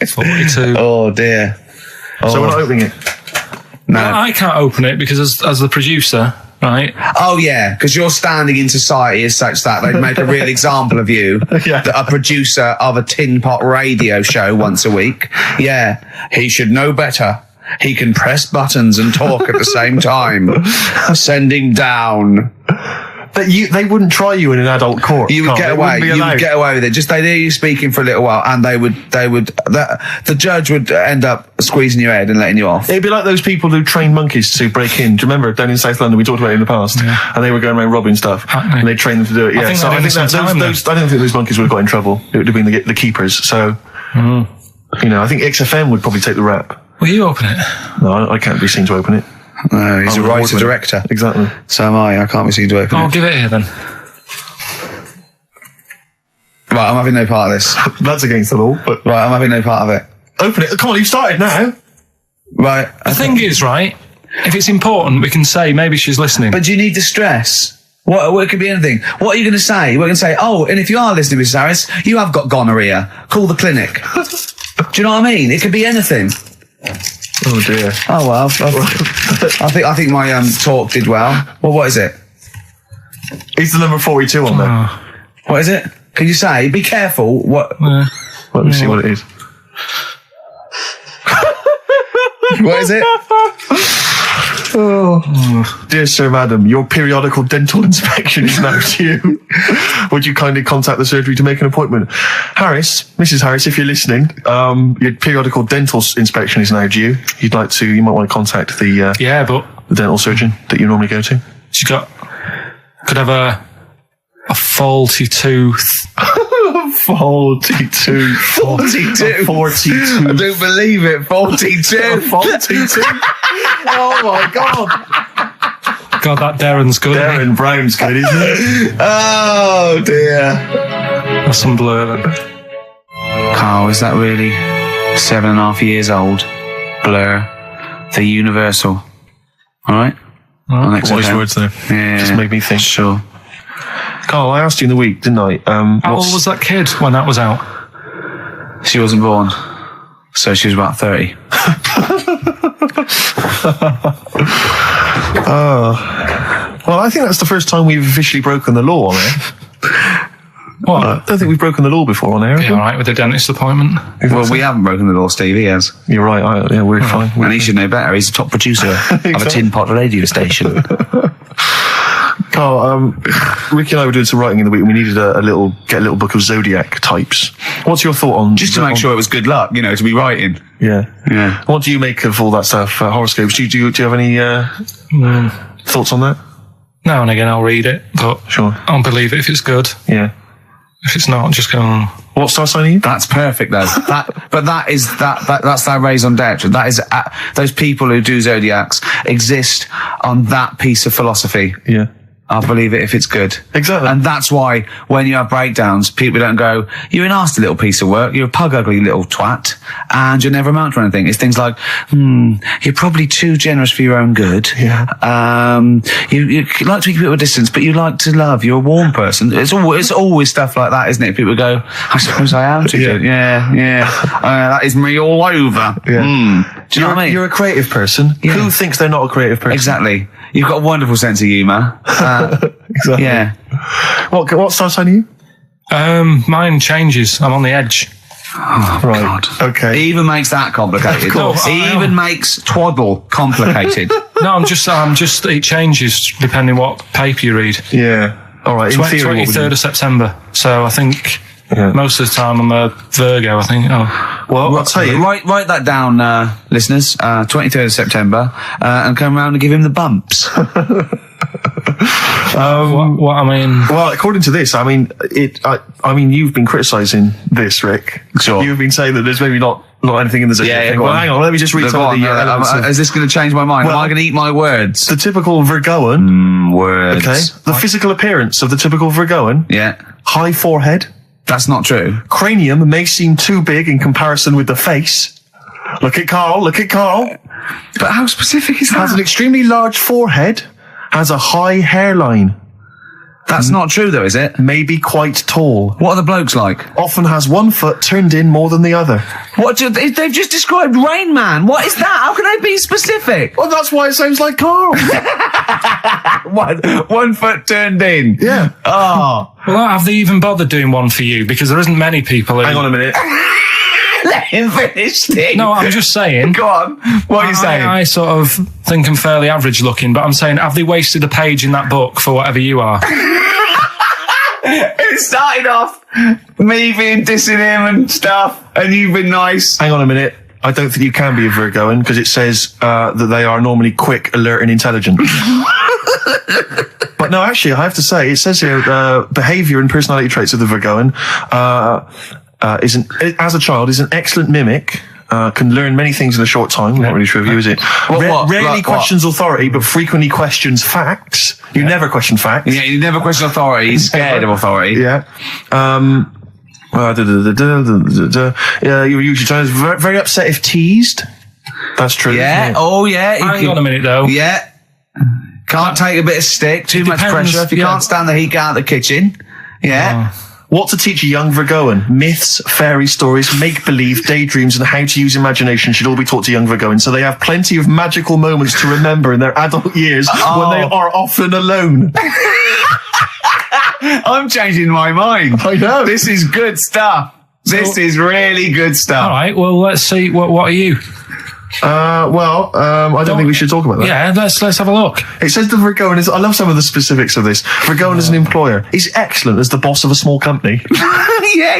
Speaker 3: 42.
Speaker 1: Oh dear.
Speaker 2: So we're not opening it.
Speaker 1: No.
Speaker 3: Well, I can't open it because as the producer, right?
Speaker 1: Oh yeah, because your standing in society is such that they'd make a real example of you.
Speaker 2: Yeah.
Speaker 1: A producer of a tin pot radio show once a week. Yeah, he should know better. He can press buttons and talk at the same time. Sending down.
Speaker 2: But they wouldn't try you in an adult court.
Speaker 1: You would
Speaker 2: Carl.
Speaker 1: get
Speaker 2: They
Speaker 1: away.
Speaker 2: wouldn't be
Speaker 1: You would
Speaker 2: allowed.
Speaker 1: get away with it. Just they'd hear you speaking for a little while, and the judge would end up squeezing your head and letting you off.
Speaker 2: It'd be like those people who train monkeys to break in. Do you remember down in South London? We talked about it in the past, and they were going around robbing stuff, and they trained them to do it. Yeah,
Speaker 3: I think
Speaker 2: I don't think those monkeys would have got in trouble. It would have been the keepers. So, I think XFM would probably take the rap.
Speaker 3: Will you open it?
Speaker 2: No, I can't be seen to open it.
Speaker 1: No, he's
Speaker 2: I'm
Speaker 1: a
Speaker 2: an
Speaker 1: writer
Speaker 2: award-winner.
Speaker 1: director.
Speaker 2: Exactly.
Speaker 1: So am I. I can't be seen to open
Speaker 3: I'll
Speaker 1: it.
Speaker 3: give it here then.
Speaker 1: Right, I'm having no part of this.
Speaker 2: That's against the law. But
Speaker 1: Right, I'm having no part of it.
Speaker 2: open it. Come on, you've started now.
Speaker 1: Right.
Speaker 3: The thing is, right, if it's important, we can say maybe she's listening.
Speaker 1: But do you need to stress? What it could be anything. What are you going to say? We're going to say, oh, and if you are listening, Mrs. Harris, you have got gonorrhea. Call the clinic. Do you know what I mean? It could be anything.
Speaker 2: Oh dear.
Speaker 1: Oh well, I think my talk did well. Well, what is it?
Speaker 2: Is the number 42 on there?
Speaker 1: What is it? Can you say? Be careful. What?
Speaker 2: Well, let me see what it is.
Speaker 1: What is it?
Speaker 2: Dear Sir, Madam, your periodical dental inspection is now due. Would you kindly contact the surgery to make an appointment? Mrs. Harris, if you're listening, your periodical dental inspection is now due. You might want to contact the dental surgeon that you normally go to.
Speaker 3: She's could have a faulty tooth.
Speaker 2: 42.
Speaker 1: 42.
Speaker 2: 42.
Speaker 1: I don't believe it. 42.
Speaker 2: 42. Oh my God.
Speaker 3: God, that Darren's good.
Speaker 2: Darren Brown's good, isn't it?
Speaker 1: Oh dear.
Speaker 3: That's some blur.
Speaker 1: Carl, is that really 7.5 years old? Blur. The Universal. All right?
Speaker 2: Voice words there.
Speaker 1: Yeah.
Speaker 2: Just made me think.
Speaker 1: Sure.
Speaker 2: Carl, I asked you in the week, didn't I?
Speaker 3: How old was that kid when that was out?
Speaker 1: She wasn't born. So she was about 30.
Speaker 2: Well, I think that's the first time we've officially broken the law on air.
Speaker 3: What?
Speaker 2: I don't think we've broken the law before on air.
Speaker 3: Be all right with the dentist appointment?
Speaker 1: Well, we haven't broken the law, Steve. He has.
Speaker 2: You're right. We're fine.
Speaker 1: And he should know better. He's the top producer of a tin pot radio station.
Speaker 2: Carl, Ricky and I were doing some writing in the week and we needed get a little book of zodiac types. What's your thought on...
Speaker 1: Just to make sure it was good luck, to be writing.
Speaker 2: Yeah.
Speaker 1: Yeah.
Speaker 2: What do you make of all that stuff, horoscopes? Do you have any thoughts on that?
Speaker 3: Now and again I'll read it, but
Speaker 2: Sure.
Speaker 3: I'll believe it if it's good.
Speaker 2: Yeah.
Speaker 3: If it's not, just go on.
Speaker 2: What star sign are you?
Speaker 1: That's perfect, though. That's their raison d'etre. That is those people who do zodiacs exist on that piece of philosophy.
Speaker 2: Yeah.
Speaker 1: I'll believe it if it's good.
Speaker 2: Exactly.
Speaker 1: And that's why when you have breakdowns, people don't go, you're a nasty little piece of work, you're a pug ugly little twat, and you'll never amount to anything. It's things like, you're probably too generous for your own good.
Speaker 2: Yeah.
Speaker 1: You like to keep people at a distance, but you like to love. You're a warm person. It's always stuff like that, isn't it? People go, I suppose I am too good. Yeah. That is me all over.
Speaker 2: Yeah.
Speaker 1: Do you know what I mean?
Speaker 2: You're a creative person.
Speaker 1: Yeah.
Speaker 2: Who thinks they're not a creative person?
Speaker 1: Exactly. You've got a wonderful sense of humour.
Speaker 2: Exactly.
Speaker 1: Yeah.
Speaker 2: What star sign are you?
Speaker 3: Mine changes. I'm on the edge.
Speaker 1: Oh,
Speaker 2: Right.
Speaker 1: God.
Speaker 2: Okay.
Speaker 1: He even makes that complicated.
Speaker 2: Of course.
Speaker 1: He even makes twaddle complicated.
Speaker 3: No, I'm just. It changes depending what paper you read.
Speaker 2: Yeah. All right. In theory, what would
Speaker 3: 23rd of September. So I think most of the time I'm a Virgo. I think.
Speaker 2: Well, I'll tell you.
Speaker 1: Write that down, listeners. 23rd of September, and come round and give him the bumps.
Speaker 3: What I mean.
Speaker 2: Well, according to this, I mean, you've been criticising this, Rick.
Speaker 1: Sure.
Speaker 2: You've been saying that there's maybe not anything in the zodiac thing.
Speaker 1: go
Speaker 2: Well,
Speaker 1: on.
Speaker 2: hang on. Let me just read some of the elements of-
Speaker 1: Is this going to change my mind?
Speaker 2: Well,
Speaker 1: Am I going to eat my words?
Speaker 2: the typical Virgoan.
Speaker 1: Words.
Speaker 2: Okay. The physical appearance of the typical Virgoan.
Speaker 1: Yeah.
Speaker 2: High forehead.
Speaker 1: That's not true.
Speaker 2: Cranium may seem too big in comparison with the face. Look at Carl.
Speaker 1: But how specific is
Speaker 2: Has an
Speaker 1: that?
Speaker 2: extremely large forehead. Has a high hairline.
Speaker 1: That's not true, though, is it?
Speaker 2: May be quite tall.
Speaker 1: What are the blokes like?
Speaker 2: Often has one foot turned in more than the other.
Speaker 1: They've just described Rain Man. What is that? How can they be specific?
Speaker 2: Well, that's why it sounds like Carl.
Speaker 1: One foot turned in.
Speaker 2: Yeah.
Speaker 1: Oh.
Speaker 3: Well, have they even bothered doing one for you? Because there isn't many people.
Speaker 2: Hang on a minute.
Speaker 1: Let him finish, Steve.
Speaker 3: No, I'm just saying.
Speaker 1: Go on. What are you saying?
Speaker 3: I sort of think I'm fairly average looking, but I'm saying, have they wasted a page in that book for whatever you are?
Speaker 1: It started off me being dissing him and stuff, and you've been nice.
Speaker 2: Hang on a minute. I don't think you can be a Virgoan because it says that they are normally quick, alert, and intelligent. But no, actually, I have to say, it says here behaviour and personality traits of the Virgoan as a child is an excellent mimic. Can learn many things in a short time. Not really sure of you, is it? Rarely
Speaker 1: Like
Speaker 2: questions authority, but frequently questions facts. You never question facts.
Speaker 1: Yeah, you never question authority. He's scared of authority.
Speaker 2: Yeah. You're usually very upset if teased. That's true.
Speaker 1: Yeah. Oh, yeah.
Speaker 3: Hang on a minute, though.
Speaker 1: Yeah. Can't take a bit of stick. Too much
Speaker 3: depends,
Speaker 1: pressure. If you
Speaker 3: yeah.
Speaker 1: can't stand the heat, get out of the kitchen. Yeah.
Speaker 2: What to teach a young Virgoan? Myths, fairy stories, make-believe, daydreams, and how to use imagination should all be taught to young Virgoans, so they have plenty of magical moments to remember in their adult years when they are often alone.
Speaker 1: I'm changing my mind.
Speaker 2: I know.
Speaker 1: This is good stuff. This is really good stuff.
Speaker 3: All right, well, let's see. What are you?
Speaker 2: I don't think we should talk about that.
Speaker 3: Yeah, let's have a look.
Speaker 2: It says the Virgoan is, I love some of the specifics of this. Virgoan is an employer. He's excellent as the boss of a small company.
Speaker 1: yeah.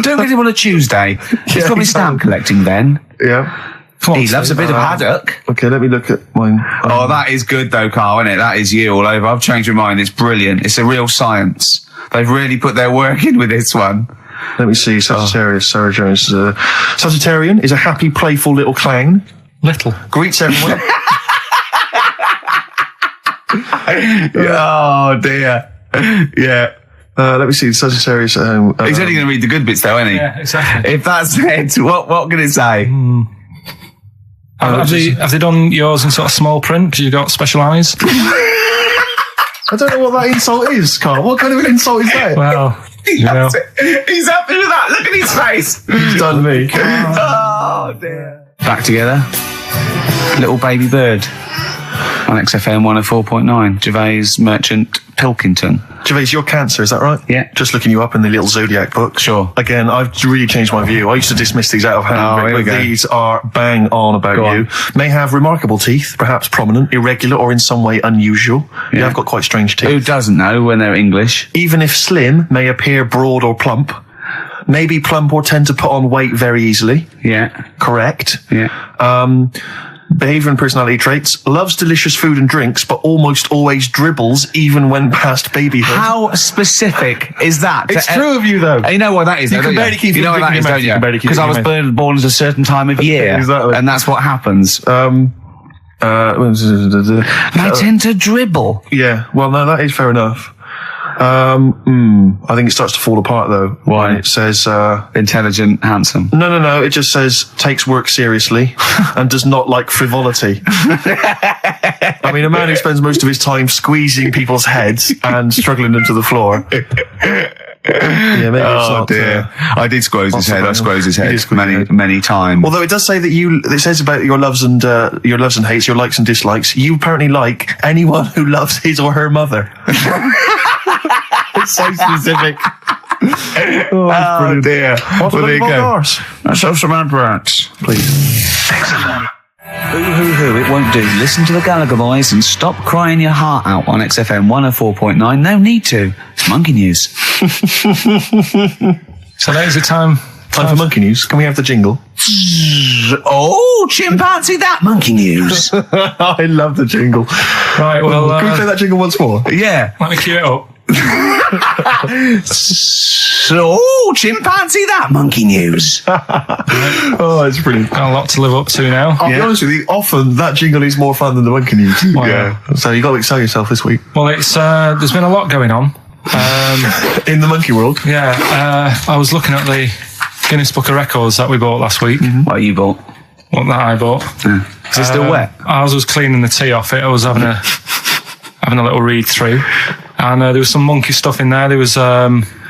Speaker 1: Don't get him on a Tuesday. He's probably stamp collecting then.
Speaker 2: Yeah.
Speaker 1: He loves a bit of haddock.
Speaker 2: Okay, let me look at mine.
Speaker 1: Oh, that is good though, Carl, isn't it? That is you all over. I've changed my mind. It's brilliant. It's a real science. They've really put their work in with this one.
Speaker 2: Let me see. Sagittarius, Sarah Jones. Sagittarian is a happy, playful little clown.
Speaker 3: Little.
Speaker 2: Greets everyone.
Speaker 1: Oh, dear. Yeah.
Speaker 2: Let me see. Sagittarius.
Speaker 1: He's only going to read the good bits, though, isn't he?
Speaker 3: Yeah, exactly.
Speaker 1: If that's it, what can it say?
Speaker 3: Have they done yours in sort of small print? Because you've got special eyes?
Speaker 2: I don't know what that insult is, Carl. What kind of an insult is that?
Speaker 3: Well,
Speaker 1: He's happy with that. Look at his face.
Speaker 2: He's done me.
Speaker 1: Oh, dear. Back together. Little baby bird. On XFM 104.9. Gervais Merchant Pilkington.
Speaker 2: Gervais, you're Cancer, is that right?
Speaker 1: Yeah.
Speaker 2: Just looking you up in the little zodiac book.
Speaker 1: Sure.
Speaker 2: Again, I've really changed my view. I used to dismiss these out of hand, but these are bang on about you. May have remarkable teeth, perhaps prominent, irregular, or in some way unusual. You have got quite strange teeth.
Speaker 1: Who doesn't know when they're English?
Speaker 2: Even if slim, may appear broad or plump. May be plump or tend to put on weight very easily.
Speaker 1: Yeah.
Speaker 2: Correct.
Speaker 1: Yeah.
Speaker 2: Behaviour and personality traits. Loves delicious food and drinks, but almost always dribbles, even when past babyhood.
Speaker 1: How specific is that?
Speaker 2: It's true of you, though.
Speaker 1: And you know what that is,
Speaker 2: You
Speaker 1: though,
Speaker 2: can
Speaker 1: don't
Speaker 2: barely keep
Speaker 1: you know
Speaker 2: it
Speaker 1: what that
Speaker 2: in
Speaker 1: is,
Speaker 2: your mouth.
Speaker 1: don't
Speaker 2: You can barely
Speaker 1: you?
Speaker 2: keep it
Speaker 1: Because
Speaker 2: in
Speaker 1: I
Speaker 2: your
Speaker 1: was
Speaker 2: mouth.
Speaker 1: born at a certain time of year.
Speaker 2: Exactly.
Speaker 1: And that's what happens. They tend to dribble.
Speaker 2: Yeah, well, no, that is fair enough. I think it starts to fall apart, though.
Speaker 1: Why?
Speaker 2: When it says...
Speaker 1: Intelligent, handsome.
Speaker 2: No. It just says, takes work seriously and does not like frivolity. I mean, a man who spends most of his time squeezing people's heads and struggling them to the floor. Yeah, maybe it's not...
Speaker 1: dear. I did squoze his head. I squoze his
Speaker 2: You
Speaker 1: head
Speaker 2: did squeeze his head.
Speaker 1: many times.
Speaker 2: Although it does say that it says about your loves and hates, your likes and dislikes. You apparently like anyone who loves his or her mother. It's so specific.
Speaker 1: Oh, dear.
Speaker 2: What
Speaker 1: Well, there you go.
Speaker 2: yours?
Speaker 1: Let's have some adverts.
Speaker 2: Please.
Speaker 1: Hoo, it won't do. Listen to the Gallagher Boys and stop crying your heart out on XFM 104.9. No need to. It's monkey news.
Speaker 3: So that is the time.
Speaker 2: Time for monkey news. Can we have the jingle?
Speaker 1: Oh, chimpanzee, that monkey news.
Speaker 2: I love the jingle.
Speaker 3: Right, well...
Speaker 2: Can we play that jingle once more?
Speaker 1: Yeah.
Speaker 3: let me cue it up.
Speaker 1: So, chimpanzee, that monkey news.
Speaker 2: Oh, it's brilliant.
Speaker 3: Got a lot to live up to now.
Speaker 2: I'll be honest with you, often that jingle is more fun than the monkey news.
Speaker 3: Wow.
Speaker 2: Yeah. So you got to excel yourself this week.
Speaker 3: Well, it's there's been a lot going on.
Speaker 2: In the monkey world.
Speaker 3: Yeah, I was looking at the Guinness Book of Records that we bought last week.
Speaker 1: What you bought?
Speaker 3: What that I bought.
Speaker 1: Is it still wet?
Speaker 3: I was cleaning the tea off it. I was having a little read through, and there was some monkey stuff in there. There was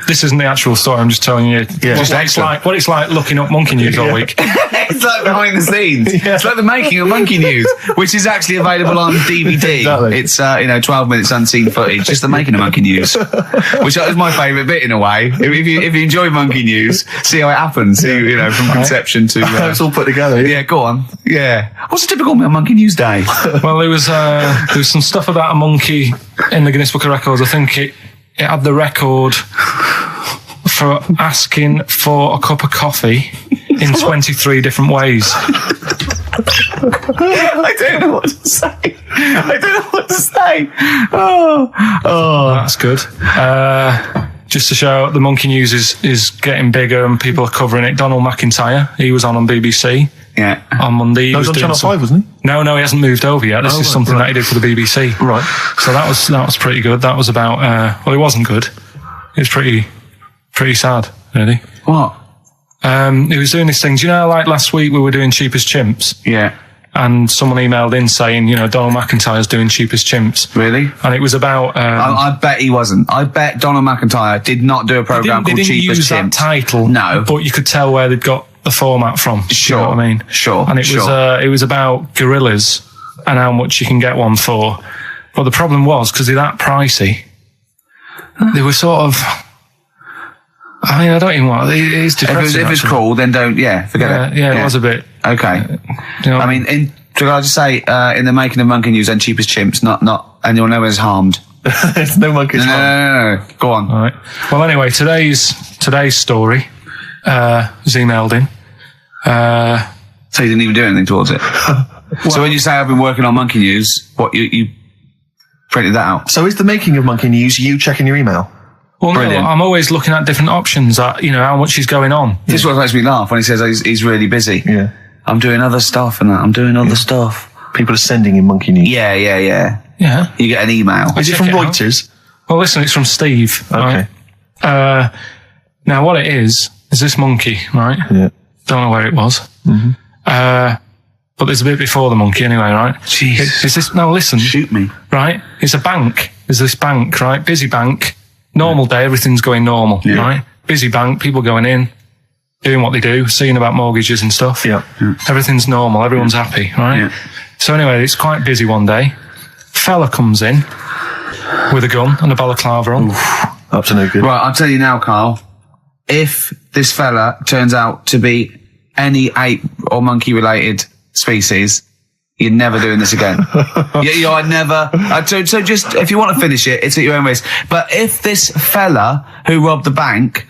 Speaker 3: this isn't the actual story. I'm just telling you what it's like looking up monkey news all week.
Speaker 1: It's like behind the scenes. It's like the making of Monkey News, which is actually available on DVD.
Speaker 2: Exactly.
Speaker 1: It's 12 minutes unseen footage, just the making of Monkey News, which is my favourite bit in a way. If you enjoy Monkey News, see how it happens. See, from conception to
Speaker 2: It's all put together.
Speaker 1: yeah. Go on. Yeah. What's a typical Monkey News day?
Speaker 3: Well, there was some stuff about a monkey in the Guinness Book of Records. I think it had the record for asking for a cup of coffee in 23 different ways.
Speaker 1: I don't know what to say. Oh,
Speaker 3: That's good. Just to show the monkey news is getting bigger and people are covering it. Donald McIntyre, he was on BBC.
Speaker 1: Yeah.
Speaker 3: On Monday.
Speaker 2: He was on Channel 5, wasn't he?
Speaker 3: No, he hasn't moved over yet. This is something that he did for the BBC.
Speaker 2: Right.
Speaker 3: So that was pretty good. That was about, it wasn't good. It was pretty sad, really.
Speaker 1: What?
Speaker 3: He was doing these things. You know, like last week we were doing Cheapest Chimps.
Speaker 1: Yeah.
Speaker 3: And someone emailed in saying, Donald McIntyre's doing Cheapest Chimps.
Speaker 1: Really?
Speaker 3: And it was about...
Speaker 1: I bet he wasn't. I bet Donald McIntyre did not do a programme called Cheapest
Speaker 3: They didn't use that
Speaker 1: Chimps.
Speaker 3: title.
Speaker 1: No.
Speaker 3: But you could tell where they'd got the format from.
Speaker 1: Sure.
Speaker 3: You know what I mean?
Speaker 1: Sure.
Speaker 3: And it was about gorillas and how much you can get one for. But the problem was, because they're that pricey, they were sort of... I mean, I don't even want... It's depressing.
Speaker 1: If it's cool, then don't... Yeah, forget it.
Speaker 3: Yeah, it was a bit...
Speaker 1: Okay.
Speaker 3: I
Speaker 1: mean, should I just say, in the making of Monkey News and Cheapest Chimps, not anyone no one's harmed.
Speaker 2: There's no monkeys.
Speaker 1: No. Go on.
Speaker 3: All right. Well, anyway, today's story was emailed in.
Speaker 1: So you didn't even do anything towards it? So when you say I've been working on Monkey News, what, you printed that out?
Speaker 2: So is the making of monkey news you checking your email?
Speaker 3: Well, no,
Speaker 1: Brilliant.
Speaker 3: I'm always looking at different options at, how much is going on.
Speaker 1: This is what makes me laugh when he says he's really busy.
Speaker 2: Yeah.
Speaker 1: I'm doing other stuff and that. I'm doing other stuff.
Speaker 2: People are sending in monkey news.
Speaker 1: Yeah.
Speaker 3: Yeah.
Speaker 1: You get an email.
Speaker 2: Is it
Speaker 3: Check
Speaker 2: from
Speaker 3: it out.
Speaker 2: Reuters?
Speaker 3: Well, listen, it's from Steve.
Speaker 2: Okay.
Speaker 3: Right? Now, what it is this monkey, right?
Speaker 2: Yeah.
Speaker 3: Don't know where it was. Mm-hmm. But there's a bit before the monkey anyway, right?
Speaker 1: Jeez.
Speaker 3: Is this, no, listen.
Speaker 1: Shoot me.
Speaker 3: Right? It's a bank. There's this bank, right? Busy bank. Normal day, everything's going normal, right? Busy bank, people going in, doing what they do, seeing about mortgages and stuff.
Speaker 2: Yeah.
Speaker 3: Everything's normal, everyone's happy, right?
Speaker 1: Yeah.
Speaker 3: So anyway, it's quite busy one day. Fella comes in with a gun and a balaclava on.
Speaker 2: Up to no good.
Speaker 1: Right, I'll tell you now, Carl. If this fella turns out to be any ape or monkey related species, you're never doing this again. You're never. So just, if you want to finish it, it's at your own risk. But if this fella who robbed the bank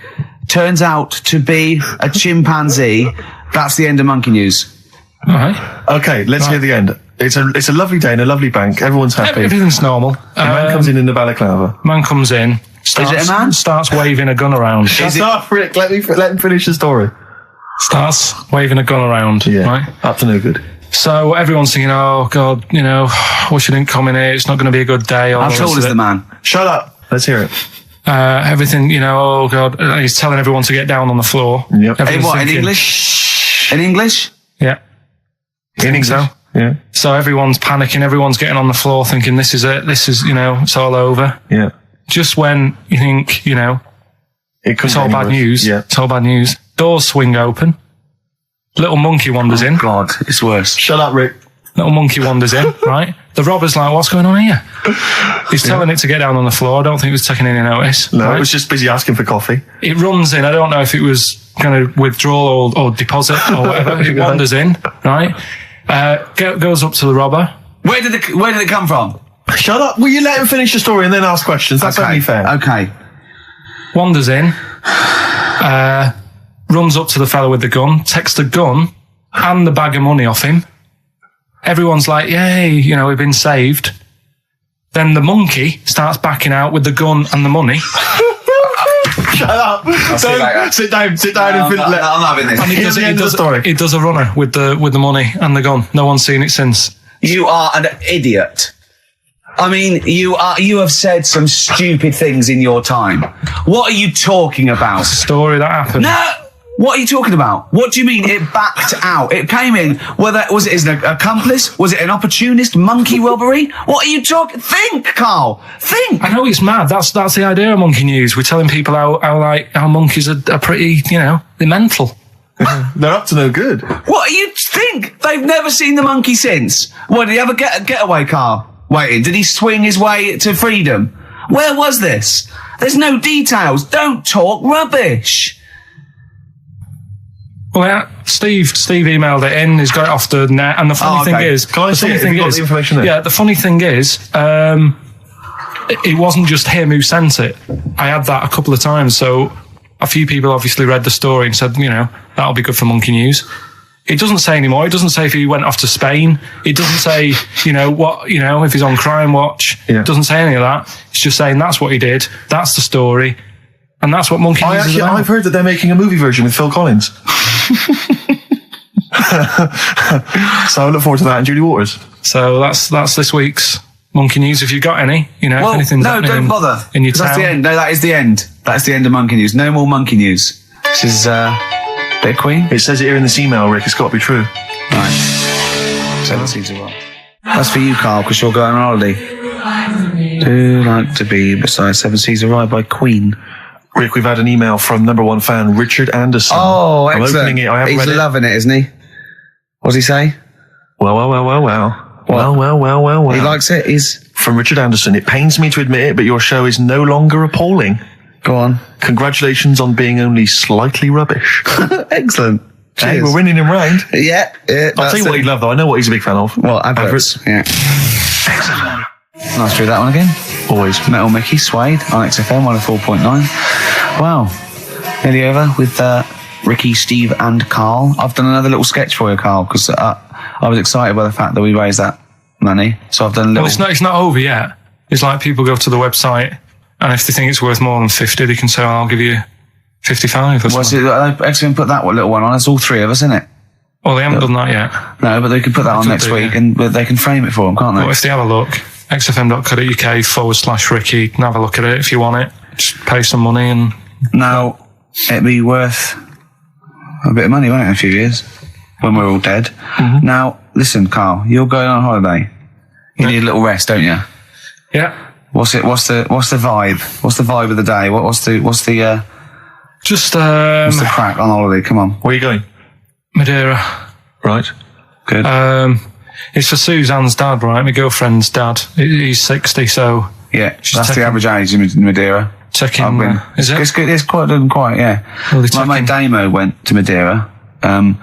Speaker 1: turns out to be a chimpanzee, that's the end of monkey news.
Speaker 3: All right.
Speaker 2: Okay, let's hear the end. It's a lovely day in a lovely bank. Everyone's happy.
Speaker 3: Everything's normal.
Speaker 2: The man comes in the balaclava.
Speaker 3: Man comes in.
Speaker 1: Is it a man?
Speaker 3: Starts waving a gun around.
Speaker 2: Shut up, Rick. Let him finish the story.
Speaker 3: Starts waving a gun around.
Speaker 2: Yeah.
Speaker 3: Right?
Speaker 2: Up to no good.
Speaker 3: So everyone's thinking, oh, God, wish you didn't come in here. It's not going to be a good day.
Speaker 1: How tall is the man?
Speaker 2: Shut up. Let's hear it.
Speaker 3: Everything, oh, God. He's telling everyone to get down on the floor.
Speaker 2: Yep.
Speaker 1: Hey, what, in English? In English?
Speaker 3: Yeah.
Speaker 2: In English?
Speaker 3: So?
Speaker 2: Yeah.
Speaker 3: So everyone's panicking. Everyone's getting on the floor thinking, this is it. This is, it's all over.
Speaker 2: Yeah.
Speaker 3: Just when you think, it's all bad news.
Speaker 2: Yeah.
Speaker 3: It's all bad news. Doors swing open. Little monkey wanders in.
Speaker 1: God, it's worse.
Speaker 2: Shut up, Rick.
Speaker 3: Little monkey wanders in, right? The robber's like, what's going on here? He's telling it to get down on the floor. I don't think it was taking any notice.
Speaker 2: No,
Speaker 3: right?
Speaker 2: it was just busy asking for coffee.
Speaker 3: It runs in. I don't know if it was kind of withdrawal or deposit or whatever. It wanders in, right? Goes up to the robber.
Speaker 1: Where did it come from?
Speaker 2: Shut up. Will you let him finish the story and then ask questions? That's only fair.
Speaker 1: Okay.
Speaker 3: Wanders in. Runs up to the fella with the gun, takes the gun and the bag of money off him. Everyone's like, yay, we've been saved. Then the monkey starts backing out with the gun and the money.
Speaker 2: Shut up. Sit down and finish.
Speaker 1: I'm not having this.
Speaker 3: And he does a runner with the money and the gun. No one's seen it since.
Speaker 1: You are an idiot. I mean, you have said some stupid things in your time. What are you talking about?
Speaker 3: Story that happened.
Speaker 1: No! What are you talking about? What do you mean it backed out? It came in, was it an accomplice? Was it an opportunist monkey robbery? What are you talking? Think, Carl. Think.
Speaker 3: I know it's mad. That's the idea of monkey news. We're telling people how monkeys are pretty, they're mental.
Speaker 2: They're up to no good.
Speaker 1: What do you think? They've never seen the monkey since. What, did he have a getaway car waiting? Did he swing his way to freedom? Where was this? There's no details. Don't talk rubbish.
Speaker 3: Well, yeah, Steve emailed it in. He's got it off the net. And the funny thing is,
Speaker 2: Can I see it? Have you got the information there?
Speaker 3: Yeah, the funny thing is, it wasn't just him who sent it. I had that a couple of times. So a few people obviously read the story and said, that'll be good for Monkey News. It doesn't say anymore. It doesn't say if he went off to Spain. It doesn't say, if he's on Crime Watch.
Speaker 2: Yeah.
Speaker 3: It doesn't say any of that. It's just saying that's what he did. That's the story. And that's what Monkey News is about.
Speaker 2: I've heard that they're making a movie version with Phil Collins. So I look forward to that, and Julie Waters.
Speaker 3: So that's this week's Monkey News. If you've got any, if anything's happening
Speaker 1: don't bother.
Speaker 3: in your town.
Speaker 1: That's the end. No, that is the end. That's the end of Monkey News. No more Monkey News. This is bit of Queen.
Speaker 2: It says it here in this email, Rick. It's got to be true.
Speaker 1: Right. 7 seasons well. That's for you, Carl, because you're going on holiday. Do like to be beside 7 Seas a Ride by Queen.
Speaker 2: Rick, we've had an email from number one fan Richard Anderson.
Speaker 1: Oh, excellent.
Speaker 2: I'm opening it. I haven't read it.
Speaker 1: He's loving it, isn't he? What does he say?
Speaker 2: Well.
Speaker 1: He likes it. He's
Speaker 2: from Richard Anderson. It pains me to admit it, but your show is no longer appalling.
Speaker 1: Go on.
Speaker 2: Congratulations on being only slightly rubbish.
Speaker 1: Excellent. Cheers.
Speaker 2: Hey, we're winning him round.
Speaker 1: Yeah.
Speaker 2: I'll tell you what he'd love, though. I know what he's a big fan of.
Speaker 1: Well, adverts. Yeah. Nice to do that one again.
Speaker 2: Always.
Speaker 1: Metal Mickey, Suede on XFM 104.9. Wow. Nearly over with Ricky, Steve and Carl. I've done another little sketch for you, Carl, because I was excited by the fact that we raised that money. So I've done a little...
Speaker 3: Well, it's not over yet. It's like people go to the website, And if they think it's worth more than 50, they can say, oh, I'll give you 55 or something.
Speaker 1: XFM put that little one on. It's all three of us, isn't it?
Speaker 3: Well, they haven't done that yet.
Speaker 1: No, but they can put that on next week, but they can frame it for them, can't they?
Speaker 3: Well, if they have a look, xfm.co.uk/Ricky, you can have a look at it if you want it. Just pay some money and...
Speaker 1: Now, it'd be worth a bit of money, won't it, in a few years, when we're all dead. Mm-hmm. Now, listen, Carl, you're going on holiday. You need a little rest, don't you?
Speaker 3: Yeah.
Speaker 1: What's the vibe? What's the vibe of the day? What's the crack on holiday? Come on.
Speaker 2: Where are you going?
Speaker 3: Madeira.
Speaker 2: Right.
Speaker 1: Good.
Speaker 3: It's for Suzanne's dad, right? My girlfriend's dad. He's 60, so...
Speaker 1: Yeah, that's the average age in Madeira.
Speaker 3: Is it?
Speaker 1: It's good. It's quite, yeah.
Speaker 3: Well,
Speaker 1: my mate Damo went to Madeira, and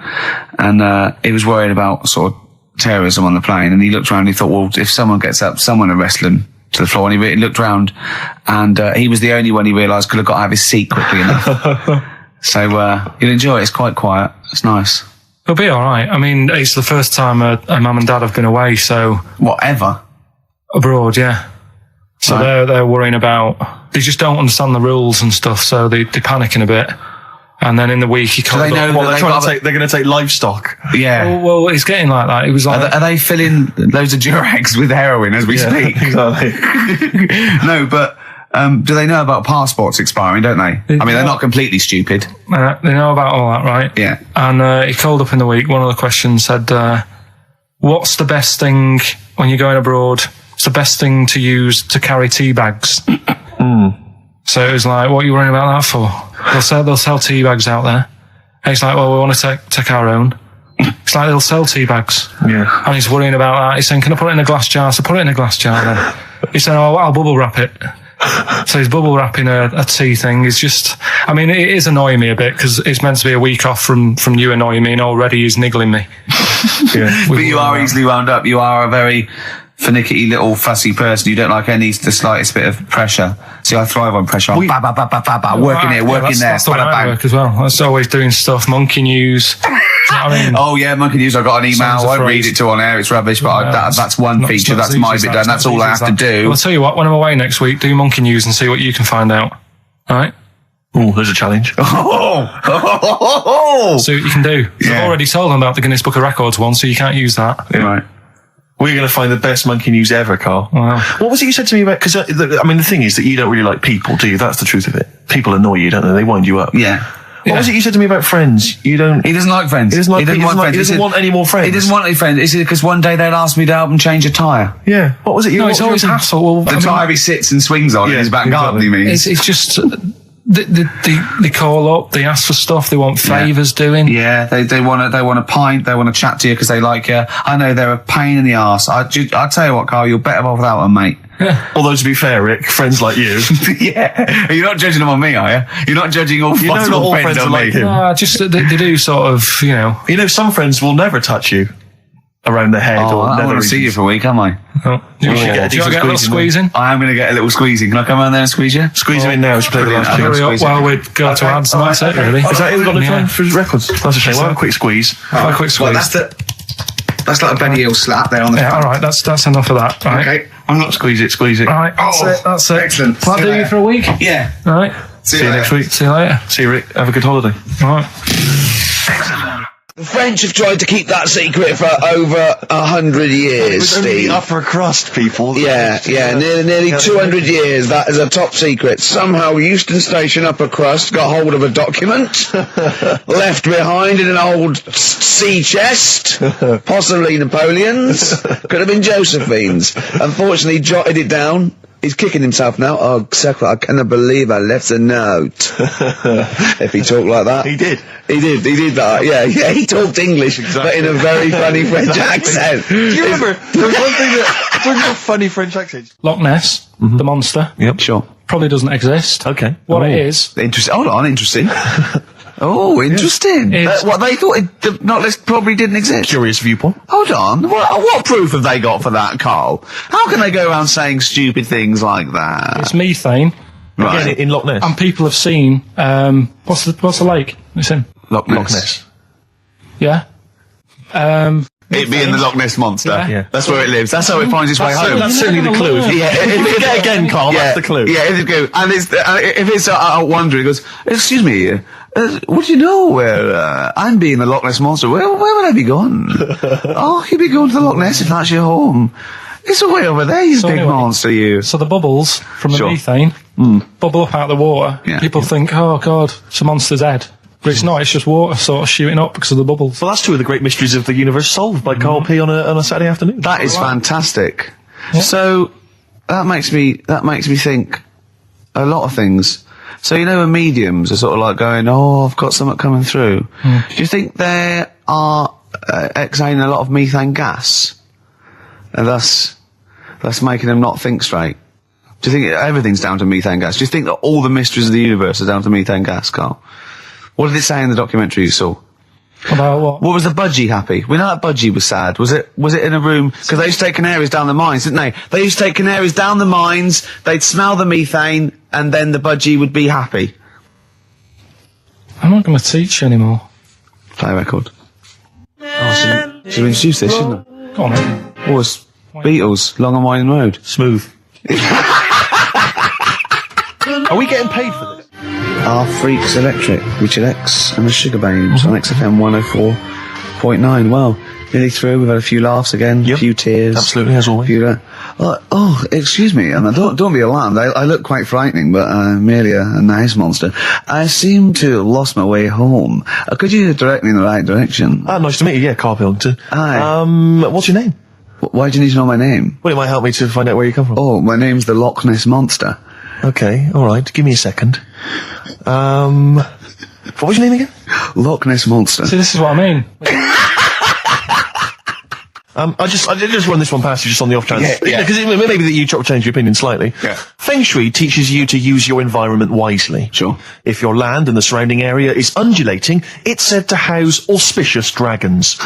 Speaker 1: he was worried about sort of terrorism on the plane, and he looked around and he thought, well, if someone gets up, someone will wrestle him to the floor, and he looked around, and he was the only one he realised could have got out of his seat quickly enough. So you'll enjoy it. It's quite quiet. It's nice.
Speaker 3: It'll be all right. I mean, it's the first time a mum and dad have been away, so...
Speaker 1: Whatever?
Speaker 3: Abroad, yeah. So
Speaker 1: right.
Speaker 3: they're worrying about... They just don't understand the rules and stuff, so they're panicking a bit. And then in the week, you can't...
Speaker 2: So they're going to take livestock.
Speaker 1: Yeah.
Speaker 3: Well, it's getting like that. It was like...
Speaker 1: Are they filling loads of Durags with heroin as we speak?
Speaker 2: Exactly.
Speaker 1: No, but... do they know about passports expiring, don't they? They're not completely stupid.
Speaker 3: They know about all that, right?
Speaker 1: Yeah.
Speaker 3: And he called up in the week, one of the questions said, what's the best thing when you're going abroad? What's the best thing to use to carry tea bags? So it was like, what are you worrying about that for? They'll sell tea bags out there. And he's like, well, we want to take our own. It's like they'll sell tea bags.
Speaker 2: Yeah.
Speaker 3: And he's worrying about that. He's saying, can I put it in a glass jar? So put it in a glass jar then. He's saying, oh, I'll bubble wrap it. So he's bubble wrapping a tea thing. It's just, it is annoying me a bit because it's meant to be a week off from you annoying me, and already he's niggling me.
Speaker 1: Yeah. But you are easily wound up. You are a very finicky little fussy person. You don't like the slightest bit of pressure. See, I thrive on pressure. Working here, working there.
Speaker 3: That's the way I work as well. That's always doing stuff. Monkey news. You know what I mean?
Speaker 1: Oh yeah, Monkey News. I got an email. I won't read it to on air. It's rubbish, but that's one feature. That's my bit done. That's all I have to do.
Speaker 3: Well, I'll tell you what. When I'm away next week, do Monkey News and see what you can find out. All right.
Speaker 2: Oh, there's a challenge.
Speaker 3: See what you can do. Yeah. I've already told them about the Guinness Book of Records one, so you can't use that.
Speaker 1: Yeah. Right.
Speaker 2: We're going to find the best Monkey News ever, Carl.
Speaker 3: Wow.
Speaker 2: What was it you said to me about... Because, the thing is that you don't really like people, do you? That's the truth of it. People annoy you, don't they? They wind you up.
Speaker 1: Yeah.
Speaker 2: What was it you said to me about friends? He doesn't like friends. He doesn't want any more friends.
Speaker 1: He doesn't want any friends. Is it because one day they'll ask me to help him change a tyre?
Speaker 2: Yeah. What was it?
Speaker 3: It's always hassle.
Speaker 1: The tyre he sits and swings on in his back garden, he means.
Speaker 3: It's just... They call up, they ask for stuff, they want favours doing.
Speaker 1: Yeah, they want a pint, they want to chat to you because they like you. I know they're a pain in the arse. I'll tell you what, Carl, you're better off without them, mate.
Speaker 2: Yeah. Although, to be fair, Rick, friends like you...
Speaker 1: Yeah. You're not judging them on me, are you? You're not judging all possible friends on me.
Speaker 3: No, just they do sort of,
Speaker 2: some friends will never touch you around the head.
Speaker 1: Oh, I want to see you for a week, am I?
Speaker 3: Oh. Do you want to get a little squeeze in?
Speaker 1: I am going to get a little squeeze in. Can I come around there and squeeze you?
Speaker 2: Squeeze him in now. We should play the last tune.
Speaker 3: Well, we'd go to ads and that's it, really.
Speaker 2: Is that it? We've got no time for records. That's a shame. We'll have a quick squeeze.
Speaker 3: A quick squeeze.
Speaker 1: Well, that's like a Benny Hill slap there on the front.
Speaker 3: All right, that's enough of that. Right.
Speaker 1: Okay.
Speaker 2: I'm not squeeze it.
Speaker 3: All right, that's it.
Speaker 1: Excellent.
Speaker 3: Will that do you for a week?
Speaker 1: Yeah.
Speaker 3: All right.
Speaker 2: See you next week.
Speaker 3: See you later.
Speaker 2: See you, Rick. Have a good holiday.
Speaker 3: All right.
Speaker 8: The French have tried to keep that secret for over 100 years,
Speaker 2: Steve.
Speaker 8: Steve.
Speaker 2: Upper crust people.
Speaker 8: Yeah, nearly 200 years. That is a top secret. Somehow Euston Station upper crust got hold of a document left behind in an old sea chest, possibly Napoleon's, could have been Josephine's. Unfortunately, jotted it down. He's kicking himself now. Oh, Secret, I cannot believe I left a note. If he talked like that.
Speaker 2: He did
Speaker 8: that. Yeah, he talked English, but in a very funny French accent.
Speaker 2: Do you remember, there was one thing that, talking about funny French accent.
Speaker 3: Loch Ness, the monster.
Speaker 1: Yep, sure.
Speaker 3: Probably doesn't exist.
Speaker 2: Okay.
Speaker 3: What it is...
Speaker 1: Interesting. Hold on, interesting. Oh, interesting. What they thought the Loch Ness probably didn't exist.
Speaker 2: Curious viewpoint.
Speaker 1: Hold on. What proof have they got for that, Carl? How can they go around saying stupid things like that?
Speaker 3: It's methane.
Speaker 1: Right.
Speaker 2: Again, in Loch Ness.
Speaker 3: And people have seen, what's the lake it's in?
Speaker 1: Loch Ness.
Speaker 3: Yeah.
Speaker 1: It being the Loch Ness Monster.
Speaker 2: Yeah.
Speaker 1: That's where it lives. That's how it finds its way home.
Speaker 2: That's certainly the clue. Yeah, if you again, Carl, that's the clue.
Speaker 1: Yeah, if you go, and if it's wondering, it goes, excuse me, would you know where I'm being the Loch Ness Monster? Where would I be going? Oh, you'd be going to the Loch Ness if that's your home. It's way over there, you big monster, you.
Speaker 3: So the bubbles from the methane bubble up out of the water.
Speaker 1: Yeah.
Speaker 3: People think, oh God, it's a monster's head. But it's not, it's just water sort of shooting up because of the bubbles.
Speaker 2: Well, that's two of the great mysteries of the universe solved by Karl P on a Saturday afternoon.
Speaker 1: That is fantastic.
Speaker 3: Yeah.
Speaker 1: So that makes me think a lot of things. So you know, when mediums are sort of like going, "Oh, I've got something coming through." Do you think they are exhaling a lot of methane gas, and thus making them not think straight? Do you think everything's down to methane gas? Do you think that all the mysteries of the universe are down to methane gas, Carl? What did it say in the documentary you saw?
Speaker 3: About what?
Speaker 1: What was the budgie happy? We know that budgie was sad. Was it in a room? Because they used to take canaries down the mines, didn't they? They used to take canaries down the mines, they'd smell the methane, and then the budgie would be happy.
Speaker 3: I'm not going to teach you anymore.
Speaker 1: Play a record. Oh, should we introduce this, shouldn't we?
Speaker 3: Go on, then.
Speaker 1: Oh, it's Beatles, Long and Winding Road.
Speaker 2: Smooth. Are we getting paid for this?
Speaker 1: Our Freaks Electric, Richard X and the Sugar Babes on XFM 104.9. Well, nearly through. We've had a few laughs again, a few tears.
Speaker 2: Absolutely, as always.
Speaker 1: Excuse me, and don't be alarmed. I look quite frightening, but I'm merely a nice monster. I seem to have lost my way home. Could you direct me in the right direction?
Speaker 2: Nice to meet you. Yeah, Karl Pilkington.
Speaker 1: Hi.
Speaker 2: What's your name?
Speaker 1: Why do you need to know my name?
Speaker 2: Well, it might help me to find out where you come from.
Speaker 1: Oh, my name's the Loch Ness Monster.
Speaker 2: Okay, all right. Give me a second. What was your name again?
Speaker 1: Loch Ness Monster.
Speaker 3: See, this is what I mean.
Speaker 2: I just run this one past you just on the off chance.
Speaker 1: Yeah.
Speaker 2: Because maybe that you change your opinion slightly.
Speaker 1: Yeah.
Speaker 2: Feng Shui teaches you to use your environment wisely.
Speaker 1: Sure.
Speaker 2: If your land and the surrounding area is undulating, it's said to house auspicious dragons.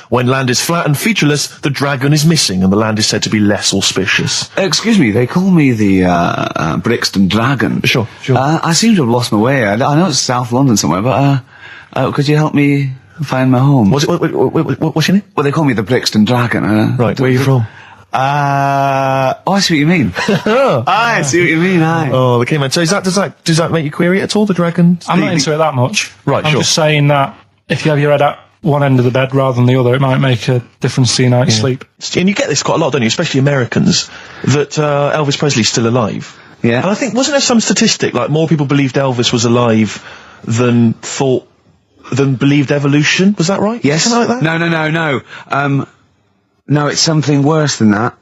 Speaker 2: When land is flat and featureless, the dragon is missing and the land is said to be less auspicious.
Speaker 1: Excuse me, they call me the Brixton Dragon.
Speaker 2: Sure.
Speaker 1: I seem to have lost my way. I know it's South London somewhere, but could you help me find my home?
Speaker 2: What's your name?
Speaker 1: Well, they call me the Brixton Dragon.
Speaker 2: Right, where are you from?
Speaker 1: I see what you mean. I see what you mean, aye.
Speaker 2: Oh, okay, man. So does that make you query it at all, the dragon?
Speaker 3: I'm not into it that much.
Speaker 2: Right,
Speaker 3: I'm
Speaker 2: sure.
Speaker 3: just saying that if you have your head at one end of the bed rather than the other, it might make a difference to your night's sleep.
Speaker 2: And you get this quite a lot, don't you? Especially Americans, that Elvis Presley's still alive.
Speaker 1: Yeah.
Speaker 2: And I think, wasn't there some statistic, like more people believed Elvis was alive than believed evolution? Was that right?
Speaker 1: Yes.
Speaker 2: Something like that?
Speaker 1: No. No, it's something worse than that.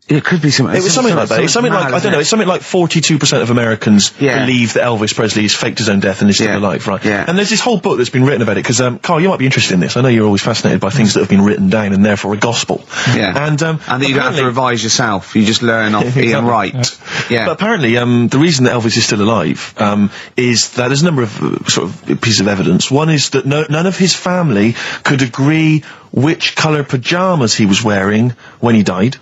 Speaker 1: It could be something.
Speaker 2: It was something like that. It's something like, I don't know, it's something like 42% of Americans believe that Elvis Presley has faked his own death and is still alive, right?
Speaker 1: Yeah.
Speaker 2: And there's this whole book that's been written about it, because, Carl, you might be interested in this. I know you're always fascinated by things that have been written down and therefore a gospel.
Speaker 1: Yeah.
Speaker 2: And
Speaker 1: that you don't have to revise yourself. You just learn off Ian Wright. Yeah.
Speaker 2: But apparently, the reason that Elvis is still alive, is that there's a number of sort of pieces of evidence. One is that none of his family could agree which colour pyjamas he was wearing when he died.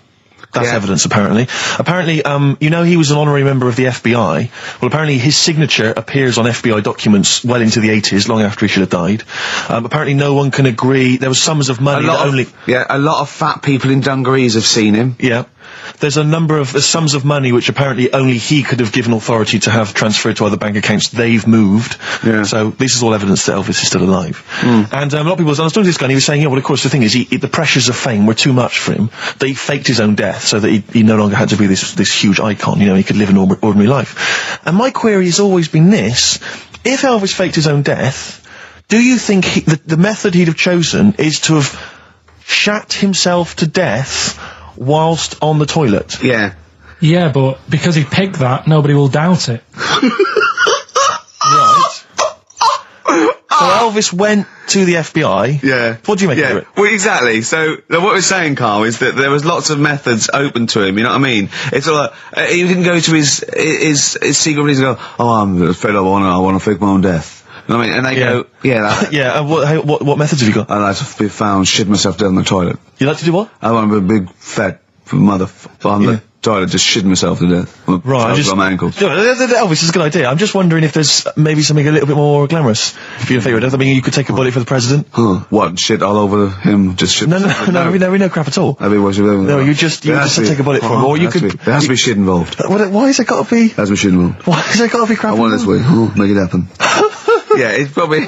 Speaker 2: That's evidence, apparently. Apparently, he was an honorary member of the FBI. Well, apparently his signature appears on FBI documents well into the 80s, long after he should have died. Apparently no one can agree. There was sums of money
Speaker 1: a lot of fat people in dungarees have seen him.
Speaker 2: Yeah. There's a number of sums of money which apparently only he could have given authority to have transferred to other bank accounts. They've moved. Yeah. So this is all evidence that Elvis is still alive. And a lot of people, I was talking to this guy and he was saying, well, of course, the thing is, the pressures of fame were too much for him. That he faked his own death so that he no longer had to be this huge icon. He could live an ordinary life. And my query has always been this: if Elvis faked his own death, do you think the method he'd have chosen is to have shat himself to death whilst on the toilet?
Speaker 1: Yeah.
Speaker 3: Yeah, but because he picked that, nobody will doubt it.
Speaker 2: Right. So Elvis went to the FBI.
Speaker 1: Yeah.
Speaker 2: What do you make of it?
Speaker 1: Well, exactly. So what we're saying, Carl, is that there was lots of methods open to him. You know what I mean? It's all like, he didn't go to his secret reason and go, I'm afraid I want to fake my own death. You know what I mean? And they go,
Speaker 2: what methods have you got?
Speaker 1: I like to be found, shit myself down the toilet.
Speaker 2: You like to do what?
Speaker 1: I want to be a big fat motherfucker.
Speaker 9: died of just shitting myself to death.
Speaker 2: Right,
Speaker 9: on my ankle.
Speaker 2: Elvis is a good idea. I'm just wondering if there's maybe something a little bit more glamorous for your favourite death. I mean, you could take a bullet for the president.
Speaker 9: What, shit all over him? Just shit?
Speaker 2: No, no crap at all.
Speaker 9: No,
Speaker 2: you just take a bullet for him. Or you could...
Speaker 9: There has to be shit involved.
Speaker 2: Why has it got to be...
Speaker 9: There has to be shit involved.
Speaker 2: Why has it got to be crap?
Speaker 9: I want it this way. Make it happen. Yeah, it's probably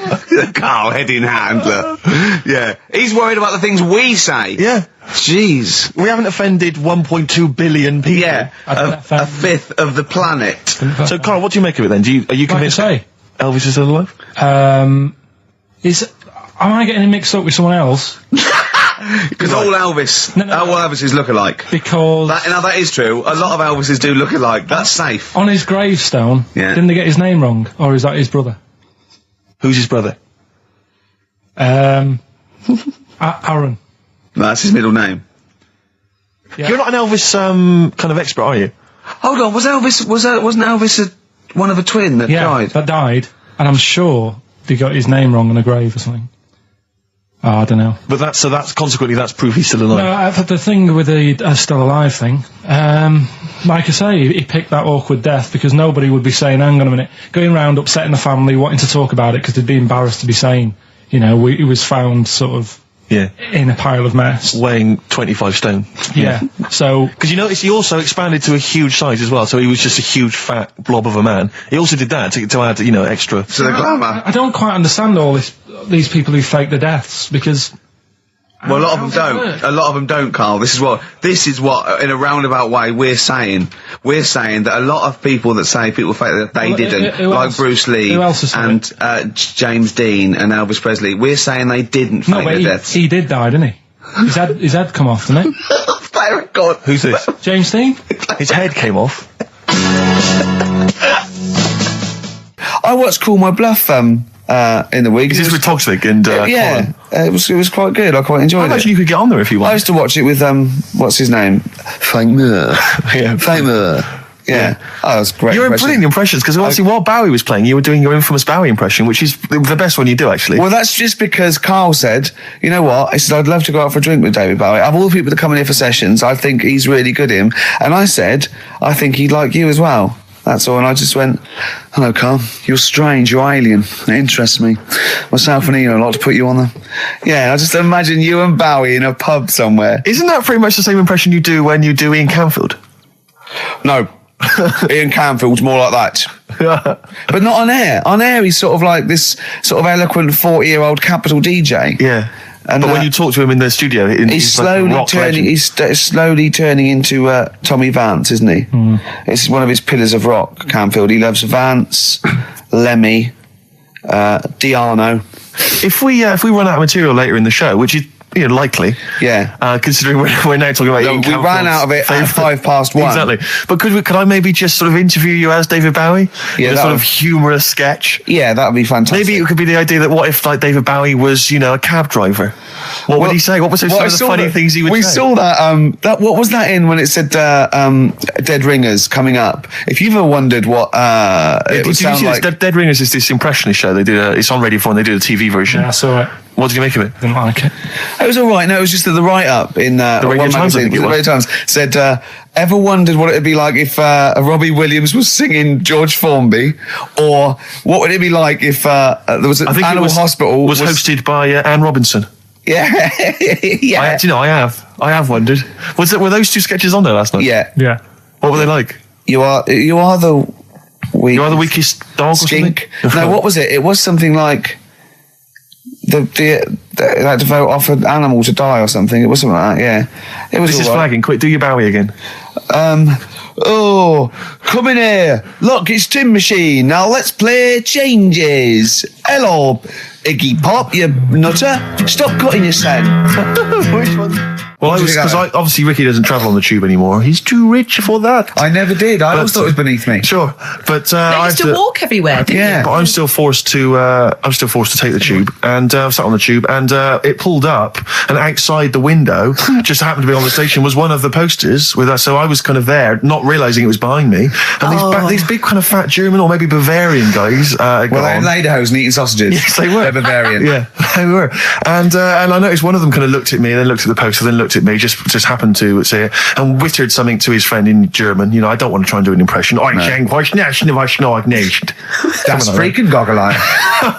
Speaker 9: Carl, head in hand, look. Yeah. He's worried about the things we say.
Speaker 2: Yeah.
Speaker 9: Jeez.
Speaker 2: We haven't offended 1.2 billion people.
Speaker 9: Yeah. A fifth of the planet.
Speaker 2: So, Carl, what do you make of it then? Are you convinced Elvis is still alive?
Speaker 3: Am I getting mixed up with someone else?
Speaker 9: Because all Elvis, all Elvises look alike.
Speaker 3: Because...
Speaker 9: that is true. A lot of Elvises do look alike. That's safe.
Speaker 3: On his gravestone, didn't they get his name wrong? Or is that his brother?
Speaker 2: Who's his brother?
Speaker 3: Aaron.
Speaker 9: That's his middle name.
Speaker 2: Yeah. You're not an Elvis kind of expert, are you?
Speaker 9: Hold on, wasn't Elvis one of a twin that died?
Speaker 3: That died, and I'm sure they got his name wrong on a grave or something. Oh, I don't know.
Speaker 2: But that's consequently that's proof he's still alive.
Speaker 3: No, I've had the thing with the still alive thing. Like I say, he picked that awkward death because nobody would be saying, hang on a minute, going round upsetting the family, wanting to talk about it because they'd be embarrassed to be saying, he was found sort of in a pile of mess. Weighing
Speaker 2: 25 stone.
Speaker 3: Yeah. So...
Speaker 2: Because you notice he also expanded to a huge size as well, so he was just a huge fat blob of a man. He also did that to add, extra...
Speaker 9: To the glamour.
Speaker 3: I don't quite understand these people who fake the deaths, because...
Speaker 9: Well, a lot of them don't. A lot of them don't, Carl. This is what, in a roundabout way, we're saying. We're saying that a lot of people that say people fake that they didn't, like Bruce Lee and James Dean and Elvis Presley. We're saying they didn't fake their deaths.
Speaker 3: He did die, didn't he? His head come off, didn't it?
Speaker 9: God.
Speaker 2: Who's this?
Speaker 3: James Dean.
Speaker 2: His head came off.
Speaker 1: I watched Call My Bluff in the week.
Speaker 2: Is this with Toxic and Colin?
Speaker 1: It was quite good. I quite enjoyed it.
Speaker 2: I imagine you could get on there if you want.
Speaker 1: I used to watch it with what's his name? Frank Muir. Frank Muir. Yeah. Oh, that was great.
Speaker 2: You're brilliant impressions, because obviously while Bowie was playing, you were doing your infamous Bowie impression, which is the best one you do, actually.
Speaker 1: Well, that's just because Carl said, you know what? He said, I'd love to go out for a drink with David Bowie. Of all the people that come in here for sessions, I think he's really good at him. And I said, I think he'd like you as well. That's all, and I just went, hello, Carl. You're strange, you're alien. It interests me. Myself and Ian, I'd like to put you on the... Yeah, I just imagine you and Bowie in a pub somewhere.
Speaker 2: Isn't that pretty much the same impression you do when you do Ian Canfield?
Speaker 1: No. Ian Canfield's more like that. But not on air. On air, he's sort of like this sort of eloquent 40-year-old capital DJ.
Speaker 2: Yeah. But when you talk to him in the studio,
Speaker 1: he's slowly turning into Tommy Vance, isn't he? It's one of his pillars of rock, Canfield. He loves Vance, Lemmy, Diano.
Speaker 2: If we run out of material later in the show, which is likely, considering we're now talking about
Speaker 1: we ran out of it at 1:05.
Speaker 2: Exactly. But could I maybe just sort of interview you as David Bowie?
Speaker 1: Yeah,
Speaker 2: in a sort of humorous sketch.
Speaker 1: Yeah, that would be fantastic.
Speaker 2: Maybe it could be the idea that what if like David Bowie was a cab driver? What would he say? What was some of the funny things he would say?
Speaker 1: We saw that what was that in when it said Dead Ringers coming up? If you've ever wondered what it would sound like.
Speaker 2: Dead Ringers is this impressionist show. They did it's on Radio 4 and they did a TV version.
Speaker 3: Yeah, I saw it.
Speaker 2: What did you make of it?
Speaker 3: Didn't like it.
Speaker 1: It was all right. No, it was just that the write-up in the
Speaker 2: Radio Times,
Speaker 1: magazine, the Radio Times said, ever wondered what it would be like if Robbie Williams was singing George Formby, or what would it be like if there was an Animal Hospital
Speaker 2: was hosted by Anne Robinson?
Speaker 1: Yeah, yeah.
Speaker 2: I have wondered. Were those two sketches on there last night?
Speaker 1: Yeah.
Speaker 2: What were they like?
Speaker 1: You are the
Speaker 2: weakest dog
Speaker 1: skink. Or something? No, what was it? It was something like. They had to vote off an animal to die or something. It was something like that, yeah. It was.
Speaker 2: This is flagging. Quick, do your Bowie again.
Speaker 1: Come in here. Look, it's Tin Machine. Now let's play Changes. Hello, Iggy Pop, you nutter. Stop cutting your sound.
Speaker 2: Which one? Well, because obviously Ricky doesn't travel on the tube anymore. He's too rich for that.
Speaker 1: I never did. I always thought it was beneath me.
Speaker 2: Sure, but
Speaker 10: I used to walk everywhere. Didn't you?
Speaker 2: But I'm still forced to. Take the tube, and I sat on the tube, and it pulled up, and outside the window, just happened to be on the station, was one of the posters with us. So I was kind of there, not realising it was behind me, and these big kind of fat German or maybe Bavarian guys.
Speaker 1: Well, they're in lederhosen eating sausages.
Speaker 2: Yes, they were.
Speaker 1: They're Bavarian.
Speaker 2: Yeah, they were. And I noticed one of them kind of looked at me, and then looked at the poster, then looked looked at me, just happened to say it, and wittered something to his friend in German. You know, I don't want to try and do an impression.
Speaker 1: That's freaking goggle-eye.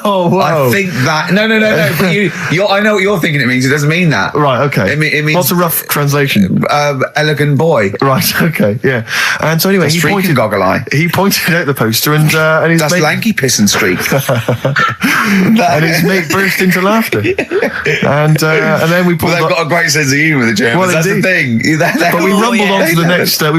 Speaker 2: Oh, wow.
Speaker 1: I think that... No. But I know what you're thinking it means. It doesn't mean that.
Speaker 2: Right, okay.
Speaker 1: It means...
Speaker 2: What's a rough translation?
Speaker 1: Elegant boy.
Speaker 2: Right, okay, yeah. And so anyway,
Speaker 1: he pointed goggle-eye.
Speaker 2: He pointed out the poster and his
Speaker 1: That's
Speaker 2: mate...
Speaker 1: lanky piss and streak.
Speaker 2: And his mate burst into laughter. And then we pulled
Speaker 1: they've got a great sense of humour, the Germans.
Speaker 2: Well,
Speaker 1: that's the thing.
Speaker 2: But we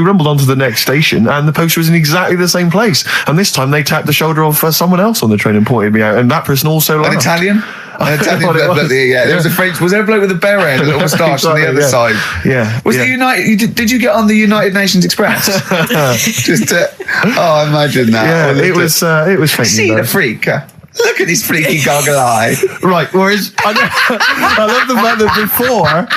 Speaker 2: rumbled onto the next station, and the poster was in exactly the same place. And this time they tapped the shoulder of someone else on the train and pointed me out, and that person also laughed.
Speaker 1: An Italian? There was a French. Was there a bloke with a beret, a little moustache on the other side?
Speaker 2: Yeah.
Speaker 1: Was the United? Did you get on the United Nations Express? I imagine that.
Speaker 2: Yeah, it was faintly.
Speaker 1: See the freak. Look at this freaky goggle eye.
Speaker 2: Right, whereas I love the fact that before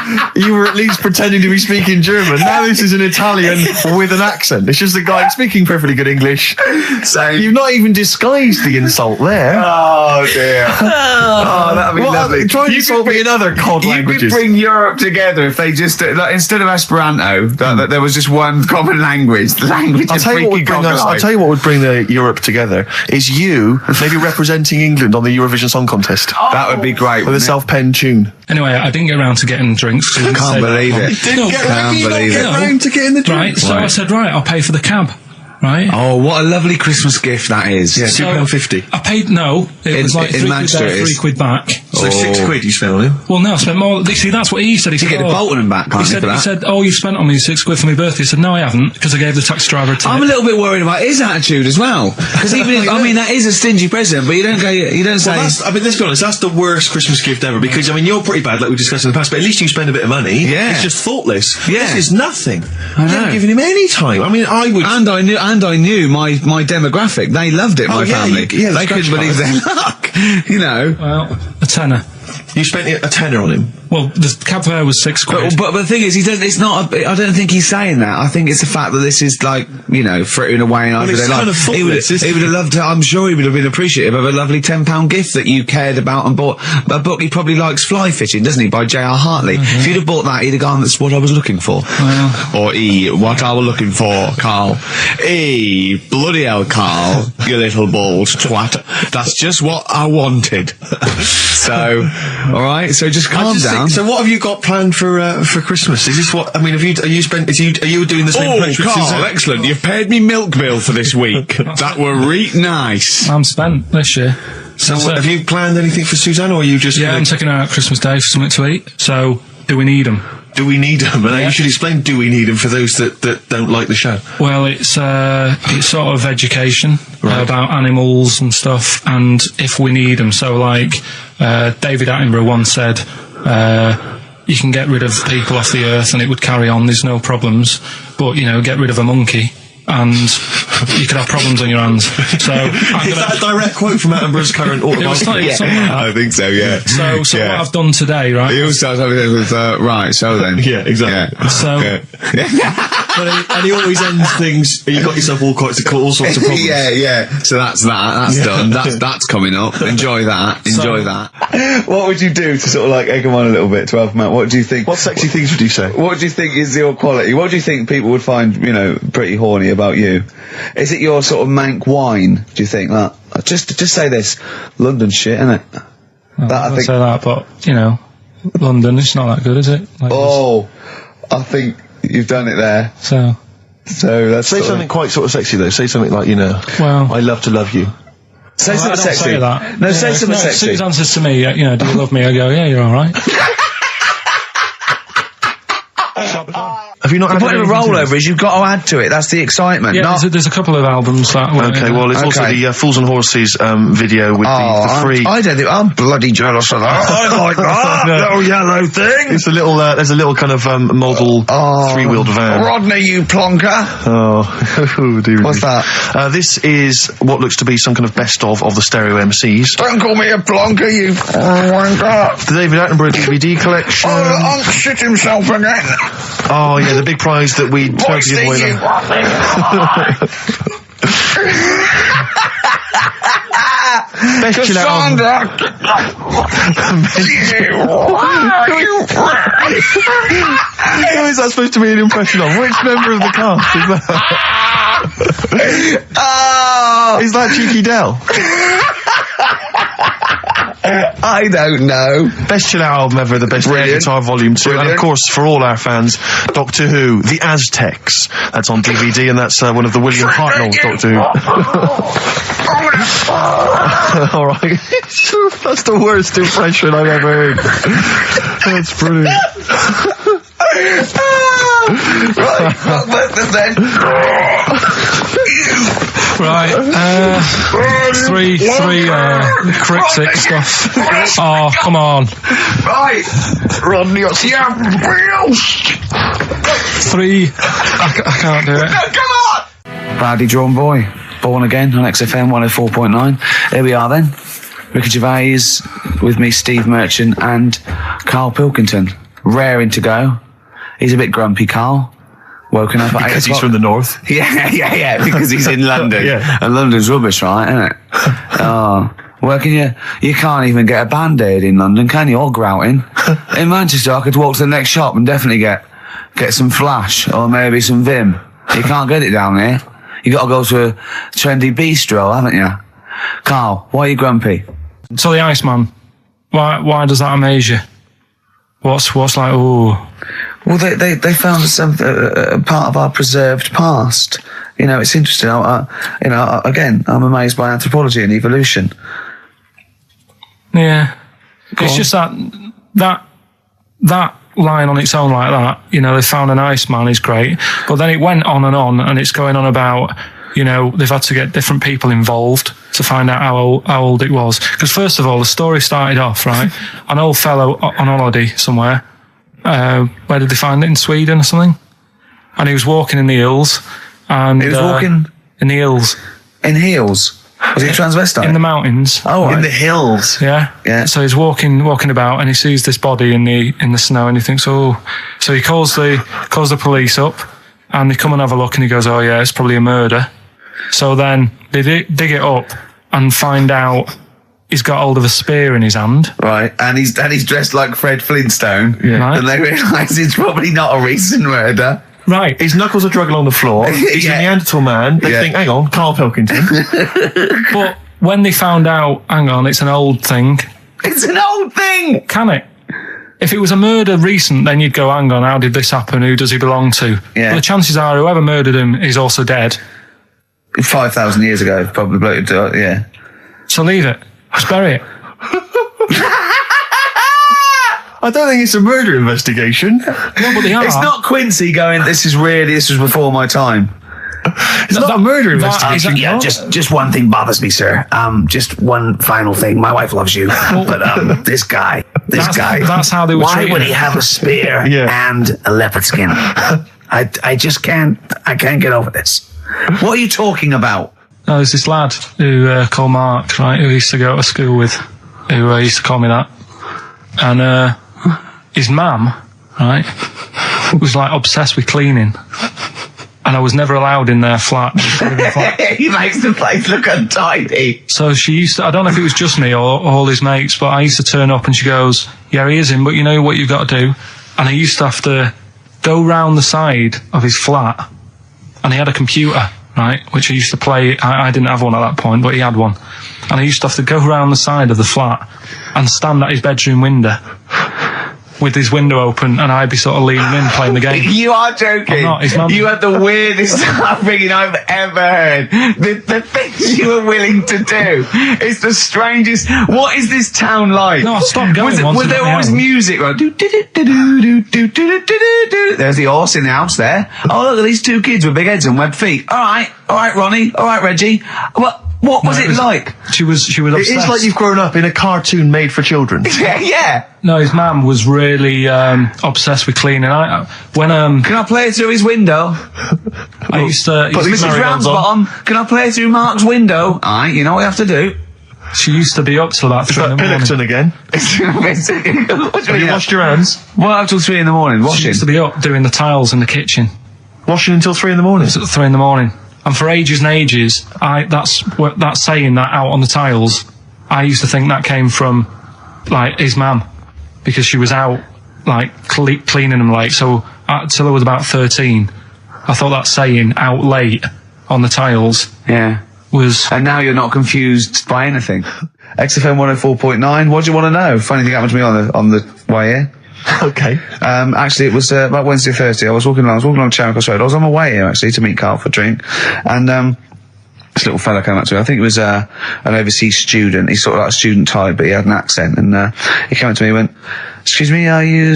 Speaker 2: you were at least pretending to be speaking German. Now this is an Italian with an accent. It's just a guy speaking perfectly good English.
Speaker 1: Same.
Speaker 2: You've not even disguised the insult there.
Speaker 1: Oh dear. That'd be lovely.
Speaker 2: Try and insult me in other cod languages.
Speaker 1: You could bring Europe together if they just instead of Esperanto, that there was just one common language. The language of freaky goggle eye.
Speaker 2: I'll tell you what would bring the Europe together is you maybe representing England on the Eurovision Song Contest.
Speaker 1: That would be great.
Speaker 2: With a self-penned tune.
Speaker 3: Anyway, I didn't get around to getting drinks.
Speaker 1: I can't believe it.
Speaker 2: Can't believe it. Around to getting the drinks.
Speaker 3: Right, so I said, I'll pay for the cab. Right.
Speaker 1: Oh, what a lovely Christmas gift that is.
Speaker 2: Yeah, £2.50.
Speaker 3: I paid, it was like £3 there, £3 back.
Speaker 2: So £6 you spent on him?
Speaker 3: Well, no, I spent more. See, that's what he said. He said,
Speaker 1: get the Bolton and back, can't you, for that?
Speaker 3: He said, you spent on me £6 for my birthday. I said, no, I haven't, because I gave the taxi driver a tip.
Speaker 1: I'm a little bit worried about his attitude as well. Because even that is a stingy present, but you don't say...
Speaker 2: Well, let's be honest, that's the worst Christmas gift ever, because, you're pretty bad, like we discussed in the past, but at least you spend a bit of money.
Speaker 1: Yeah.
Speaker 2: It's just thoughtless.
Speaker 1: Yeah.
Speaker 2: This is nothing.
Speaker 1: I know.
Speaker 2: You haven't given him any time. I would...
Speaker 1: And I knew my demographic. They loved it, my family. They couldn't believe their luck.
Speaker 3: Well, a tenner.
Speaker 2: You spent a tenner on him?
Speaker 3: Well, the cab fare was £6.
Speaker 1: But the thing is, I don't think he's saying that. I think it's the fact that this is like, frittering away and
Speaker 2: it's kind of thoughtless,
Speaker 1: he would have loved to, I'm sure he would have been appreciative of a lovely £10 gift that you cared about and bought. A book he probably likes Fly Fishing, doesn't he, by J.R. Hartley. If you'd have bought that, he'd have gone, that's what I was looking for. Or what I was looking for, Carl. Bloody hell, Carl, you little bald twat. That's just what I wanted. So, alright, so just calm down.
Speaker 2: So what have you got planned for Christmas? Is this what, are you doing the same approach with
Speaker 1: Carl,
Speaker 2: Suzanne?
Speaker 1: excellent. You've paid me milk bill for this week. That were nice.
Speaker 3: I'm spent this year.
Speaker 2: So have you planned anything for Suzanne, or are you just...
Speaker 3: Yeah, I'm taking her out Christmas Day for something to eat. So, do we need them?
Speaker 2: Do we need them? And you should explain, do we need them, for those that don't like the show?
Speaker 3: Well, it's sort of education about animals and stuff, and if we need them. So, like, David Attenborough once said, you can get rid of people off the earth and it would carry on, there's no problems, but, get rid of a monkey and you could have problems on your hands. So
Speaker 2: is that a direct quote from Attenborough's current autobiography?
Speaker 1: I think so, yeah.
Speaker 3: So what I've done today, right?
Speaker 1: He always starts everything with, right, so then.
Speaker 2: Yeah, exactly.
Speaker 3: Yeah. So...
Speaker 2: and he always ends things, you got yourself all sorts of problems.
Speaker 1: Yeah. So that's that. That's done. That's coming up. Enjoy that. That. What would you do to sort of like egg them on a little bit to help them out? What do you think?
Speaker 2: What sexy things would you say?
Speaker 1: What do you think is your quality? What do you think people would find, pretty horny about you? Is it your sort of mank wine? Do you think that? Just say this. London shit, innit?
Speaker 3: I think say that, but London, it's not that good, is it?
Speaker 1: I think you've done it there.
Speaker 3: So
Speaker 1: that's
Speaker 2: say something quite sort of sexy though. Say something like,
Speaker 3: well,
Speaker 2: I love to love you.
Speaker 1: Say something sexy.
Speaker 3: Say that.
Speaker 1: No, say something sexy.
Speaker 3: Suzanne says to me, do you love me? I go, yeah, you're all right.
Speaker 2: Have you not had
Speaker 1: the point of a rollover is you've got to add to it. That's the excitement.
Speaker 3: Yeah, there's a couple of albums that were...
Speaker 2: Okay, well, there's also the Fools and Horses video with the free...
Speaker 1: I don't think... I'm bloody jealous of that. I like that little yellow thing.
Speaker 2: It's a little... there's a little kind of model three-wheeled van.
Speaker 1: Rodney, you plonker. What's that?
Speaker 2: This is what looks to be some kind of best of the stereo MCs.
Speaker 1: Don't call me a plonker, you wanker.
Speaker 2: The David Attenborough DVD collection.
Speaker 1: Unc shit himself again.
Speaker 2: Oh, yeah, the big prize that we tried to give away now. Best chill out. Who is that supposed to be an impression of? Which member of the cast is that?
Speaker 8: Oh!
Speaker 2: Is that Cheeky Dell?
Speaker 8: I don't know.
Speaker 2: Best chill out album ever, the best air guitar volume 2. And of course, for all our fans, Doctor Who, The Aztecs. That's on DVD, and that's one of the William Hartnell Doctor Who. Alright. That's the worst impression I've ever heard. That's brilliant.
Speaker 8: Right, then.
Speaker 3: Right, three cryptic stuff. Oh, come on.
Speaker 8: Right.
Speaker 2: Rodney,
Speaker 3: Three. I can't do it.
Speaker 8: No, come on!
Speaker 1: Badly Drawn Boy, Born Again on XFM 104.9. Here we are then. Ricky Gervais with me, Steve Merchant, and Karl Pilkington. Raring to go. He's a bit grumpy, Karl. Woken up at 8
Speaker 2: because he's
Speaker 1: o'clock.
Speaker 2: from the north.
Speaker 1: Yeah, because he's in London.
Speaker 2: Yeah.
Speaker 1: And London's rubbish, right, isn't it? Oh. Well, you can't even get a Band-Aid in London, can you? Or grouting. In Manchester, I could walk to the next shop and definitely get some Flash or maybe some Vim. You can't get it down here. You got to go to a trendy bistro, haven't you? Karl, why are you grumpy?
Speaker 3: So the Iceman, why does that amaze you? What's like, ooh?
Speaker 1: Well, they found some part of our preserved past. You know, it's interesting. Again, I'm amazed by anthropology and evolution.
Speaker 3: Yeah, it's just that line on its own like that. You know, they found an Iceman is great, but then it went on, and it's going on about, you know, they've had to get different people involved to find out how old it was. Because first of all, the story started off, right, an old fellow on holiday somewhere. Where did they find it? In Sweden or something? And he was walking in the hills. And
Speaker 1: he was walking
Speaker 3: in the hills.
Speaker 1: In heels? Was he transvestite?
Speaker 3: In the mountains.
Speaker 1: Oh,
Speaker 2: in the hills.
Speaker 3: Yeah. So he's walking about, and he sees this body in the snow, and he thinks, oh. So he calls the police up, and they come and have a look, and he goes, oh yeah, it's probably a murder. So then they dig it up and find out he's got hold of a spear in his hand.
Speaker 1: Right, and he's dressed like Fred Flintstone.
Speaker 3: Yeah. Right.
Speaker 1: And they realise it's probably not a recent murder.
Speaker 3: Right.
Speaker 2: His knuckles are dragging on the floor. He's a Neanderthal man. They think, hang on, Karl Pilkington.
Speaker 3: But when they found out, hang on, it's an old thing.
Speaker 1: It's an old thing!
Speaker 3: Can it? If it was a murder recent, then you'd go, hang on, how did this happen? Who does he belong to?
Speaker 1: Yeah.
Speaker 3: But the chances are whoever murdered him is also dead.
Speaker 1: 5,000 years ago, probably, yeah.
Speaker 3: So leave it. Just bury it.
Speaker 2: I don't think it's a murder investigation.
Speaker 3: No, but they are.
Speaker 1: It's not Quincy going, this was before my time.
Speaker 2: It's not a murder investigation.
Speaker 1: Just one thing bothers me, sir. Just one final thing. My wife loves you, but this guy.
Speaker 3: That's how they were treated.
Speaker 1: Why would he have a spear and a leopard skin? I just can't. I can't get over this. What are you talking about?
Speaker 3: No, there's this lad who called Mark, right, who I used to go to school with, who used to call me that, and his mum, right, was like obsessed with cleaning. And I was never allowed in their flat.
Speaker 1: He makes the place look untidy.
Speaker 3: So she used to, I don't know if it was just me or all his mates, but I used to turn up and she goes, yeah, he is in, but you know what you've got to do? And I used to have to go round the side of his flat, and he had a computer, right, which I used to play. I didn't have one at that point, but he had one. And I used to have to go round the side of the flat and stand at his bedroom window with his window open, and I'd be sort of leaning in playing the game.
Speaker 1: You are joking.
Speaker 3: I'm not. His mum.
Speaker 1: You had the weirdest upbringing I've ever heard. The things you were willing to do. It's the strangest. What is this town like?
Speaker 3: No, I stopped going.
Speaker 1: Was there always music? Right? There's the horse in the house there. Oh, look at these two kids with big heads and webbed feet. All right, Ronnie. All right, Reggie. What was it like?
Speaker 3: She was obsessed.
Speaker 2: It's like you've grown up in a cartoon made for children.
Speaker 1: Yeah.
Speaker 3: No, his mum was really obsessed with cleaning. Can
Speaker 1: I play it through his window?
Speaker 3: I used to.
Speaker 1: Mrs. Ramsbottom, can I play it through Mark's window? Aye, you know what you have to do.
Speaker 3: She used to be up till about 3 in the morning.
Speaker 2: Pilkington again. Have you washed your hands?
Speaker 1: Well, up till 3 in the morning. Washing.
Speaker 3: She used to be up doing the tiles in the kitchen.
Speaker 2: Washing until 3 in the morning?
Speaker 3: 3 in the morning. And for ages and ages, that's saying that out on the tiles I used to think that came from, like, his mum, because she was out, like, cleaning them late. So till I was about 13, I thought that saying "out late" on the tiles, was.
Speaker 1: And now you're not confused by anything. XFM 104.9. What do you want to know? Funny thing happened to me on the way here.
Speaker 2: Okay.
Speaker 1: Actually, it was about Wednesday or Thursday. I was walking along Charing Cross Road. I was on my way here, actually, to meet Karl for a drink. And this little fella came up to me. I think it was an overseas student. He's sort of like a student type, but he had an accent. And he came up to me and went, "Excuse me, are you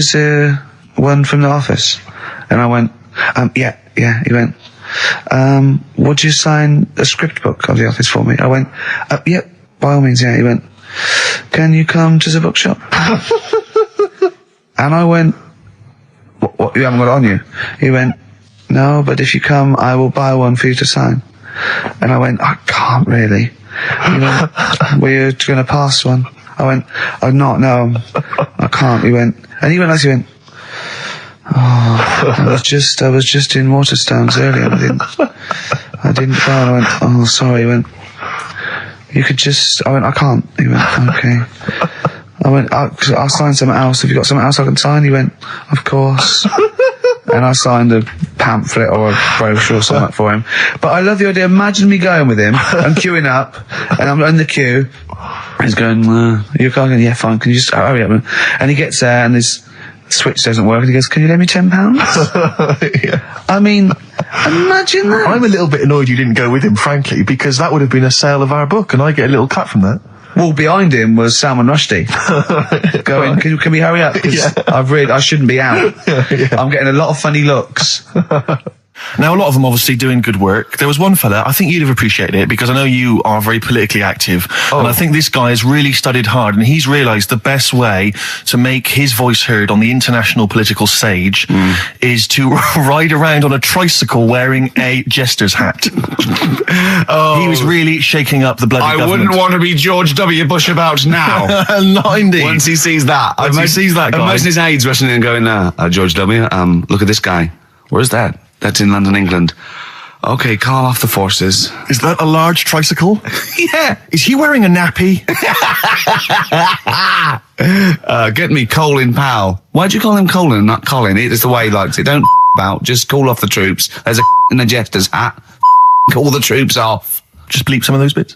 Speaker 1: one from the office?" And I went, yeah. He went, "Would you sign a script book of the office for me?" I went, "Yeah, by all means, yeah." He went, "Can you come to the bookshop?" And I went, what, you haven't got it on you? He went, "No, but if you come, I will buy one for you to sign." And I went, "I can't really." He went, "Were you going to pass one?" I went, "I'm not, no, I can't." He went, "Oh, I was just in Waterstones earlier. I didn't go." And I went, "Oh, sorry." He went, "You could just..." I went, "I can't." He went, "Okay." I went, "I'll sign something else. Have you got something else I can sign?" He went, "Of course." And I signed a pamphlet or a brochure or something for him. But I love the idea. Imagine me going with him. I'm queuing up, and I'm in the queue. He's going, "You're going?" "Yeah, fine. Can you just hurry up?" And he gets there, and his switch doesn't work, and he goes, "Can you lend me £10?
Speaker 2: Yeah.
Speaker 1: I mean, imagine that.
Speaker 2: I'm a little bit annoyed you didn't go with him, frankly, because that would have been a sale of our book, and I get a little cut from that.
Speaker 1: Well, behind him was Salman Rushdie going, can we hurry up? Because I shouldn't be out. I'm getting a lot of funny looks.
Speaker 2: Now, a lot of them obviously doing good work. There was one fella, I think you'd have appreciated it, because I know you are very politically active, and I think this guy has really studied hard, and he's realised the best way to make his voice heard on the international political stage is to ride around on a tricycle wearing a jester's hat. He was really shaking up the bloody government.
Speaker 1: I wouldn't want to be George W. Bush about now.
Speaker 2: Not indeed.
Speaker 1: Once he sees that.
Speaker 2: Once he sees that guy.
Speaker 1: Imagine his aides rushing in and going, "George W., look at this guy. Where's that?" "That's in London, England." "Okay, call off the forces."
Speaker 2: Is that a large tricycle?
Speaker 1: Yeah.
Speaker 2: Is he wearing a nappy?
Speaker 1: Get me Colin Powell. Why'd you call him Colin and not Colin? It's the way he likes it. Don't about. Just call off the troops. There's a in a jester's hat. Call the troops off.
Speaker 2: Just bleep some of those bits.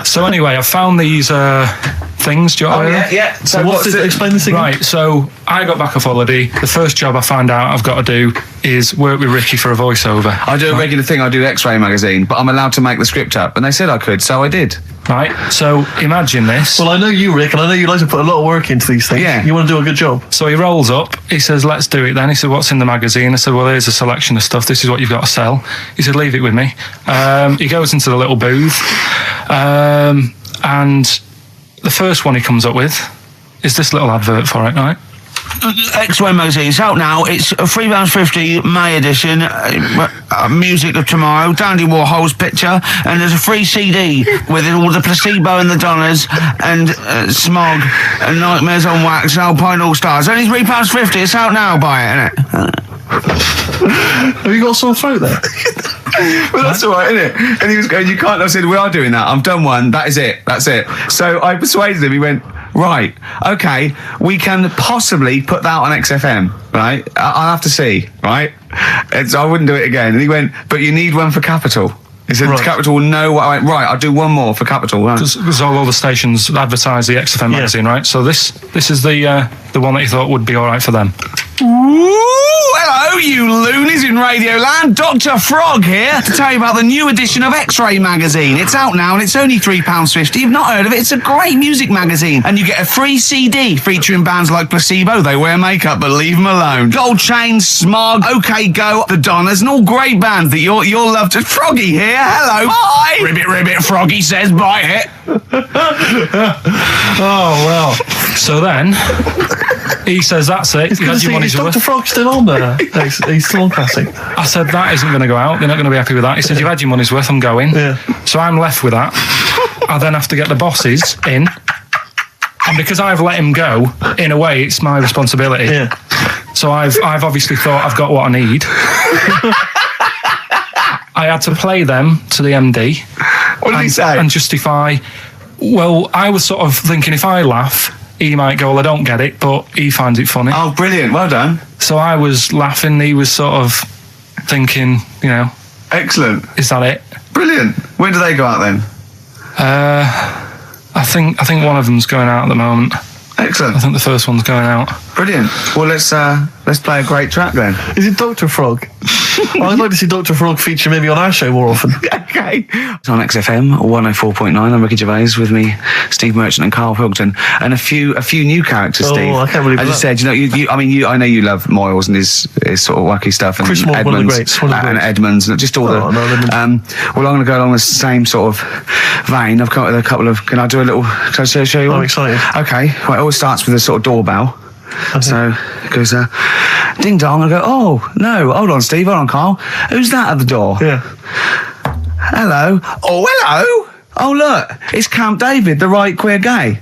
Speaker 3: So anyway, I found these things. Do you want to hear?
Speaker 1: Yeah.
Speaker 2: So explain this again.
Speaker 3: Right, so I got back off holiday. The first job I found out I've got to do is work with Ricky for a voiceover.
Speaker 1: I do a regular thing. I do X-Ray magazine, but I'm allowed to make the script up. And they said I could, so I did.
Speaker 3: Right, so imagine this.
Speaker 2: Well, I know you, Rick, and I know you like to put a lot of work into these things.
Speaker 1: Yeah.
Speaker 2: You want to do a good job.
Speaker 3: So he rolls up, he says, "Let's do it then." He said, "What's in the magazine?" I said, "Well, here's a selection of stuff. This is what you've got to sell." He said, "Leave it with me." He goes into the little booth, and the first one he comes up with is this little advert for it, right?
Speaker 1: X-Ray magazine. It's out now. It's a £3.50 May edition. Music of Tomorrow. Dandy Warhol's picture, and there's a free CD with all the Placebo and the Donners and Smog and Nightmares on Wax and Alpine All Stars. Only £3.50. It's out now. Buy it, innit?
Speaker 2: Have you got a sore throat there?
Speaker 1: Well, that's all right, isn't it? And he was going, "You can't." I said, "We are doing that. I've done one. That is it. That's it." So I persuaded him. He went, "Right, okay, we can possibly put that on XFM, right? I'll have to see, right?" And so I wouldn't do it again. And he went, "But you need one for Capital." He said, "Capital will know what I went." "Right, I'll do one more for Capital."
Speaker 3: Because all the stations advertise the XFM magazine, right? So this is the one that you thought would be all right for them.
Speaker 1: Ooh, hello, you loonies in Radioland. Dr. Frog here to tell you about the new edition of X-Ray magazine. It's out now and it's only £3.50. You've not heard of it? It's a great music magazine. And you get a free CD featuring bands like Placebo. They wear makeup, but leave them alone. Gold Chain, Smog, OK Go, The Donners, and all great bands that you'll love. To Froggy here. Hello. Bye. Ribbit, Froggy says bye it.
Speaker 3: Oh, well. So then, he says, "That's it. You've had your money's worth."
Speaker 2: Dr. Frog's still on there. He's still on Classic.
Speaker 3: I said, "That isn't going to go out. They're not going to be happy with that." He said, "You've had your money's worth. I'm going."
Speaker 2: Yeah.
Speaker 3: So I'm left with that. I then have to get the bosses in. And because I've let him go, in a way, it's my responsibility.
Speaker 2: Yeah.
Speaker 3: So I've obviously thought I've got what I need. I had to play them to the MD.
Speaker 9: What did he say?
Speaker 3: And justify. Well, I was sort of thinking if I laugh, he might go, well, I don't get it, but he finds it funny.
Speaker 9: Oh, brilliant. Well done.
Speaker 3: So I was laughing, he was sort of thinking, you know.
Speaker 9: Excellent.
Speaker 3: Is that it?
Speaker 9: Brilliant. When do they go out then?
Speaker 3: I think one of them's going out at the moment.
Speaker 9: Excellent.
Speaker 3: I think the first one's going out.
Speaker 9: Brilliant. Well, let's play a great track then.
Speaker 2: Is it Dr. Frog? I'd like to see Dr. Frog feature maybe on our show more often.
Speaker 9: Okay. It's on XFM 104.9. I'm Ricky Gervais, with me, Steve Merchant and Karl Pilkington, and a few new characters. Steve.
Speaker 2: I can't believe
Speaker 9: I just said, you know, I know you love Moyles and his sort of wacky stuff, and
Speaker 2: Chris Moyles,
Speaker 9: Edmonds,
Speaker 2: one of the greats,
Speaker 9: and Edmonds, and just all the.
Speaker 2: No,
Speaker 9: well, I'm going to go along the same sort of vein. I've come up with a couple of. Can I do a little? Can I show you?
Speaker 2: I'm excited.
Speaker 9: Okay. Well, it always starts with a sort of doorbell. Okay. So it goes, ding dong. I go, oh no, hold on, Steve, hold on, Karl. Who's that at the door?
Speaker 2: Yeah.
Speaker 9: Hello. Oh, hello. Oh, look, it's Camp David, the right queer gay.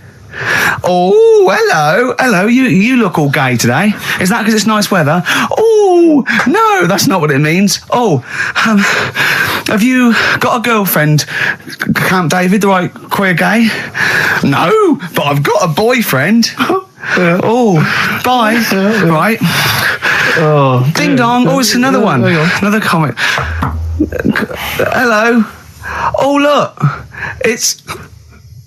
Speaker 9: Oh, hello. You look all gay today. Is that because it's nice weather? Oh, no, that's not what it means. Oh, have you got a girlfriend, Camp David, the right queer gay? No, but I've got a boyfriend.
Speaker 2: Yeah.
Speaker 9: Oh, bye. Yeah. Right.
Speaker 2: Oh,
Speaker 9: ding dong. Oh, it's another one. Another comment. Hello. Oh, look. It's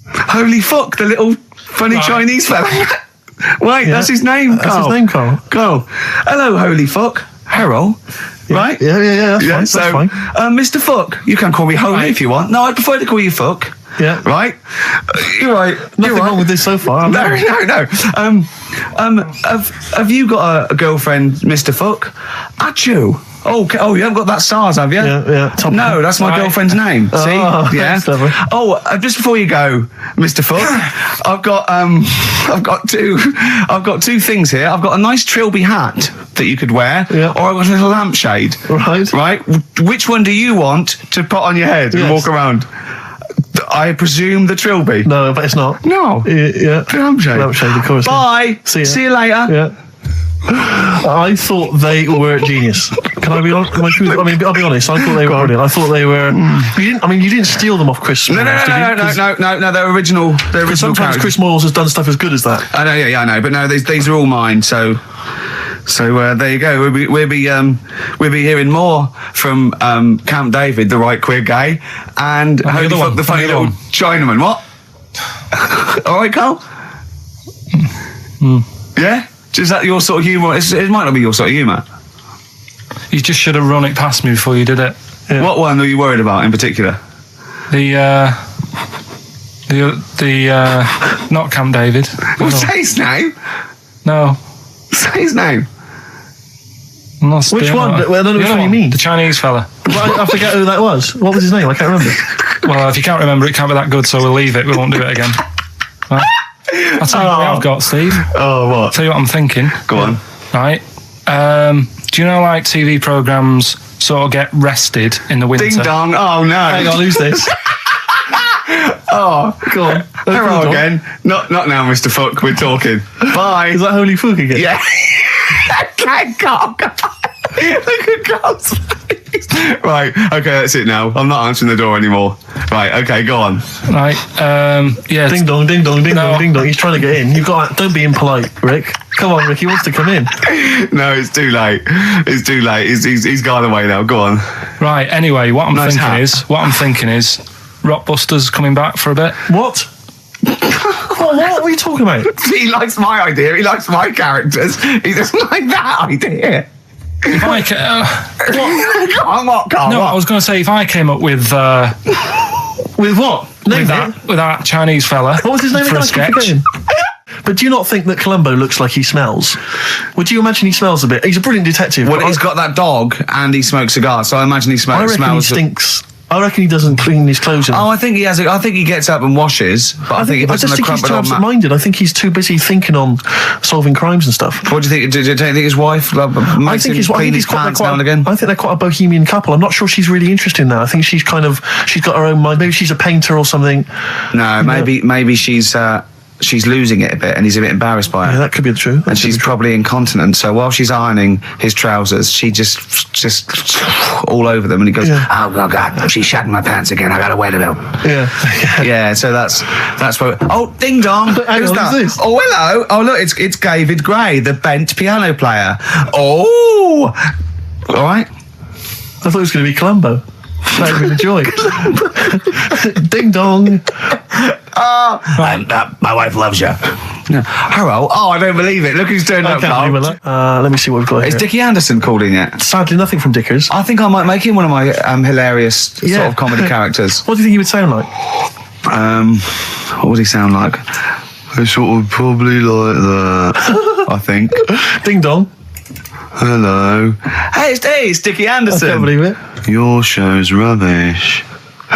Speaker 9: Holy Fuck, the little funny Chinese fella. Wait, that's his name, Karl.
Speaker 2: That's his name, Karl.
Speaker 9: Go. Hello, Holy Fuck. Harold.
Speaker 2: Yeah.
Speaker 9: Right?
Speaker 2: Yeah, that's fine.
Speaker 9: Mr. Fuck, you can call me Holy if you want. No, I'd prefer to call you Fuck.
Speaker 2: Yeah.
Speaker 9: Right? You're right.
Speaker 2: Nothing wrong with this so far.
Speaker 9: No. Have you got a girlfriend, Mr. Fuck? Achoo. Oh, you haven't got that SARS, have you?
Speaker 2: Yeah.
Speaker 9: No, that's my girlfriend's name. See? Yeah. Oh, just before you go, Mr. Fuck, I've got two things here. I've got a nice Trilby hat that you could wear, or I've got a little lampshade. Right. Which one do you want to put on your head and walk around? I presume the Trilby.
Speaker 2: No, but it's not.
Speaker 9: No.
Speaker 2: Yeah.
Speaker 9: Lampshade.
Speaker 2: Lampshade, of course.
Speaker 9: Bye. See you later.
Speaker 2: Yeah. I thought they were genius. Can I be honest? I'll be honest. I thought they were brilliant. I thought they were. You didn't steal them off Chris.
Speaker 9: No. They're original.
Speaker 2: Sometimes
Speaker 9: characters.
Speaker 2: Chris Moyles has done stuff as good as that.
Speaker 9: I know. Yeah, I know. But no, these are all mine. So there you go. We'll be hearing more from Camp David, the right queer gay, and Holy Fuck, the funny little Chinaman. What? All right, Karl. Yeah. Is that your sort of humour? It might not be your sort of humour.
Speaker 3: You just should have run it past me before you did it.
Speaker 9: Yeah. What one are you worried about in particular?
Speaker 3: The not Camp David.
Speaker 9: Well, say his name.
Speaker 3: No.
Speaker 9: Say his name.
Speaker 2: Which one? I don't know which one you mean.
Speaker 3: The Chinese fella.
Speaker 2: I forget who that was. What was his name? I can't remember.
Speaker 3: Well, if you can't remember, it can't be that good, so we'll leave it. We won't do it again. Right? I'll tell you what I've got, Steve.
Speaker 9: Oh, what?
Speaker 3: I'll tell you what I'm thinking.
Speaker 9: Go on.
Speaker 3: Right. Do you know, like, TV programmes sort of get rested in the winter?
Speaker 9: Ding dong. Oh, no.
Speaker 2: Hang on, who's this?
Speaker 9: Oh,
Speaker 2: go on.
Speaker 9: Hello again. Not now, Mr. Fuck. We're talking. Bye.
Speaker 2: Is that Holy Fuck again?
Speaker 9: Yeah. Okay, Karl. Look at Karl's face. Right. Okay, that's it now. I'm not answering the door anymore. Right. Okay, go on.
Speaker 3: Right. Yeah.
Speaker 2: Ding dong, ding dong, ding dong, ding dong. He's trying to get in. Don't be impolite, Rick. Come on, Rick. He wants to come in.
Speaker 9: No, it's too late. It's too late. He's gone away now. Go on.
Speaker 3: Right. Anyway, what I'm thinking is, Rockbusters coming back for a bit.
Speaker 2: What? What are you talking about?
Speaker 9: He likes my idea. He likes my characters. He doesn't like that idea.
Speaker 3: If I
Speaker 9: what, Karl?
Speaker 3: No, I was going to say if I came up with
Speaker 2: what? With
Speaker 3: that Chinese fella.
Speaker 2: What was his name?
Speaker 3: For a sketch.
Speaker 2: But do you not think that Columbo looks like he smells? Would you imagine he smells a bit? He's a brilliant detective.
Speaker 9: Well, he's got that dog and he smokes cigars, so I imagine he smells.
Speaker 2: I reckon he stinks. I reckon he doesn't clean his clothes enough.
Speaker 9: Oh, I think he has. I think he gets up and washes. But I think he puts
Speaker 2: I just think he's too absent-minded. I think he's too busy thinking on solving crimes and stuff.
Speaker 9: What do you think? Do you think his wife makes him clean his pants now and again?
Speaker 2: I think they're quite a bohemian couple. I'm not sure she's really interested in that. I think she's got her own mind. Maybe she's a painter or something.
Speaker 9: No, maybe she's
Speaker 1: she's losing it a bit and he's a bit embarrassed by it.
Speaker 2: Yeah, that could be true.
Speaker 1: And she's probably incontinent. So while she's ironing his trousers, she just all over them, and he goes, "Oh God, she's shatting my pants again. I gotta wear them." Yeah. So that's where. Oh, ding dong! Who's that?
Speaker 2: This?
Speaker 1: Oh, hello. Oh, look, it's David Gray, the bent piano player. Oh, all right.
Speaker 2: I thought it was going to be Columbo. That would have been a joy. Ding dong.
Speaker 1: My wife loves you. No. Hello. Oh, I don't believe it. Look who's turned up, Carl.
Speaker 2: Let me see what we've got here.
Speaker 1: Is Dickie Anderson called in yet?
Speaker 2: Sadly, nothing from Dickers.
Speaker 1: I think I might make him one of my hilarious sort of comedy characters.
Speaker 2: What do you think he would sound like?
Speaker 1: What would he sound like? I sort of probably like that, I think.
Speaker 2: Ding dong.
Speaker 1: Hello. Hey, it's Dickie Anderson.
Speaker 2: I can't believe it.
Speaker 1: Your show's rubbish.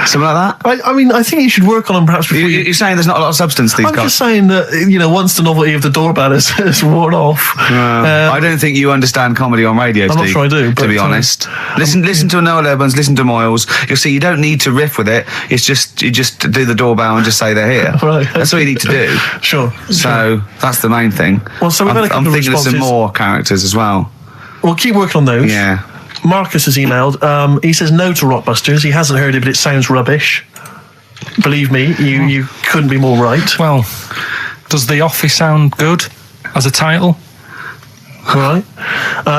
Speaker 1: Something like that?
Speaker 2: I mean, I think you should work on them perhaps before
Speaker 1: You're saying there's not a lot of substance to these guys?
Speaker 2: I'm just saying that, once the novelty of the doorbell has worn off.
Speaker 1: I don't think you understand comedy on radio, Steve.
Speaker 2: I'm not sure I do.
Speaker 1: To be honest. Listen to Noel Urbans, listen to Moyles. You'll see you don't need to riff with it. It's just, you just do the doorbell and just say they're here.
Speaker 2: Right.
Speaker 1: That's all you need to do.
Speaker 2: Sure.
Speaker 1: So, that's the main thing.
Speaker 2: Well, so we've had a couple
Speaker 1: I'm thinking
Speaker 2: of
Speaker 1: of some more characters as well.
Speaker 2: We'll keep working on those.
Speaker 1: Yeah.
Speaker 2: Marcus has emailed. He says no to Rockbusters. He hasn't heard it, but it sounds rubbish. Believe me, you couldn't be more right.
Speaker 3: Well, does The Office sound good as a title?
Speaker 2: All right.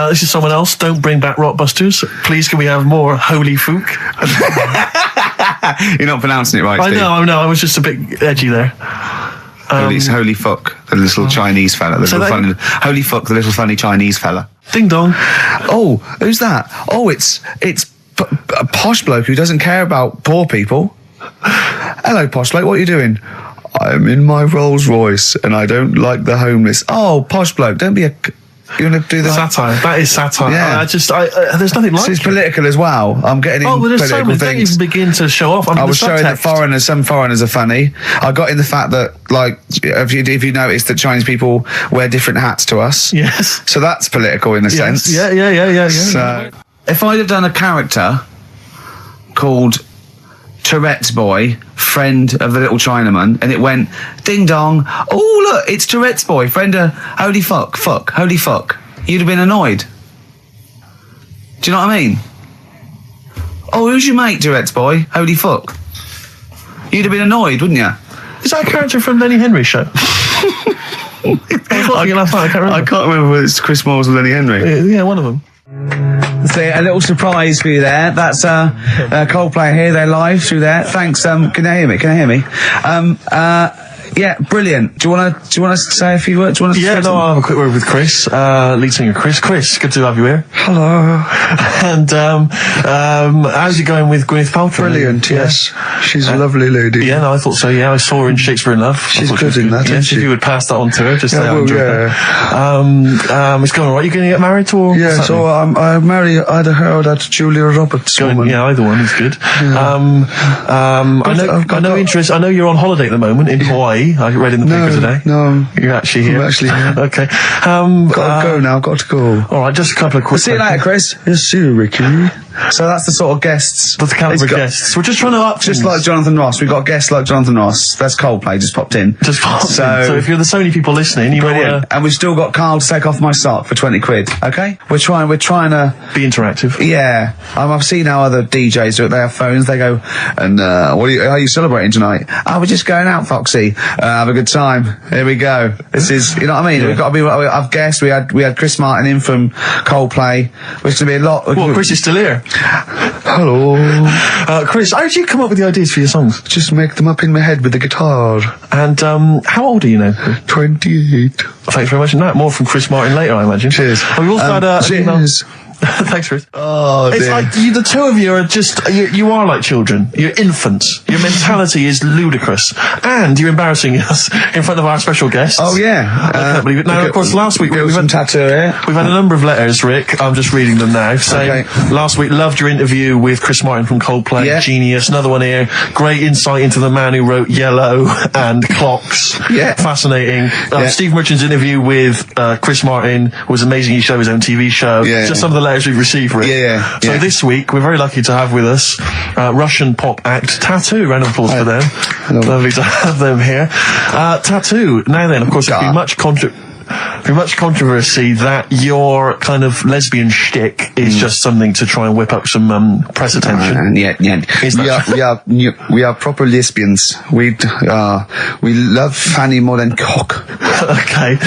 Speaker 2: This is someone else. Don't bring back Rockbusters. Please, can we have more Holy Fook?
Speaker 1: You're not pronouncing it right, Steve.
Speaker 2: I know. I was just a bit edgy there.
Speaker 1: Holy fuck, the little Chinese fella. Holy fuck, the little funny Chinese fella.
Speaker 2: Ding dong.
Speaker 1: Oh, who's that? Oh, it's a posh bloke who doesn't care about poor people. Hello, posh bloke, what are you doing? I'm in my Rolls Royce and I don't like the homeless. Oh, posh bloke, don't be a... You want to do that?
Speaker 2: Satire. That is satire.
Speaker 1: Yeah.
Speaker 2: There's nothing like it.
Speaker 1: It's political as well. I'm getting in
Speaker 2: there's
Speaker 1: political
Speaker 2: so many. Don't even begin to show off.
Speaker 1: I was showing that some foreigners are funny. I got in the fact that, like, if you notice that Chinese people wear different hats to us.
Speaker 2: Yes.
Speaker 1: So that's political in a sense.
Speaker 2: Yeah.
Speaker 1: So, if I'd have done a character called Tourette's Boy, friend of the little Chinaman, and it went ding dong, oh look, it's Tourette's Boy, friend of holy fuck, holy fuck, you'd have been annoyed. Do you know what I mean? Oh, who's your mate, Tourette's Boy? Holy fuck. You'd have been annoyed, wouldn't you?
Speaker 2: Is that a character from Lenny Henry's show? I
Speaker 1: can't remember whether it's Chris Moyles or Lenny Henry.
Speaker 2: Yeah, one of them.
Speaker 1: So a little surprise for you there. That's Coldplay here. They're live through there. Thanks. Can you hear me? Yeah, brilliant. Do you want to say a few words?
Speaker 2: I'll have a quick word with Chris, lead singer Chris. Chris, good to have you here.
Speaker 11: Hello.
Speaker 2: And how's it going with Gwyneth Paltrow?
Speaker 11: Brilliant. Yes, she's a lovely lady.
Speaker 2: Yeah, no, I thought so. Yeah, I saw her in Shakespeare in Love.
Speaker 11: She's good in that, isn't she?
Speaker 2: If you would pass that on to her, just
Speaker 11: yeah,
Speaker 2: it's going all right. You going to get married or?
Speaker 11: Yeah, so I marry either her or that Julia Roberts woman.
Speaker 2: Yeah, either one is good.
Speaker 11: Yeah.
Speaker 2: I know you're on holiday at the moment in Hawaii. I read in the paper today.
Speaker 11: No,
Speaker 2: you're actually here.
Speaker 11: I'm actually here.
Speaker 2: Okay.
Speaker 11: Got to go now. Got to go.
Speaker 2: All right, just a couple of quick.
Speaker 1: See you later, Chris.
Speaker 11: Yes, see you, Ricky.
Speaker 1: So that's the sort of guests.
Speaker 2: That's the caliber of guests. We're just trying to up.
Speaker 1: Just like Jonathan Ross. We've got guests like Jonathan Ross. That's Coldplay. Just popped in.
Speaker 2: So if you're the Sony people listening, you might.
Speaker 1: And we've still got Carl to take off my sock for 20 quid. Okay. We're trying to
Speaker 2: be interactive.
Speaker 1: Yeah. I've seen how other DJs do it. They have phones. They go, and how are you celebrating tonight? Oh, we're just going out, Foxy. Have a good time. Here we go. This is, you know what I mean? Yeah. We've got to be. I've guessed we had Chris Martin in from Coldplay. Which going to be a lot.
Speaker 2: Well, Chris is still here.
Speaker 11: Hello.
Speaker 2: Chris, how did you come up with the ideas for your songs?
Speaker 11: Just make them up in my head with the guitar.
Speaker 2: And how old are you now?
Speaker 11: 28.
Speaker 2: Thanks very much. And that more from Chris Martin later, I imagine.
Speaker 11: Cheers.
Speaker 2: We've also had
Speaker 11: cheers.
Speaker 2: Thanks, Chris.
Speaker 11: Oh,
Speaker 2: it's
Speaker 11: dear.
Speaker 2: like the two of you are just you are like children. You're infants. Your mentality is ludicrous, and you're embarrassing us in front of our special guests.
Speaker 1: Oh yeah,
Speaker 2: I can't believe it. Now, of course, last week we've had
Speaker 1: tattoo here.
Speaker 2: We've had a number of letters, Rick. I'm just reading them now. Saying last week loved your interview with Chris Martin from Coldplay.
Speaker 1: Yeah.
Speaker 2: Genius. Another one here. Great insight into the man who wrote Yellow and Clocks.
Speaker 1: Yeah,
Speaker 2: fascinating. Steve Merchant's interview with Chris Martin was amazing. He showed his own TV show.
Speaker 1: Yeah.
Speaker 2: Just some of the letters we receive, Rick.
Speaker 9: Yeah.
Speaker 2: So this week, we're very lucky to have with us Russian pop act Tattoo. Round of applause for them.
Speaker 11: Hello.
Speaker 2: Lovely to have them here. Tattoo. Now then, of course, there's been much controversy that your kind of lesbian shtick is just something to try and whip up some press attention.
Speaker 11: We are proper lesbians. We love fanny more than cock.
Speaker 2: Okay,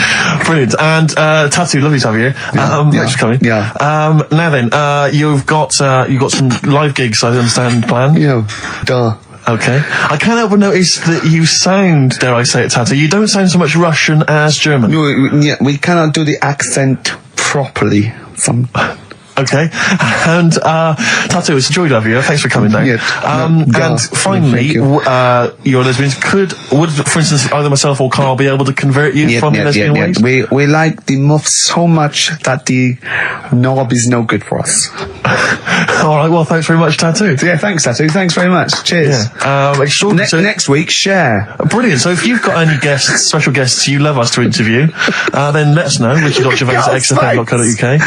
Speaker 2: brilliant. And Tattoo, lovely to have you here. Thanks for coming.
Speaker 11: Yeah.
Speaker 2: Now then, you've got some live gigs, I understand, planned.
Speaker 11: Duh.
Speaker 2: Okay. I can't help but notice that you sound, dare I say it, Tattoo, you don't sound so much Russian as German.
Speaker 11: We cannot do the accent properly.
Speaker 2: Okay. And Tattoo, it's a joy to have you. Thanks for coming down. And finally, your lesbians would, for instance, either myself or Karl be able to convert you from your lesbian ways?
Speaker 11: We like the muff so much that the knob is no good for us.
Speaker 2: All right, well, thanks very much, Tattoo.
Speaker 11: Yeah, thanks, Tattoo. Thanks very much. Cheers. Next week, share.
Speaker 2: Brilliant. So if you've got any guests, special guests you love us to interview, then let us know. Richard.Gervais@xfm.co.uk.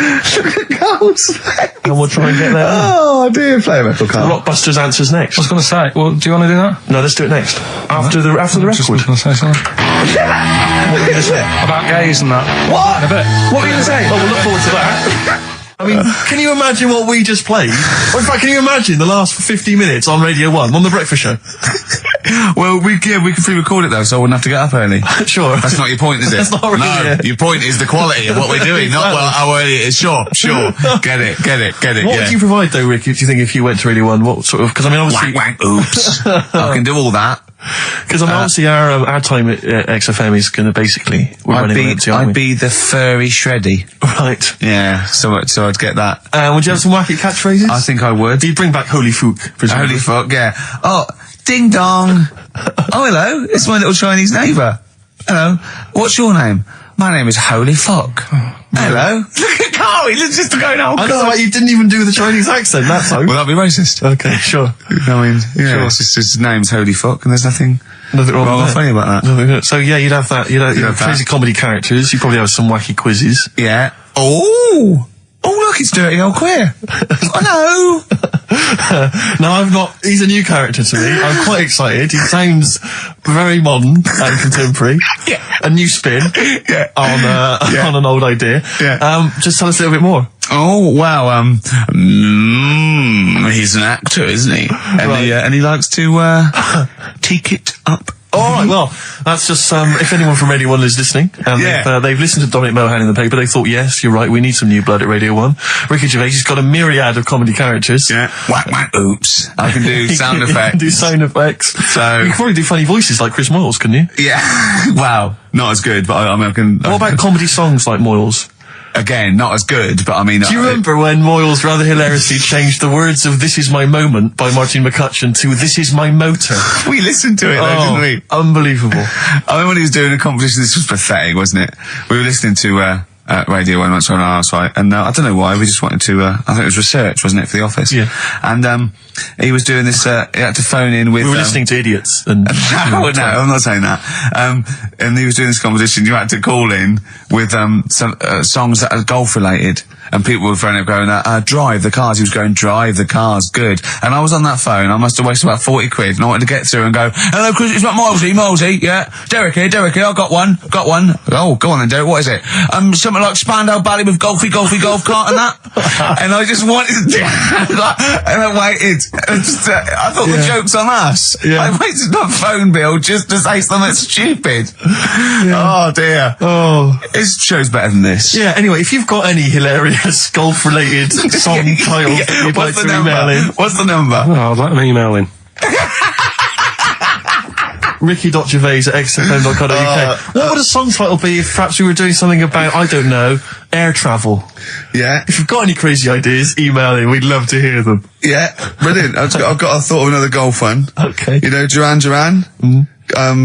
Speaker 11: Look at Carl's face.
Speaker 2: And we'll try and get there.
Speaker 11: Oh, dear. Play a metal, Carl.
Speaker 2: Rockbusters answers next.
Speaker 3: I was going to say, well, do you want to do that?
Speaker 2: No, let's do it next. After the record.
Speaker 3: Just going to say something.
Speaker 2: What are you going to say?
Speaker 3: About gays and that.
Speaker 2: What?
Speaker 3: In a bit.
Speaker 2: What are you going to say? Well, we'll look forward to that. I mean, can you imagine what we just played? Or in fact, can you imagine the last 50 minutes on Radio 1, on The Breakfast Show?
Speaker 9: Well, we can pre-record it though, so I wouldn't have to get up early.
Speaker 2: Sure.
Speaker 9: That's not your point, is it?
Speaker 2: That's not really
Speaker 9: No, your point is the quality of what we're doing, not how early it is. Sure. Get it.
Speaker 2: What would you provide though, Rick, do you think, if you went to Radio 1? What sort of, because I mean, obviously...
Speaker 9: Oops. I can do all that.
Speaker 2: Because I mean, obviously our time at XFM is going to basically...
Speaker 9: I'd be the furry shreddy.
Speaker 2: Right.
Speaker 9: Yeah, so I'd get that.
Speaker 2: Would you have some wacky catchphrases?
Speaker 9: I think I would.
Speaker 2: You'd bring back Holy Fuck, presumably.
Speaker 9: Holy fuck, yeah. Oh, ding dong. Oh, hello, it's my little Chinese neighbour. Hello, what's your name? My name is Holy Fuck. Hello. Look at Carl, he's just going, oh,
Speaker 2: I don't know, you didn't even do the Chinese accent, that's all.
Speaker 9: Well, that'd be racist.
Speaker 2: Okay, sure.
Speaker 9: I mean, yeah, sure. It's just his name's Holy Fuck, and there's nothing
Speaker 2: wrong with
Speaker 9: funny about that.
Speaker 2: No, so yeah, you'd have that. You'd have crazy comedy characters. You'd probably have some wacky quizzes.
Speaker 9: Yeah. Oh, look, it's Dirty Old Queer. Hello.
Speaker 2: No, I'm not. He's a new character to me. I'm quite excited. He sounds very modern and contemporary.
Speaker 9: Yeah.
Speaker 2: A new spin on an old idea.
Speaker 9: Yeah.
Speaker 2: Just tell us a little bit more.
Speaker 9: Oh, wow. He's an actor, isn't he? And he likes to teak it up.
Speaker 2: All right, well, that's just, if anyone from Radio 1 is listening, and they've listened to Dominic Mohan in the paper, they thought, yes, you're right, we need some new blood at Radio 1. Ricky Gervais, he's got a myriad of comedy characters.
Speaker 9: Yeah. Whack, oops. I can do sound effects.
Speaker 2: You can do sound effects.
Speaker 9: So...
Speaker 2: You can probably do funny voices like Chris Moyles, couldn't you?
Speaker 9: Yeah. Wow. Not as good, but I can...
Speaker 2: What about comedy songs like Moyles?
Speaker 9: Again, not as good, but I mean...
Speaker 2: Do you remember when Moyles rather hilariously changed the words of This Is My Moment by Martin McCutcheon to This Is My Motor?
Speaker 9: We listened to it though, didn't we?
Speaker 2: Unbelievable.
Speaker 9: I mean, when he was doing a competition, this was pathetic, wasn't it? We were listening to Radio 1 once on our site, and I don't know why, we just wanted to... I think it was research, wasn't it, for The Office?
Speaker 2: Yeah.
Speaker 9: And he was doing this... he had to phone in with...
Speaker 2: We were listening to idiots. And
Speaker 9: no, I'm not saying that. And he was doing this competition. You had to call in with some songs that are golf related, and people were phoning up going, drive the cars. He was going, drive the cars, good. And I was on that phone. I must have wasted about 40 quid, and I wanted to get through and go, hello, Chris, it's not Milesy, yeah. Derek here, I got one. Oh, go on then, Derek, what is it? Something like Spandau Ballet with golf cart and that. And I just wanted to do and I waited. I thought the joke's on us. Yeah. I waited my phone bill just to say something stupid. Yeah. Oh dear. Oh. His show's better than this.
Speaker 2: Yeah, anyway, if you've got any hilarious golf-related song titles that you'd like to email in.
Speaker 9: What's the number?
Speaker 3: Oh, I'd like an email in.
Speaker 2: Ricky.Gervais@xfm.co.uk. What would a song title be if perhaps we were doing something about, I don't know, air travel?
Speaker 9: Yeah.
Speaker 2: If you've got any crazy ideas, email in. We'd love to hear them.
Speaker 9: Yeah, brilliant. I've got a thought of another golf one.
Speaker 2: Okay.
Speaker 9: You know, Duran Duran?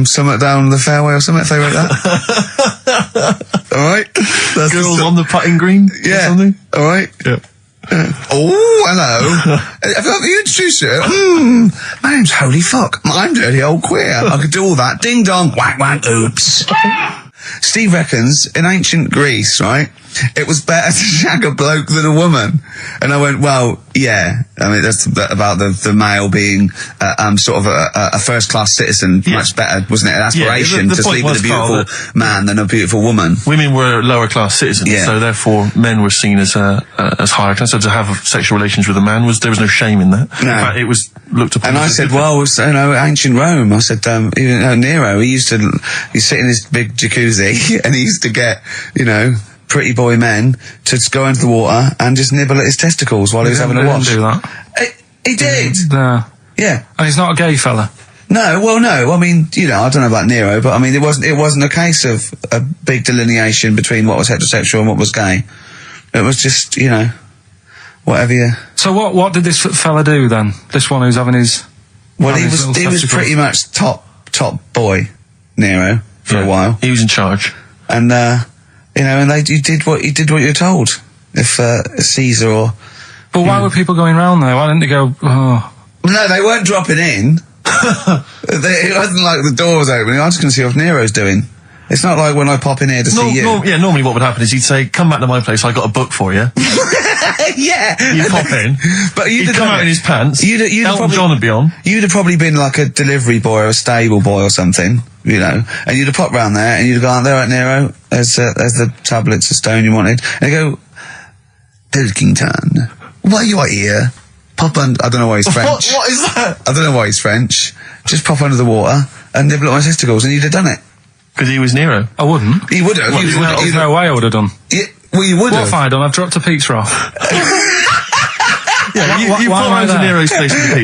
Speaker 9: Something down the fairway or something, if they wrote that. Alright?
Speaker 2: Girls on the putting green?
Speaker 9: Yeah.
Speaker 2: Or something?
Speaker 9: Alright?
Speaker 2: Yeah.
Speaker 9: Oh, hello. Have you introduced it? My name's Holy Fuck. I'm Dirty Old Queer. I could do all that. Ding dong, whack, oops.
Speaker 8: Steve reckons in ancient Greece, right, it was better to shag a bloke than a woman. And I went, well, yeah. I mean, that's about the male being sort of a first-class citizen. Much better, wasn't it? An aspiration to sleep with a beautiful man than a beautiful woman.
Speaker 2: Women were lower-class citizens, so therefore men were seen as higher class. So to have sexual relations with a man there was no shame in that. No. In fact, it was looked upon.
Speaker 8: And I said, well, ancient Rome. I said, Nero, he sit in his big jacuzzi and he used to get, pretty boy men to go into the water and just nibble at his testicles while he was having a wash.
Speaker 3: He didn't do that.
Speaker 8: He did.
Speaker 3: No.
Speaker 8: Yeah.
Speaker 3: And he's not a gay fella.
Speaker 8: No, well, no. I mean, I don't know about Nero, but I mean, it wasn't a case of a big delineation between what was heterosexual and what was gay. It was just, whatever you...
Speaker 3: So what did this fella do then? This one who's having his...
Speaker 8: Well, he was pretty much top boy, Nero, for a while.
Speaker 2: He was in charge.
Speaker 8: And, and you did what you're told. If Caesar or...
Speaker 3: But why were people going round there? Why didn't they go, oh...
Speaker 8: No, they weren't dropping in. It wasn't like the door was opening. I'm just going to see what Nero's doing. It's not like when I pop in here to see you.
Speaker 2: Normally what would happen is he'd say, come back to my place, I got a book for you.
Speaker 8: Yeah.
Speaker 2: You'd pop in. But he'd come out in his pants. Elton John would be on.
Speaker 8: You'd have probably been like a delivery boy or a stable boy or something, and you'd have popped round there and you'd have gone, there, right, Nero, there's the tablets of stone you wanted. And you go, Pilkington, why are you here? Pop under, I don't know why he's French.
Speaker 2: What is that?
Speaker 8: I don't know why he's French. Just pop under the water and nibble at my testicles and you'd have done it.
Speaker 2: Because he was Nero.
Speaker 3: I wouldn't.
Speaker 8: He would have.
Speaker 3: There's no way I would have done.
Speaker 8: Yeah, well, you would have.
Speaker 3: What have I done? I've dropped a pizza off.
Speaker 2: Yeah, you put around to Nero's place with the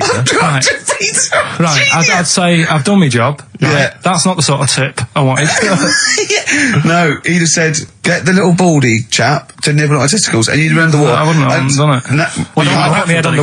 Speaker 2: pizza.
Speaker 3: Right, I'd say I've done my job. Right?
Speaker 8: Yeah.
Speaker 3: That's not the sort of tip I wanted.
Speaker 8: No, he'd have said, get the little baldy chap to nibble at my testicles, and you'd have run the water.
Speaker 3: I wouldn't have done it.
Speaker 8: I wouldn't have done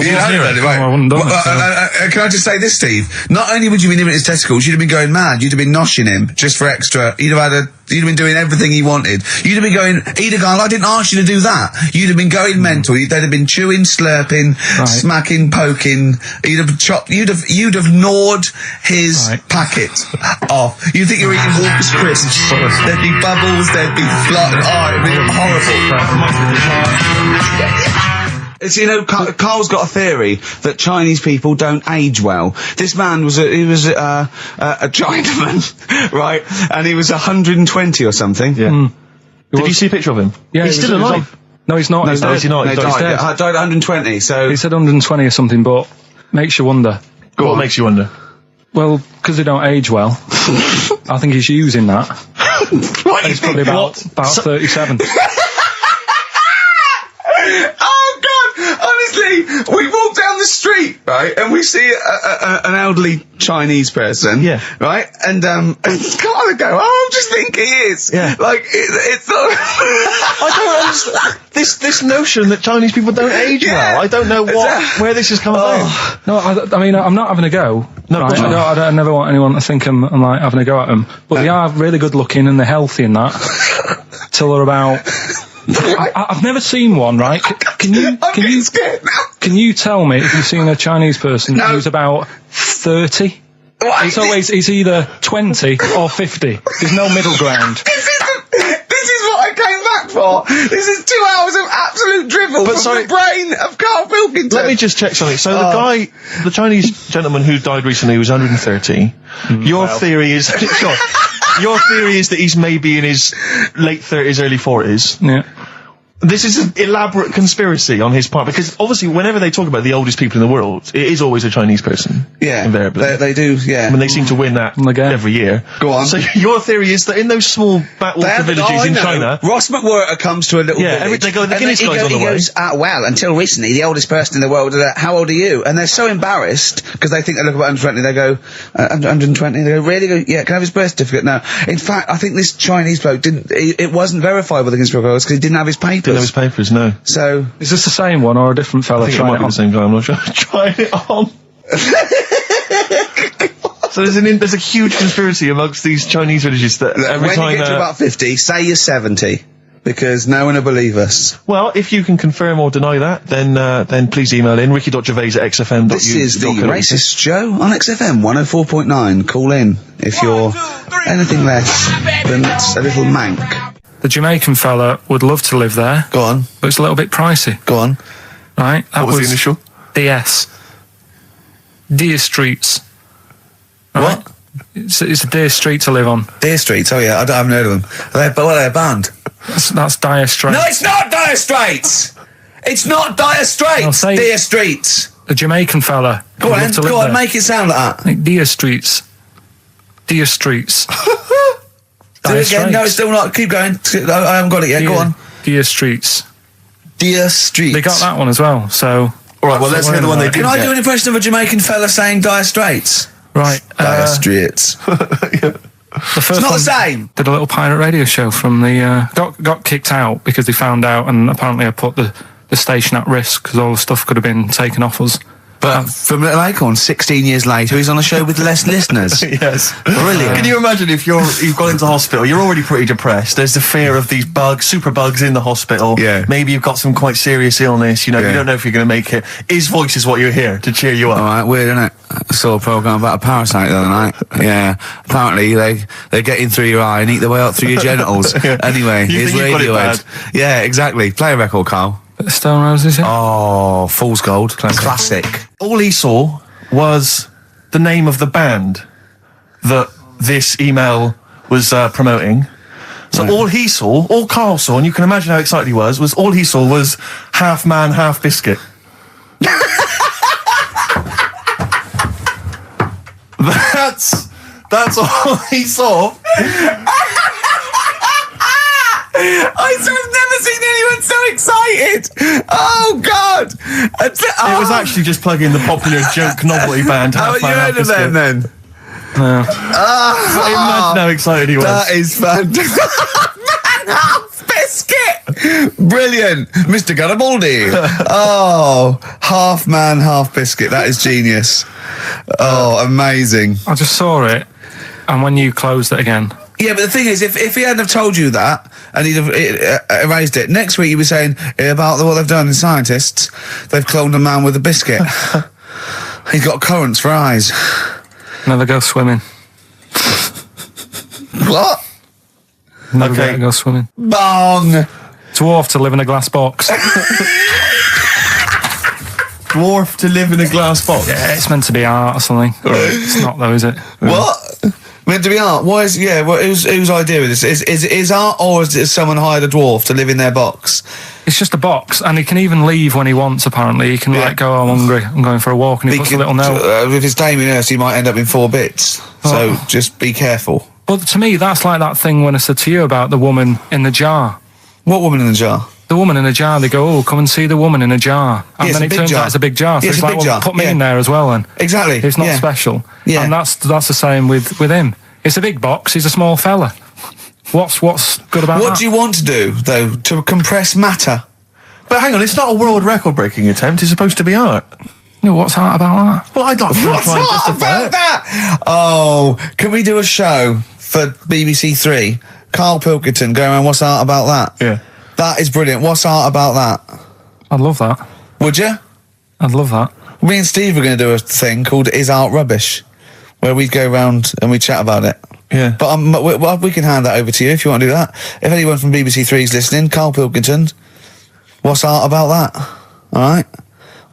Speaker 8: it. Can I just say this, Steve? Not only would you be nibbling at his testicles, you'd have been going mad. You'd have been noshing him just for extra. You'd have been doing everything he wanted. You'd have been going, he'd have gone, I didn't ask you to do that. You'd have been going mental. They'd have been chewing, slurping, smacking, poking. You'd have gnawed his packet off. You think you're eating Walker's crisps? There'd be bubbles, there'd be flood. Oh, it'd be horrible. It's, Carl's got a theory that Chinese people don't age well. This man was a Chinaman, right? And he was 120 or something.
Speaker 2: Yeah. Did you see a picture of him?
Speaker 3: Yeah,
Speaker 2: he's still alive.
Speaker 3: No, he's not.
Speaker 2: No, he's not.
Speaker 3: He's
Speaker 8: died at 120. So
Speaker 3: he said 120 or something, but makes you wonder.
Speaker 2: What makes you wonder?
Speaker 3: Well, because they don't age well. I think he's using that.
Speaker 8: What?
Speaker 3: He's probably about 37.
Speaker 8: Oh God! Honestly, we walk down the street, right, and we see an elderly Chinese person, right, and kind of go, oh, I just think he is, like it's not.
Speaker 2: I don't understand this notion that Chinese people don't age well. I don't know where this has come about.
Speaker 3: No, I mean, I'm not having a go. No, right? I never want anyone to think I'm like having a go at them, but they are really good looking and they're healthy and that. Till they're about. I've never seen one, right? Can you tell me if you've seen a Chinese person who's about 30? It's either 20 or 50. There's no middle ground.
Speaker 8: This is what I came back for. This is 2 hours of absolute drivel from the brain of Karl Pilkington.
Speaker 2: Let me just check something. So the Chinese gentleman who died recently was 130. Your theory is that he's maybe in his late 30s, early 40s.
Speaker 3: Yeah.
Speaker 2: This is an elaborate conspiracy on his part, because obviously whenever they talk about the oldest people in the world, it is always a Chinese person.
Speaker 8: Yeah.
Speaker 2: Invariably.
Speaker 8: They do, yeah.
Speaker 2: I mean, they seem to win that every year.
Speaker 8: Go on.
Speaker 2: So your theory is that in those small backwater villages in China...
Speaker 8: Ross McWhirter comes to a little village.
Speaker 2: They go, the Guinness guy's on the way.
Speaker 8: He goes, well, until recently, the oldest person in the world, how old are you? And they're so embarrassed, because they think they look about 120, they go, 120, they go, really? They go, yeah, can I have his birth certificate? No. In fact, I think this Chinese bloke it wasn't verified with the conspiracy because he didn't have his papers.
Speaker 2: Didn't have his papers, no.
Speaker 8: So
Speaker 3: is this the same one or a different fella?
Speaker 2: I think it might be the same guy. I'm not sure. Trying it on. So there's a huge conspiracy amongst these Chinese villages that every time
Speaker 8: when you get to about 50, say you're 70. because no one will believe us.
Speaker 2: Well, if you can confirm or deny that, then please email in ricky.gervais@xfm.uk.
Speaker 8: This is the Racist Show on XFM 104.9. Call in if you're anything less than a little mank.
Speaker 3: The Jamaican fella would love to live there.
Speaker 8: Go on.
Speaker 3: But it's a little bit pricey.
Speaker 8: Go on.
Speaker 3: Right? That
Speaker 2: What was the initial?
Speaker 3: DS. Deer Streets. Right?
Speaker 8: What?
Speaker 3: It's a Deer Street to live on.
Speaker 8: Deer Streets, oh yeah, I haven't heard of them. Are they a band?
Speaker 3: That's Dire Straits.
Speaker 8: No, it's not Dire Straits! It's not Dire Straits! Deer Streets!
Speaker 3: The Jamaican fella.
Speaker 8: Go on, make it sound like that.
Speaker 3: Like Deer Streets. Deer Streets.
Speaker 8: Do it again, no, it's still not. Keep going. I haven't got it yet, go on.
Speaker 3: Deer Streets.
Speaker 8: Deer Streets.
Speaker 3: They got that one as well, so...
Speaker 2: Alright, well, let's hear the one they did.
Speaker 8: Can I do an impression of a Jamaican fella saying Dire Straits?
Speaker 3: Right.
Speaker 8: Dire Straits.
Speaker 3: The first
Speaker 8: it's not
Speaker 3: one
Speaker 8: the same.
Speaker 3: Did a little pirate radio show from the... got kicked out because they found out, and apparently I put the station at risk because all the stuff could have been taken off us.
Speaker 8: But from Little Acorn, 16 years later, he's on a show with less listeners.
Speaker 2: Yes.
Speaker 8: Brilliant.
Speaker 2: Can you imagine if you've gone into hospital, you're already pretty depressed, there's the fear of these super bugs in the hospital.
Speaker 8: Yeah.
Speaker 2: Maybe you've got some quite serious illness, you don't know if you're going to make it. His voice is what you hear to cheer you up.
Speaker 8: Alright, weird, isn't it? I saw a programme about a parasite the other night. Yeah. Apparently, they get in through your eye and eat their way up through your genitals. Anyway, here's Radiohead. Yeah, exactly. Play a record, Carl.
Speaker 3: Stone Roses, yeah?
Speaker 8: Oh, Fool's Gold. Classic.
Speaker 2: All he saw was the name of the band that this email was promoting. So all Carl saw, and you can imagine how excited he was all he saw was Half Man, Half Biscuit. That's all he saw.
Speaker 8: I've never seen anyone so excited. Oh, God.
Speaker 2: It was actually just plugging the popular joke novelty band.
Speaker 8: How have you heard of them, then?
Speaker 3: No.
Speaker 2: Imagine how excited he was.
Speaker 8: That is fantastic. Half Biscuit. Brilliant. Mr. Garibaldi. Oh, Half Man, Half Biscuit. That is genius. Oh, amazing.
Speaker 3: I just saw it, and when you closed it again...
Speaker 8: Yeah, but the thing is, if he hadn't have told you that, and he'd have erased it, next week you'd be saying about what they've done in scientists. They've cloned a man with a biscuit. He's got currants for eyes.
Speaker 3: Never go swimming.
Speaker 8: What?
Speaker 3: Never go swimming.
Speaker 8: Bong!
Speaker 3: Dwarf to live in a glass box.
Speaker 2: Dwarf to live in a glass box?
Speaker 3: Yeah, it's meant to be art or something. It's not though, is it?
Speaker 8: What? Meant to be art? Why is... Yeah, whose idea is this? Is art, or is it someone hired a dwarf to live in their box?
Speaker 3: It's just a box, and he can even leave when he wants, apparently. He can, go, I'm hungry, I'm going for a walk, and he puts a little note.
Speaker 8: If it's Damien Hirst, he might end up in 4 bits. So just be careful.
Speaker 3: But to me, that's like that thing when I said to you about the woman in the jar.
Speaker 8: What woman in the jar?
Speaker 3: The woman in the jar. They go, oh, come and see the woman in a jar. And then it turns out it's a big jar. So it's like, well, put me in there as well then.
Speaker 8: Exactly.
Speaker 3: It's not special.
Speaker 8: Yeah.
Speaker 3: And that's the same with him. It's a big box. He's a small fella. What's good about that?
Speaker 8: What do you want to do, though? To compress matter?
Speaker 2: But hang on, it's not a world record-breaking attempt. It's supposed to be art.
Speaker 3: No, what's art about that?
Speaker 2: Well, I'd like to
Speaker 8: What's art about that? Oh, can we do a show for BBC Three? Karl Pilkington going around, what's art about that?
Speaker 2: Yeah.
Speaker 8: That is brilliant. What's art about that?
Speaker 3: I'd love that.
Speaker 8: Would you?
Speaker 3: I'd love that.
Speaker 8: Me and Steve are going to do a thing called Is Art Rubbish, where we go round and we chat about it.
Speaker 2: Yeah.
Speaker 8: But we can hand that over to you if you want to do that. If anyone from BBC Three is listening, Karl Pilkington, what's art about that? All right?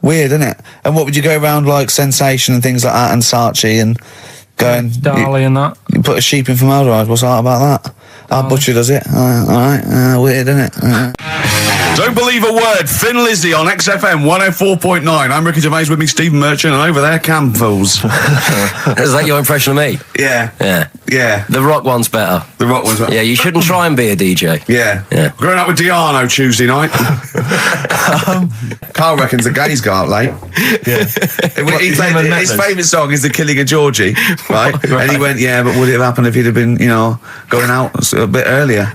Speaker 8: Weird, isn't it? And what would you go around like Sensation and things like that, and Saatchi, and go and...
Speaker 3: Dali and that.
Speaker 8: You put a sheep in formaldehyde, what's art about that? Our butcher does it. All right. Weird, isn't it? Don't believe a word. Thin Lizzy on XFM 104.9. I'm Ricky Gervais, with me Stephen Merchant, and over there, Cam Fools.
Speaker 12: Is that your impression of me?
Speaker 8: Yeah.
Speaker 12: Yeah. The rock one's better.
Speaker 8: The rock one's better.
Speaker 12: Yeah, you shouldn't try and be a DJ.
Speaker 8: Yeah. Growing up with Diano Tuesday night. Carl reckons the gays go out late.
Speaker 2: Yeah.
Speaker 8: His favourite song is The Killing of Georgie, right? And he went, yeah, but would it have happened if he'd have been, going out a bit earlier?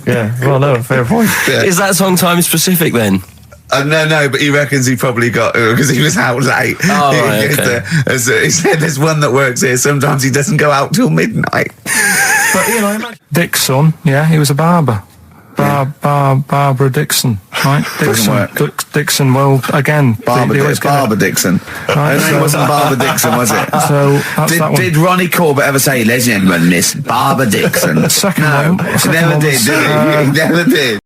Speaker 2: Yeah, well, no, fair point.
Speaker 8: Yeah.
Speaker 12: Is that song time specific then?
Speaker 8: No, but he reckons he probably got, because he was out late.
Speaker 12: Oh, right, okay.
Speaker 8: He said there's one that works here, sometimes he doesn't go out till midnight.
Speaker 2: But, you know,
Speaker 3: Dixon, yeah, he was a barber. Barbara Dixon, right? Dixon, well, again,
Speaker 9: Barbara Dixon.
Speaker 3: Right,
Speaker 9: Her name wasn't Barbara Dixon, was it?
Speaker 3: So that's that one.
Speaker 9: Did Ronnie Corbett ever say, ladies and gentlemen, Miss Barbara Dixon?
Speaker 3: Second
Speaker 9: no,
Speaker 3: one.
Speaker 9: he never did he? He never did.